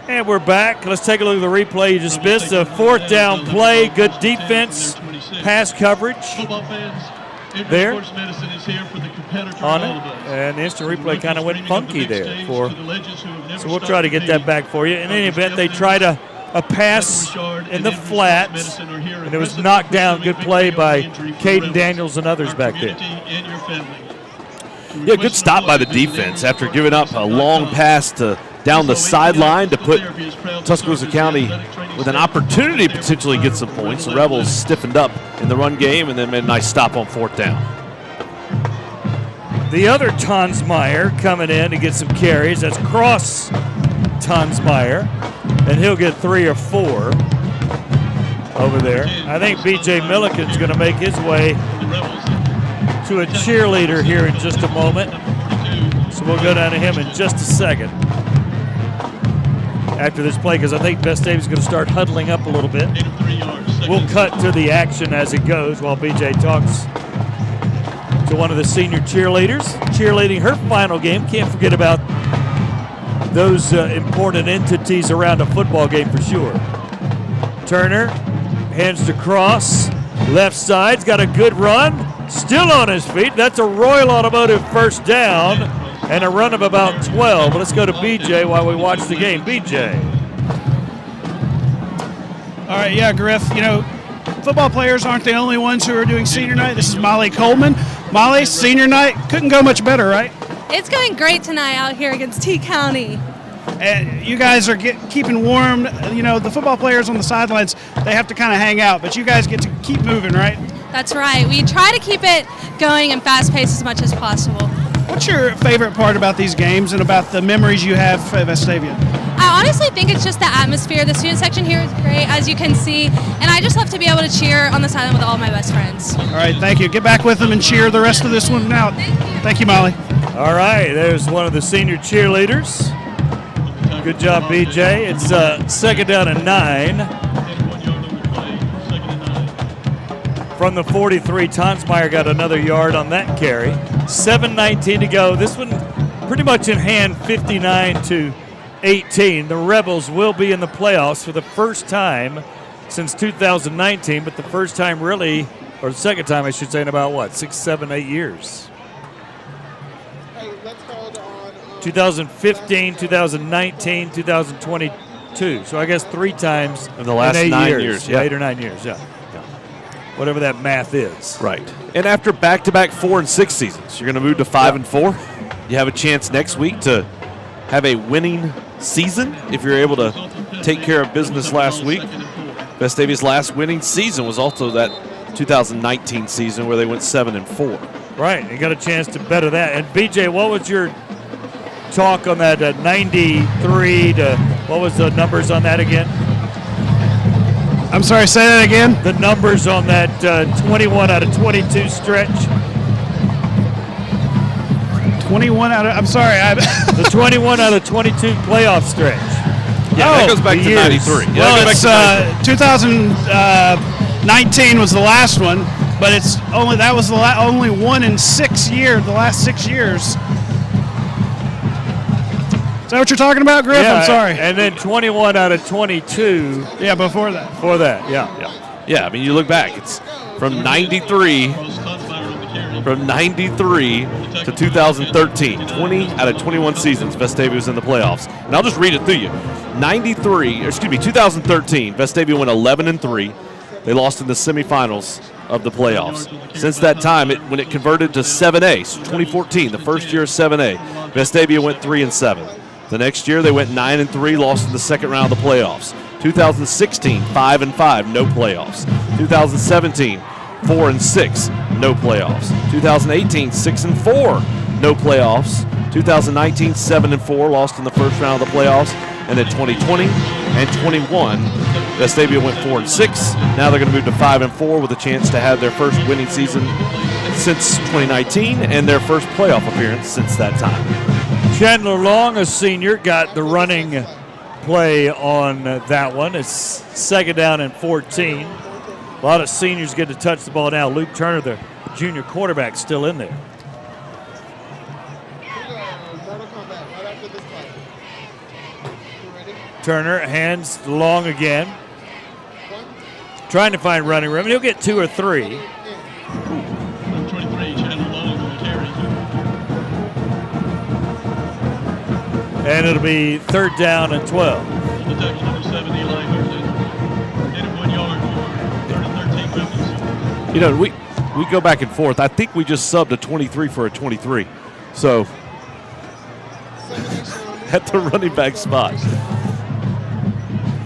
And we're back. Let's take a look at the replay you just missed. A 4th down play, good defense, pass coverage there on it. And the instant replay kind of went funky there. So we'll try to get that back for you. In any event, they tried a pass in the flats, and it was knocked down. Good play by Caden Daniels and others back there. Yeah, good stop by the defense after giving up a long pass to down the sideline to put Tuscaloosa County with an opportunity to potentially get some points. The Rebels stiffened up in the run game and then made a nice stop on 4th down. The other Tonsmeyer coming in to get some carries. That's Cross Tonsmeyer, and he'll get 3 or 4 over there. I think B.J. Milliken's going to make his way to a cheerleader here in just a moment. So we'll go down to him in just a second after this play, because I think Vestavia's going to start huddling up a little bit. We'll cut to the action as it goes while BJ talks to one of the senior cheerleaders, cheerleading her final game. Can't forget about those important entities around a football game for sure. Turner hands to Cross, left side's got a good run. still on his feet. That's a Royal Automotive first down and a run of about 12. But let's go to BJ while we watch the game. BJ. All right, yeah, Griff. You know, football players aren't the only ones who are doing senior night. This is Molly Coleman. Molly, senior night couldn't go much better, right? It's going great tonight out here against T County. And you guys are keeping warm. You know, the football players on the sidelines, they have to kind of hang out, but you guys get to keep moving, right? That's right. We try to keep it going and fast-paced as much as possible. What's your favorite part about these games and about the memories you have at Vestavia? I honestly think it's just the atmosphere. The student section here is great, as you can see, and I just love to be able to cheer on the sideline with all my best friends. All right, thank you. Get back with them and cheer the rest of this one out. Thank you, Molly. All right, there's one of the senior cheerleaders. Good job, BJ. It's second down and 9. From the 43, Tonsmeyer got another yard on that carry. 7:19 to go. This one pretty much in hand, 59-18. The Rebels will be in the playoffs for the first time since 2019, but the first time really, or the second time I should say, in about what, 6, 7, 8 years. 2015, 2019, 2022. So I guess 3 times in the last 9 years. Yeah. 8 or 9 years, yeah. Whatever that math is. Right. And after back-to-back 4 and 6 seasons, you're going to move to 5 and 4. You have a chance next week to have a winning season if you're able to take care of business last week. Vestavia's last winning season was also that 2019 season where they went 7 and 4. Right. You got a chance to better that. And BJ, what was your talk on that 93 to, what was the numbers on that again? I'm sorry, say that again? The numbers on that 21 out of 22 stretch. 21 out of, I'm sorry. The 21 out of 22 playoff stretch. Yeah, that goes back to 93. Yeah, well, it's 2019 was the last one, but it's only, that was the only one in 6 years, the last 6 years. Is that what you're talking about, Griff? Yeah, I'm sorry. And then 21 out of 22. Yeah, before that. Before that, yeah. Yeah, I mean, you look back. It's from 93 to 2013. 20 out of 21 seasons, Vestavia was in the playoffs. And I'll just read it through you. 2013, Vestavia went 11 and 3. They lost in the semifinals of the playoffs. Since that time, when it converted to 7A, so 2014, the first year of 7A, Vestavia went 3 and 7. The next year, they went 9 and 3, lost in the second round of the playoffs. 2016, 5 and 5, no playoffs. 2017, 4 and 6, no playoffs. 2018, 6 and 4, no playoffs. 2019, 7 and 4, lost in the first round of the playoffs. And then 2020 and 21, Vestavia went 4 and 6. Now they're going to move to 5 and 4 with a chance to have their first winning season since 2019 and their first playoff appearance since that time. Chandler Long, a senior, got the running play on that one. It's second down and 14. A lot of seniors get to touch the ball now. Luke Turner, the junior quarterback, still in there. Turner hands Long again. Trying to find running room. He'll get 2 or 3. And it'll be third down and 12. You know, we go back and forth. I think we just subbed a 23 for a 23. So, at the running back spot.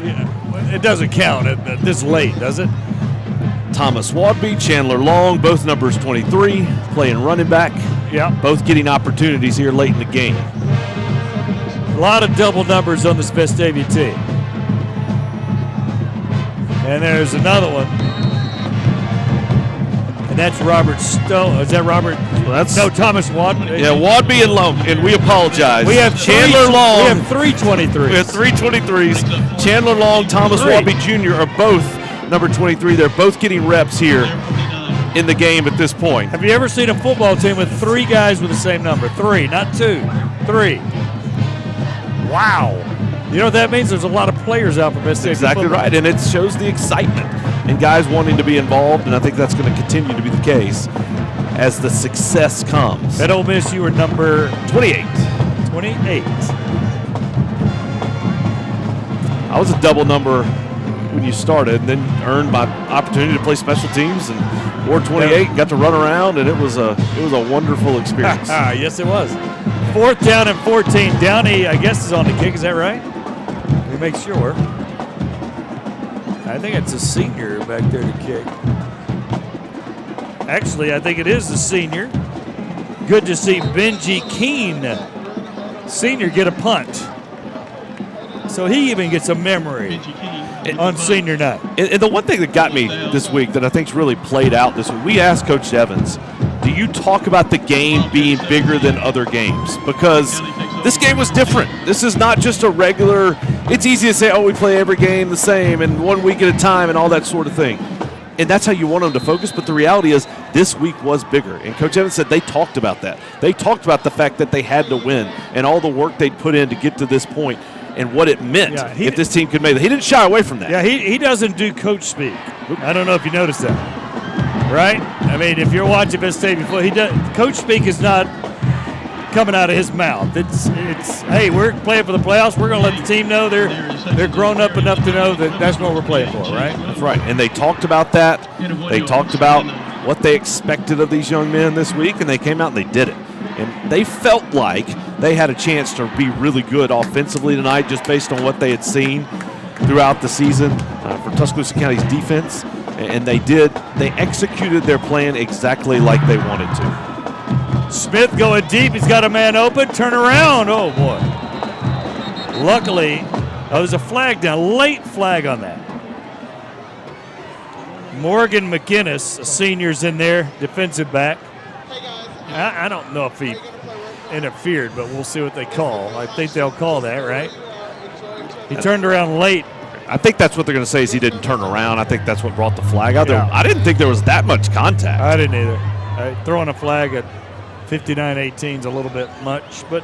Yeah, it doesn't count this late, does it? Thomas Wadby, Chandler Long, both numbers 23, playing running back. Yeah. Both getting opportunities here late in the game. A lot of double numbers on this Vestavia team. And there's another one. And that's Robert Stone. Is that Robert? Well, no, Thomas Wadby. Yeah, Wadby and Long. And we apologize. We have Chandler Long. We have 3 23s. We have 3 23s. Chandler Long, Thomas Wadby Jr. are both number 23. They're both getting reps here in the game at this point. Have you ever seen a football team with 3 guys with the same number? 3, not 2. 3. Wow. You know what that means? There's a lot of players out for Vestavia. Exactly football. right, and it shows the excitement and guys wanting to be involved, and I think that's going to continue to be the case. as the success comes. At Ole Miss, you were number 28. 28. I was a double number when you started, and then earned my opportunity to play special teams and wore 28, got to run around, and it was a wonderful experience. Yes, it was. 4th down and 14. Downey, I guess, is on the kick. Is that right? Let me make sure. I think it's a senior back there to kick. Actually, I think it is the senior. Good to see Benji Keene, senior, get a punt. So he even gets a memory on senior night. And the one thing that got me this week that I think's really played out this week, we asked Coach Evans, do you talk about the game being bigger than other games? Because this game was different. This is not just a regular, it's easy to say, oh, we play every game the same and 1 week at a time and all that sort of thing. And that's how you want them to focus, but the reality is this week was bigger. And Coach Evans said they talked about that. They talked about the fact that they had to win and all the work they'd put in to get to this point and what it meant if this team could make it. He didn't shy away from that. Yeah, he doesn't do coach speak. I don't know if you noticed that. Right? I mean, if you're watching Vestavia football, coach speak is not coming out of his mouth. It's hey, we're playing for the playoffs. We're going to let the team know they're grown up enough to know that that's what we're playing for, right? That's right. And they talked about that. They talked about what they expected of these young men this week, and they came out and they did it. And they felt like they had a chance to be really good offensively tonight just based on what they had seen throughout the season for Tuscaloosa County's defense. And they did. They executed their plan exactly like they wanted to. Smith going deep. He's got a man open. Turn around. Oh, boy. Luckily, there's a flag down. Late flag on that. Morgan McInnes, a senior's in there, defensive back. I don't know if he interfered, but we'll see what they call. I think they'll call that, right? He turned around late. I think that's what they're going to say is he didn't turn around. I think that's what brought the flag out there. I didn't think there was that much contact. I didn't either. Throwing a flag at 59-18 is a little bit much, but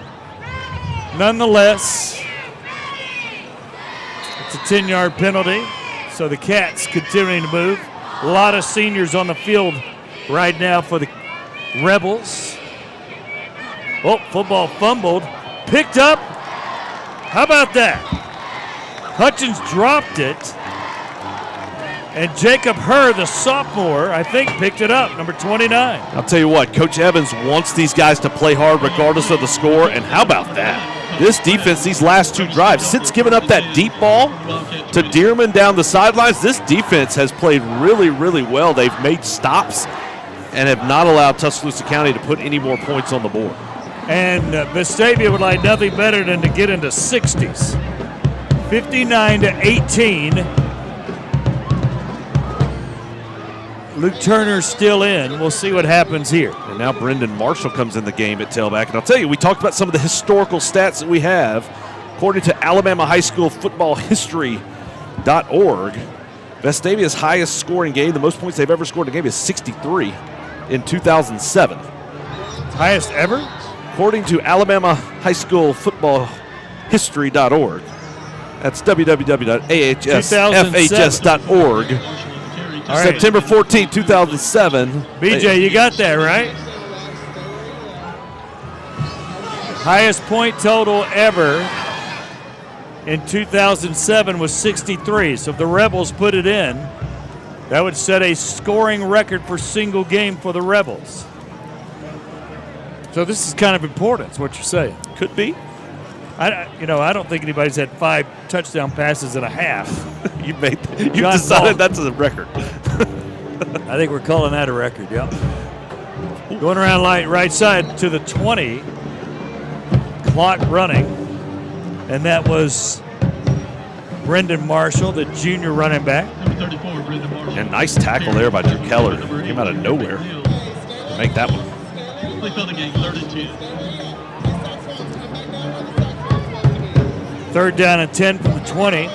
nonetheless, it's a 10-yard penalty, so the Cats continuing to move. A lot of seniors on the field right now for the Rebels. Oh, football fumbled. Picked up. How about that? Hutchins dropped it. And Jacob Herr, the sophomore, I think, picked it up, number 29. I'll tell you what, Coach Evans wants these guys to play hard regardless of the score, and how about that? This defense, these last two drives, since giving up that deep ball to Dearman down the sidelines, this defense has played really, really well. They've made stops and have not allowed Tuscaloosa County to put any more points on the board. And Vestavia would like nothing better than to get into 60s. 59-18. Luke Turner's still in. We'll see what happens here. And now Brendan Marshall comes in the game at tailback. And I'll tell you, we talked about some of the historical stats that we have. According to Alabama High School Football History.org, Vestavia's highest scoring game, the most points they've ever scored in a game, is 63 in 2007. Highest ever? According to Alabama High School Football History.org. That's www.ahsfhs.org. Right. September 14, 2007. BJ, you got that, right? Highest point total ever in 2007 was 63. So if the Rebels put it in, that would set a scoring record for single game for the Rebels. So this is kind of important, is what you're saying. Could be. I don't think anybody's had 5 touchdown passes and a half. You've decided that's a record. I think we're calling that a record, yeah. Going around right side to the 20. Clock running. And that was Brendan Marshall, the junior running back. Number 34, Brendan Marshall. And nice tackle there by Drew Keller. Came out of nowhere to make that one. Play field of game, 32. 3rd down and 10 from the 20.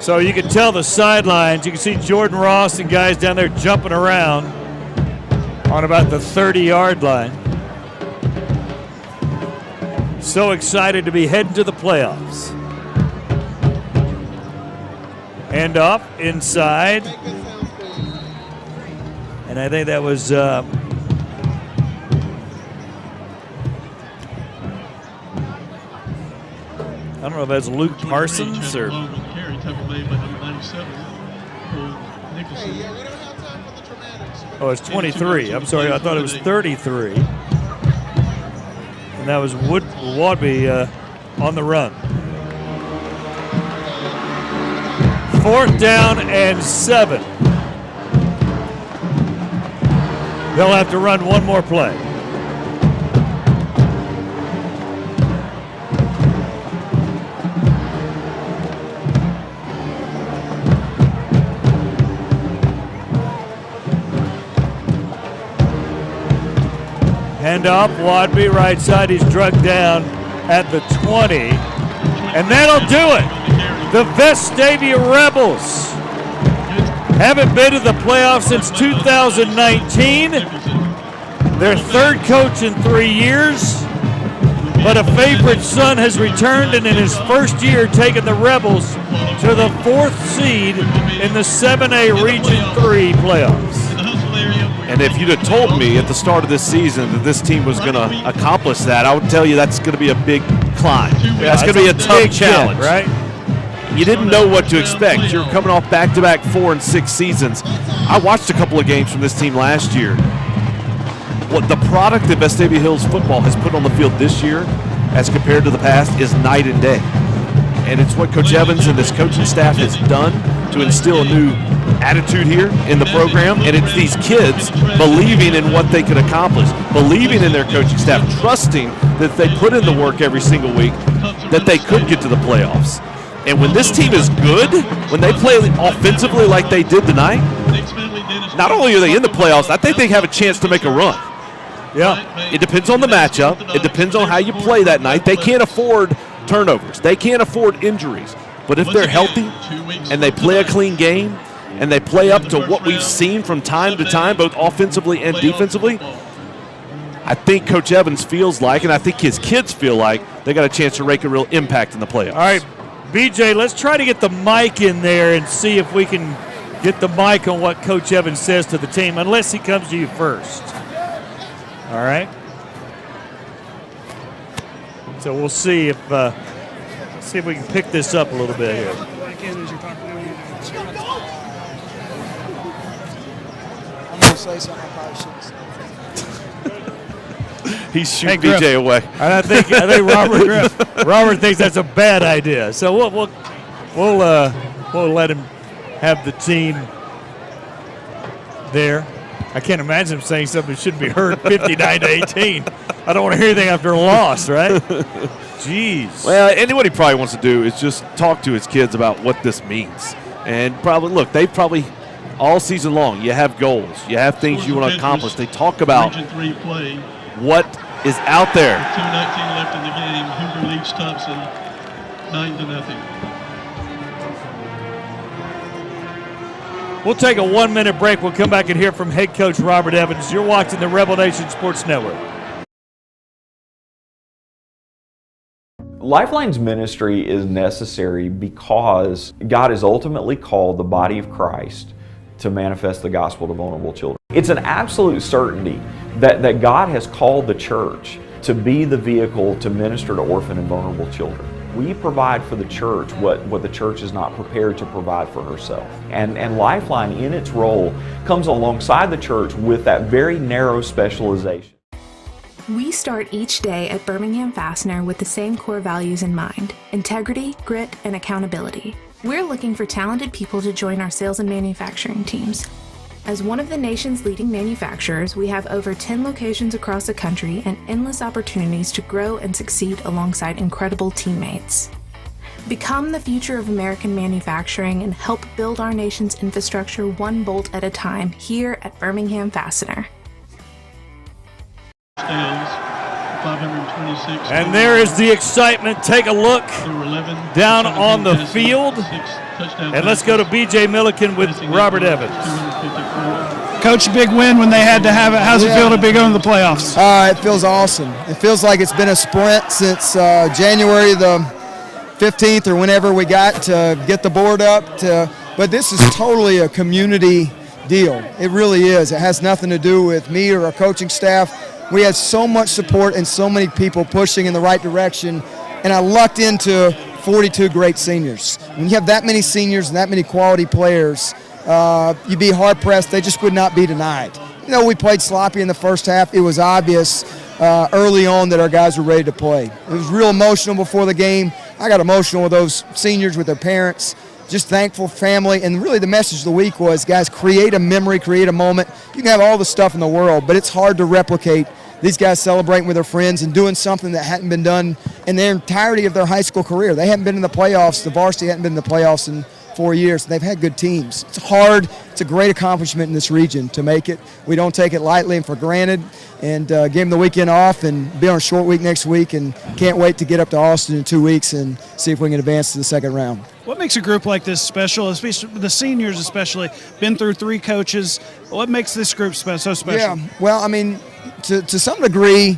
So you can tell the sidelines. You can see Jordan Ross and guys down there jumping around on about the 30-yard line. So excited to be heading to the playoffs. Hand off inside. And I think that was I don't know if that's Luke Parsons or oh, it's 23. I'm sorry, I thought it was 33. And that was Wadby on the run. 4th down and 7. They'll have to run one more play. Handoff, Wadby, right side. He's drugged down at the 20. And that'll do it. The Vestavia Rebels haven't been to the playoffs since 2019. Their 3rd coach in 3 years. But a favorite son has returned and in his first year taken the Rebels to the 4th seed in the 7A Region 3 playoffs. And if you'd have told me at the start of this season that this team was going to accomplish that, I would tell you that's going to be a big climb. That's going to be a tough challenge. Right? You didn't know what to expect. You're coming off back-to-back 4 and 6 seasons. I watched a couple of games from this team last year. What the product that Vestavia Hills football has put on the field this year as compared to the past is night and day. And it's what Coach Evans and this coaching staff has done to instill a new attitude here in the program. And it's these kids believing in what they could accomplish, believing in their coaching staff, trusting that if they put in the work every single week, that they could get to the playoffs. And when this team is good, when they play offensively like they did tonight, not only are they in the playoffs, I think they have a chance to make a run. Yeah. It depends on the matchup. It depends on how you play that night. They can't afford turnovers. They can't afford injuries. But if they're healthy and they play a clean game and they play up to what we've seen from time to time, both offensively and defensively, I think Coach Evans feels like, and I think his kids feel like, they got a chance to make a real impact in the playoffs. All right, BJ, let's try to get the mic in there and see if we can get the mic on what Coach Evans says to the team, unless he comes to you first. All right. So we'll see if we can pick this up a little bit here. I'm going to say something I probably shouldn't say. He's shooting BJ away. I think Robert thinks that's a bad idea. So we'll let him have the team there. I can't imagine him saying something that shouldn't be heard 59-18. I don't want to hear anything after a loss, right? Jeez. Well, and what he probably wants to do is just talk to his kids about what this means. And probably, look, they probably all season long, you have goals. You have things you want to accomplish. They talk about what is out there. 2:19 left in the game. Hoover leads Thompson 9-0. We'll take a 1-minute break. We'll come back and hear from head coach Robert Evans. You're watching the Rebel Nation Sports Network. Lifeline's ministry is necessary because God has ultimately called the body of Christ to manifest the gospel to vulnerable children. It's an absolute certainty that God has called the church to be the vehicle to minister to orphan and vulnerable children. We provide for the church what the church is not prepared to provide for herself. And Lifeline, in its role, comes alongside the church with that very narrow specialization. We start each day at Birmingham Fastener with the same core values in mind: integrity, grit, and accountability. We're looking for talented people to join our sales and manufacturing teams. As one of the nation's leading manufacturers, we have over 10 locations across the country and endless opportunities to grow and succeed alongside incredible teammates. Become the future of American manufacturing and help build our nation's infrastructure one bolt at a time here at Birmingham Fastener. And there is the excitement. Take a look down on the field. And let's go to B.J. Milliken with Robert Evans. Coach, big win when they had to have it. How's it feel to be going to the playoffs? It feels awesome. It feels like it's been a sprint since January the 15th or whenever we got to get the board up. But this is totally a community deal. It really is. It has nothing to do with me or our coaching staff. We had so much support and so many people pushing in the right direction, and I lucked into 42 great seniors. When you have that many seniors and that many quality players, you'd be hard-pressed. They just would not be denied. You know, we played sloppy in the first half. It was obvious early on that our guys were ready to play. It was real emotional before the game. I got emotional with those seniors, with their parents. Just thankful family, and really the message of the week was, guys, create a memory, create a moment. You can have all the stuff in the world, but it's hard to replicate these guys celebrating with their friends and doing something that hadn't been done in their entirety of their high school career. They hadn't been in the playoffs. The varsity hadn't been in the playoffs in 4 years. They've had good teams. It's hard. It's a great accomplishment in this region to make it. We don't take it lightly and for granted. And gave them the weekend off and be on a short week next week, and can't wait to get up to Austin in 2 weeks and see if we can advance to the second round. What makes a group like this special, especially the seniors especially, been through 3 coaches? What makes this group so special? Yeah, well, I mean, to some degree,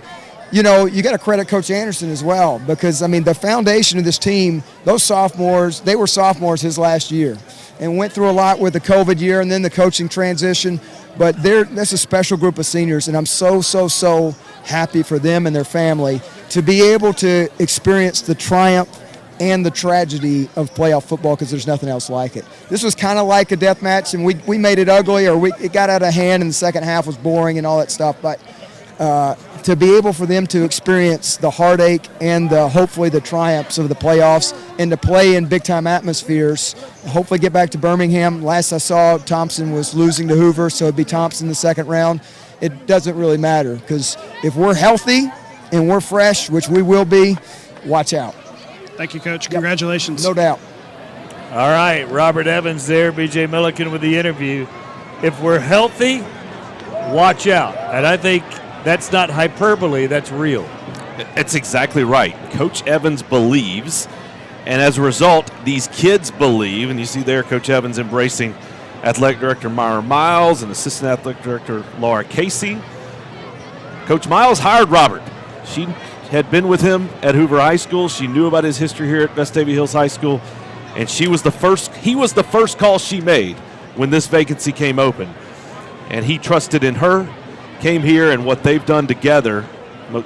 you know, you got to credit Coach Anderson as well, because, I mean, the foundation of this team, those sophomores, they were sophomores his last year and went through a lot with the COVID year and then the coaching transition. But that's a special group of seniors, and I'm so happy for them and their family to be able to experience the triumph and the tragedy of playoff football, because there's nothing else like it. This was kind of like a death match, and we made it ugly, or it got out of hand, and the second half was boring and all that stuff. But to be able for them to experience the heartache and hopefully the triumphs of the playoffs, and to play in big-time atmospheres, hopefully get back to Birmingham. Last I saw, Thompson was losing to Hoover, so it'd be Thompson in the second round. It doesn't really matter, because if we're healthy and we're fresh, which we will be, watch out. Thank you, Coach. Congratulations. No doubt. All right, Robert Evans there, B.J. Milliken with the interview. If we're healthy, watch out. And I think that's not hyperbole, that's real. It's exactly right. Coach Evans believes, and as a result, these kids believe, and you see there Coach Evans embracing Athletic Director Myra Miles and Assistant Athletic Director Laura Casey. Coach Miles hired Robert. She had been with him at Hoover High School. She knew about his history here at Vestavia Hills High School, and he was the first call she made when this vacancy came open. And he trusted in her, came here, and what they've done together,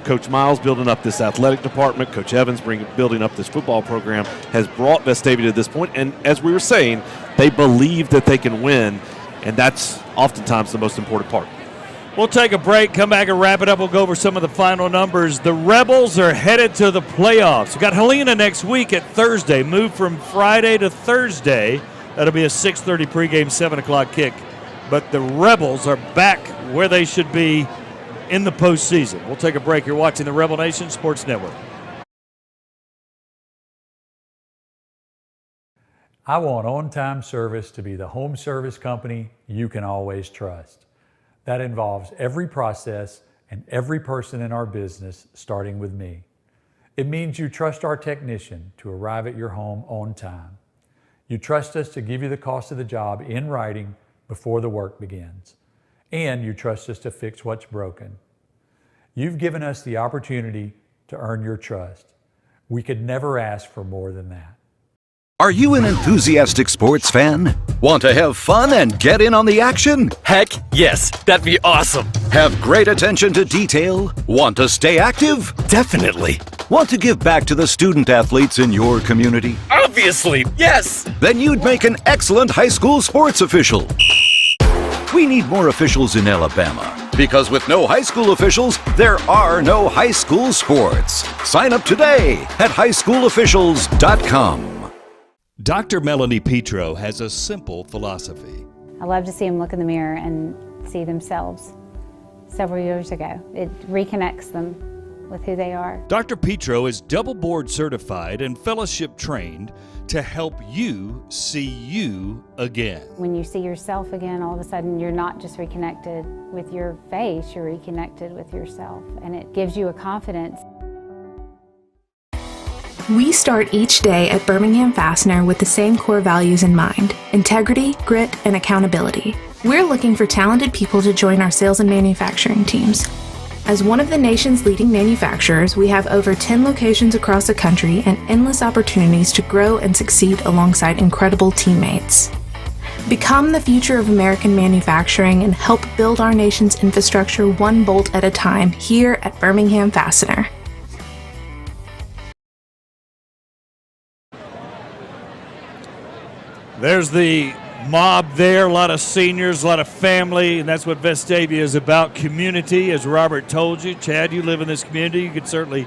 Coach Miles building up this athletic department, Coach Evans building up this football program, has brought Vestavia to this point. And as we were saying, they believe that they can win, and that's oftentimes the most important part. We'll take a break, come back and wrap it up. We'll go over some of the final numbers. The Rebels are headed to the playoffs. We've got Helena next week at Thursday, moved from Friday to Thursday. That'll be a 6:30 pregame, 7 o'clock kick. But the Rebels are back where they should be in the postseason. We'll take a break. You're watching the Rebel Nation Sports Network. I want on-time service to be the home service company you can always trust. That involves every process and every person in our business, starting with me. It means you trust our technician to arrive at your home on time. You trust us to give you the cost of the job in writing before the work begins. And you trust us to fix what's broken. You've given us the opportunity to earn your trust. We could never ask for more than that. Are you an enthusiastic sports fan? Want to have fun and get in on the action? Heck, yes, that'd be awesome. Have great attention to detail? Want to stay active? Definitely. Want to give back to the student athletes in your community? Obviously, yes. Then you'd make an excellent high school sports official. We need more officials in Alabama, because with no high school officials, there are no high school sports. Sign up today at highschoolofficials.com. Dr. Melanie Petro has a simple philosophy. I love to see them look in the mirror and see themselves several years ago. It reconnects them with who they are. Dr. Petro is double board certified and fellowship trained to help you see you again. When you see yourself again, all of a sudden you're not just reconnected with your face, you're reconnected with yourself, and it gives you a confidence. We start each day at Birmingham Fastener with the same core values in mind: integrity, grit, and accountability. We're looking for talented people to join our sales and manufacturing teams. As one of the nation's leading manufacturers, we have over 10 locations across the country and endless opportunities to grow and succeed alongside incredible teammates. Become the future of American manufacturing and help build our nation's infrastructure one bolt at a time here at Birmingham Fastener. There's the mob there, a lot of seniors, a lot of family, and that's what Vestavia is about, community, as Robert told you. Chad, you live in this community. You could certainly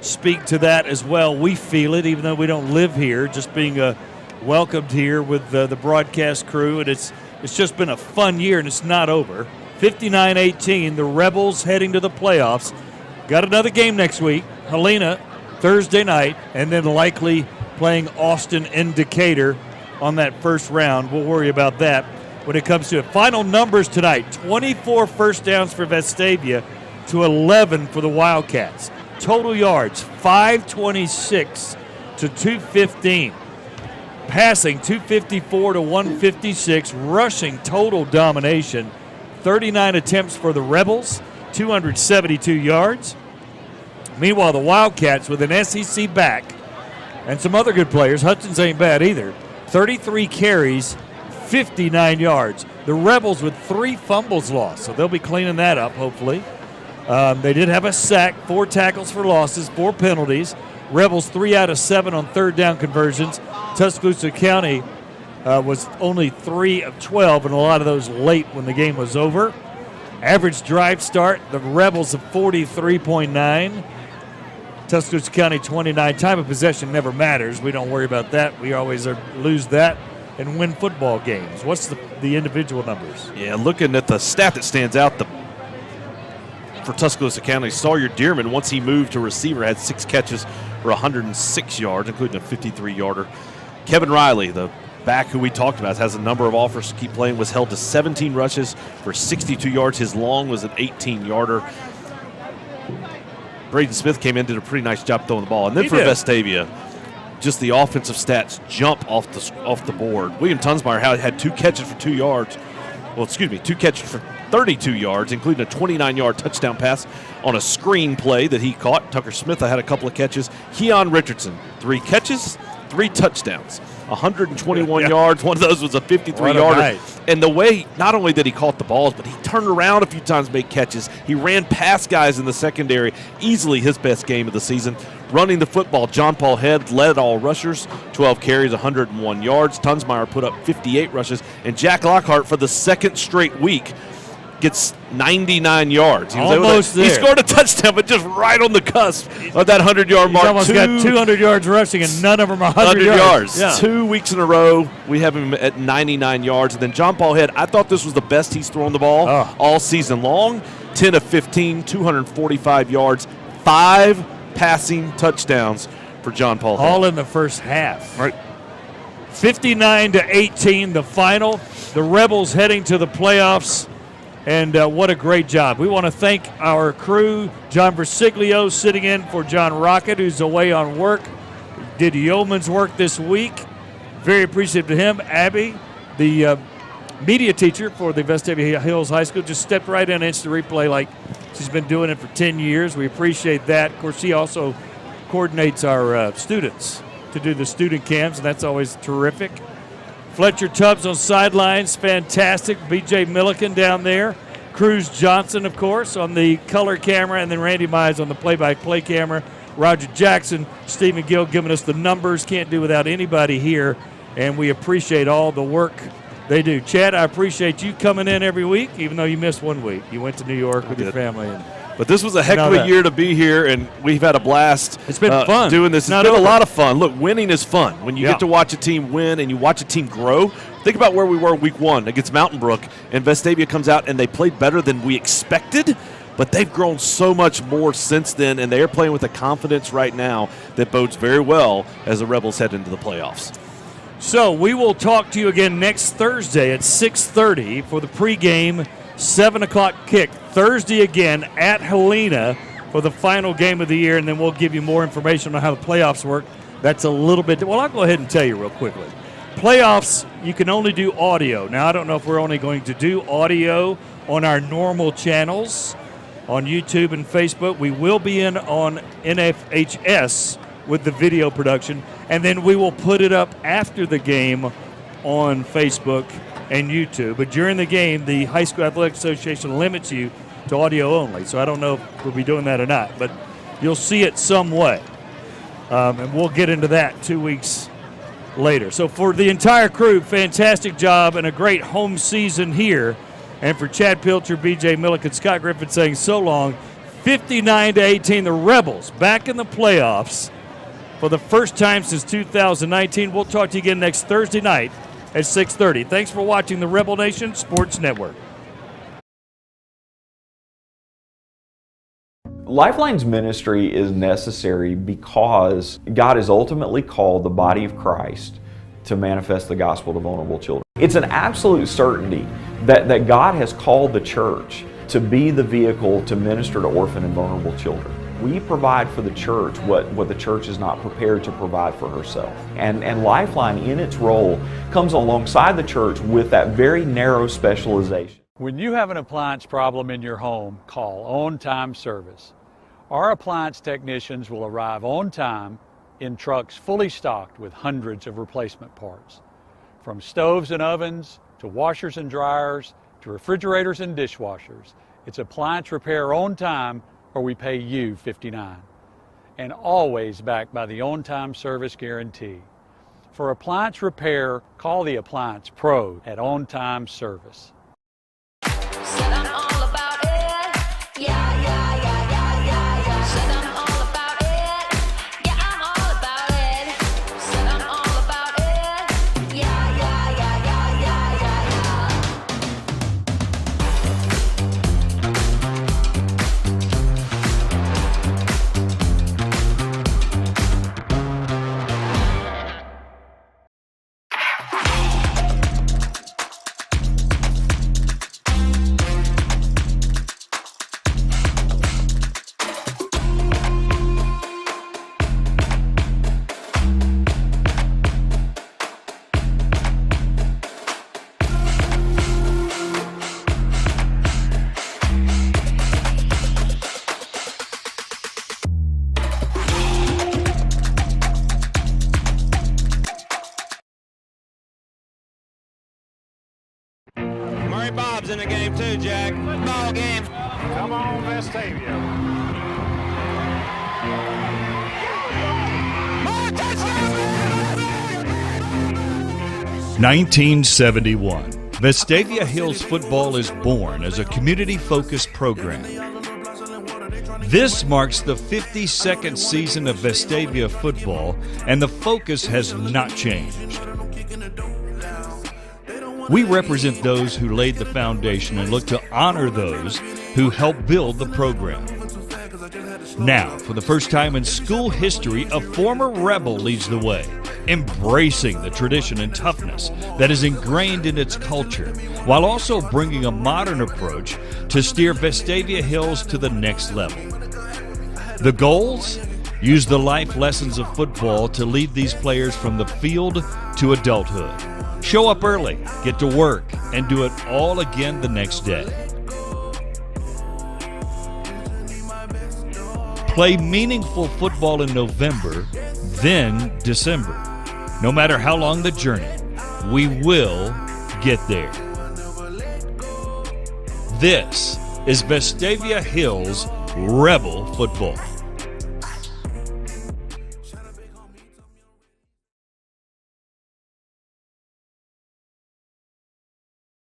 speak to that as well. We feel it, even though we don't live here, just being welcomed here with the broadcast crew, and it's just been a fun year, and it's not over. 59-18, the Rebels heading to the playoffs. Got another game next week, Helena, Thursday night, and then likely playing Austin in Decatur on that first round. We'll worry about that when it comes to it. Final numbers tonight, 24 first downs for Vestavia to 11 for the Wildcats. Total yards, 526 to 215. Passing, 254 to 156. Rushing, total domination, 39 attempts for the Rebels, 272 yards. Meanwhile, the Wildcats with an SEC back and some other good players. Hudson's ain't bad either. 33 carries, 59 yards. The Rebels with 3 fumbles lost, so they'll be cleaning that up, hopefully. They did have a sack, 4 tackles for losses, 4 penalties. Rebels 3 out of 7 on third down conversions. Tuscaloosa County was only 3 of 12, and a lot of those late when the game was over. Average drive start, the Rebels of 43.9. Tuscaloosa County 29. Time of possession never matters. We don't worry about that. We always lose that and win football games. What's the individual numbers? Yeah, looking at the stat that stands out for Tuscaloosa County, Sawyer Dearman, once he moved to receiver, had 6 catches for 106 yards, including a 53-yarder. Kevin Riley, the back who we talked about, has a number of offers to keep playing, was held to 17 rushes for 62 yards. His long was an 18-yarder. Braden Smith came in, did a pretty nice job throwing the ball. And then for Vestavia, just the offensive stats jump off the board. William Tunsmeyer had 2 catches for 2 yards. Well, excuse me, 2 catches for 32 yards, including a 29-yard touchdown pass on a screen play that he caught. Tucker Smith had a couple of catches. Keon Richardson, 3 catches, 3 touchdowns, 121 yards. One of those was a 53-yarder. And the way, not only did he caught the balls, but he turned around a few times, made catches. He ran past guys in the secondary. Easily his best game of the season. Running the football, John Paul Head led all rushers, 12 carries, 101 yards. Tunsmeyer put up 58 rushes. And Jack Lockhart, for the second straight week, gets 99 yards. He was almost there. He scored a touchdown, but just right on the cusp of that 100-yard mark. He's almost got 200 yards rushing, and none of them are 100 yards. Yeah. 2 weeks in a row, we have him at 99 yards. And then John Paul Head, I thought this was the best he's thrown the ball all season long. 10 of 15, 245 yards, 5 passing touchdowns for John Paul Head. All in the first half. Right. 59-18, the final. The Rebels heading to the playoffs. And what a great job. We want to thank our crew, John Versiglio sitting in for John Rocket, who's away on work. Did yeoman's work this week. Very appreciative to him. Abby, the media teacher for the Vestavia Hills High School, just stepped right in instant replay like she's been doing it for 10 years. We appreciate that. Of course, she also coordinates our students to do the student camps, and that's always terrific. Fletcher Tubbs on sidelines, fantastic. B.J. Milliken down there. Cruz Johnson, of course, on the color camera, and then Randy Mize on the play-by-play camera. Roger Jackson, Stephen Gill giving us the numbers. Can't do without anybody here, and we appreciate all the work they do. Chad, I appreciate you coming in every week, even though you missed 1 week. You went to New York with your family. But this was a heck of a year to be here, and we've had a blast. It's been fun doing this. It's been a lot of fun. Look, winning is fun. When you get to watch a team win and you watch a team grow, think about where we were week 1 against Mountain Brook, and Vestavia comes out and they played better than we expected, but they've grown so much more since then, and they're playing with a confidence right now that bodes very well as the Rebels head into the playoffs. So we will talk to you again next Thursday at 6:30 for the pregame 7 o'clock kick. Thursday again at Helena for the final game of the year, and then we'll give you more information on how the playoffs work. That's a little bit, well, I'll go ahead and tell you real quickly. Playoffs, you can only do audio. Now, I don't know if we're only going to do audio on our normal channels on YouTube and Facebook. We will be in on NFHS with the video production, and then we will put it up after the game on Facebook and YouTube. But during the game, the High School Athletic Association limits you to audio only, so I don't know if we'll be doing that or not, but you'll see it some way. And we'll get into that 2 weeks later. So for the entire crew, fantastic job and a great home season here. And for Chad Pilcher, BJ Milliken, Scott Griffin saying so long. 59-18, the Rebels back in the playoffs for the first time since 2019. We'll talk to you again next Thursday night at 6:30. Thanks for watching the Rebel Nation Sports Network. Lifeline's ministry is necessary because God has ultimately called the body of Christ to manifest the gospel to vulnerable children. It's an absolute certainty that God has called the church to be the vehicle to minister to orphan and vulnerable children. We provide for the church what the church is not prepared to provide for herself. And Lifeline, in its role, comes alongside the church with that very narrow specialization. When you have an appliance problem in your home, call On Time Service. Our appliance technicians will arrive on time in trucks fully stocked with hundreds of replacement parts. From stoves and ovens, to washers and dryers, to refrigerators and dishwashers, it's appliance repair on time or we pay you $59. And always backed by the on-time service guarantee. For appliance repair, call the Appliance Pro at On Time Service. Said I'm all about it. Yeah, yeah, yeah, yeah, yeah, yeah. Said I'm all about it. Yeah, I'm all about it. Said I'm all about it. Yeah, yeah, yeah, yeah, yeah, yeah, yeah. Murray Bob's in the game too, Jack. Football game. Come on, Vestavia. 1971. Vestavia Hills Football is born as a community-focused program. This marks the 52nd season of Vestavia Football, and the focus has not changed. We represent those who laid the foundation and look to honor those who helped build the program. Now, for the first time in school history, a former Rebel leads the way, embracing the tradition and toughness that is ingrained in its culture, while also bringing a modern approach to steer Vestavia Hills to the next level. The goals? Use the life lessons of football to lead these players from the field to adulthood. Show up early, get to work, and do it all again the next day. Play meaningful football in November, then December. No matter how long the journey, we will get there. This is Vestavia Hills Rebel Football.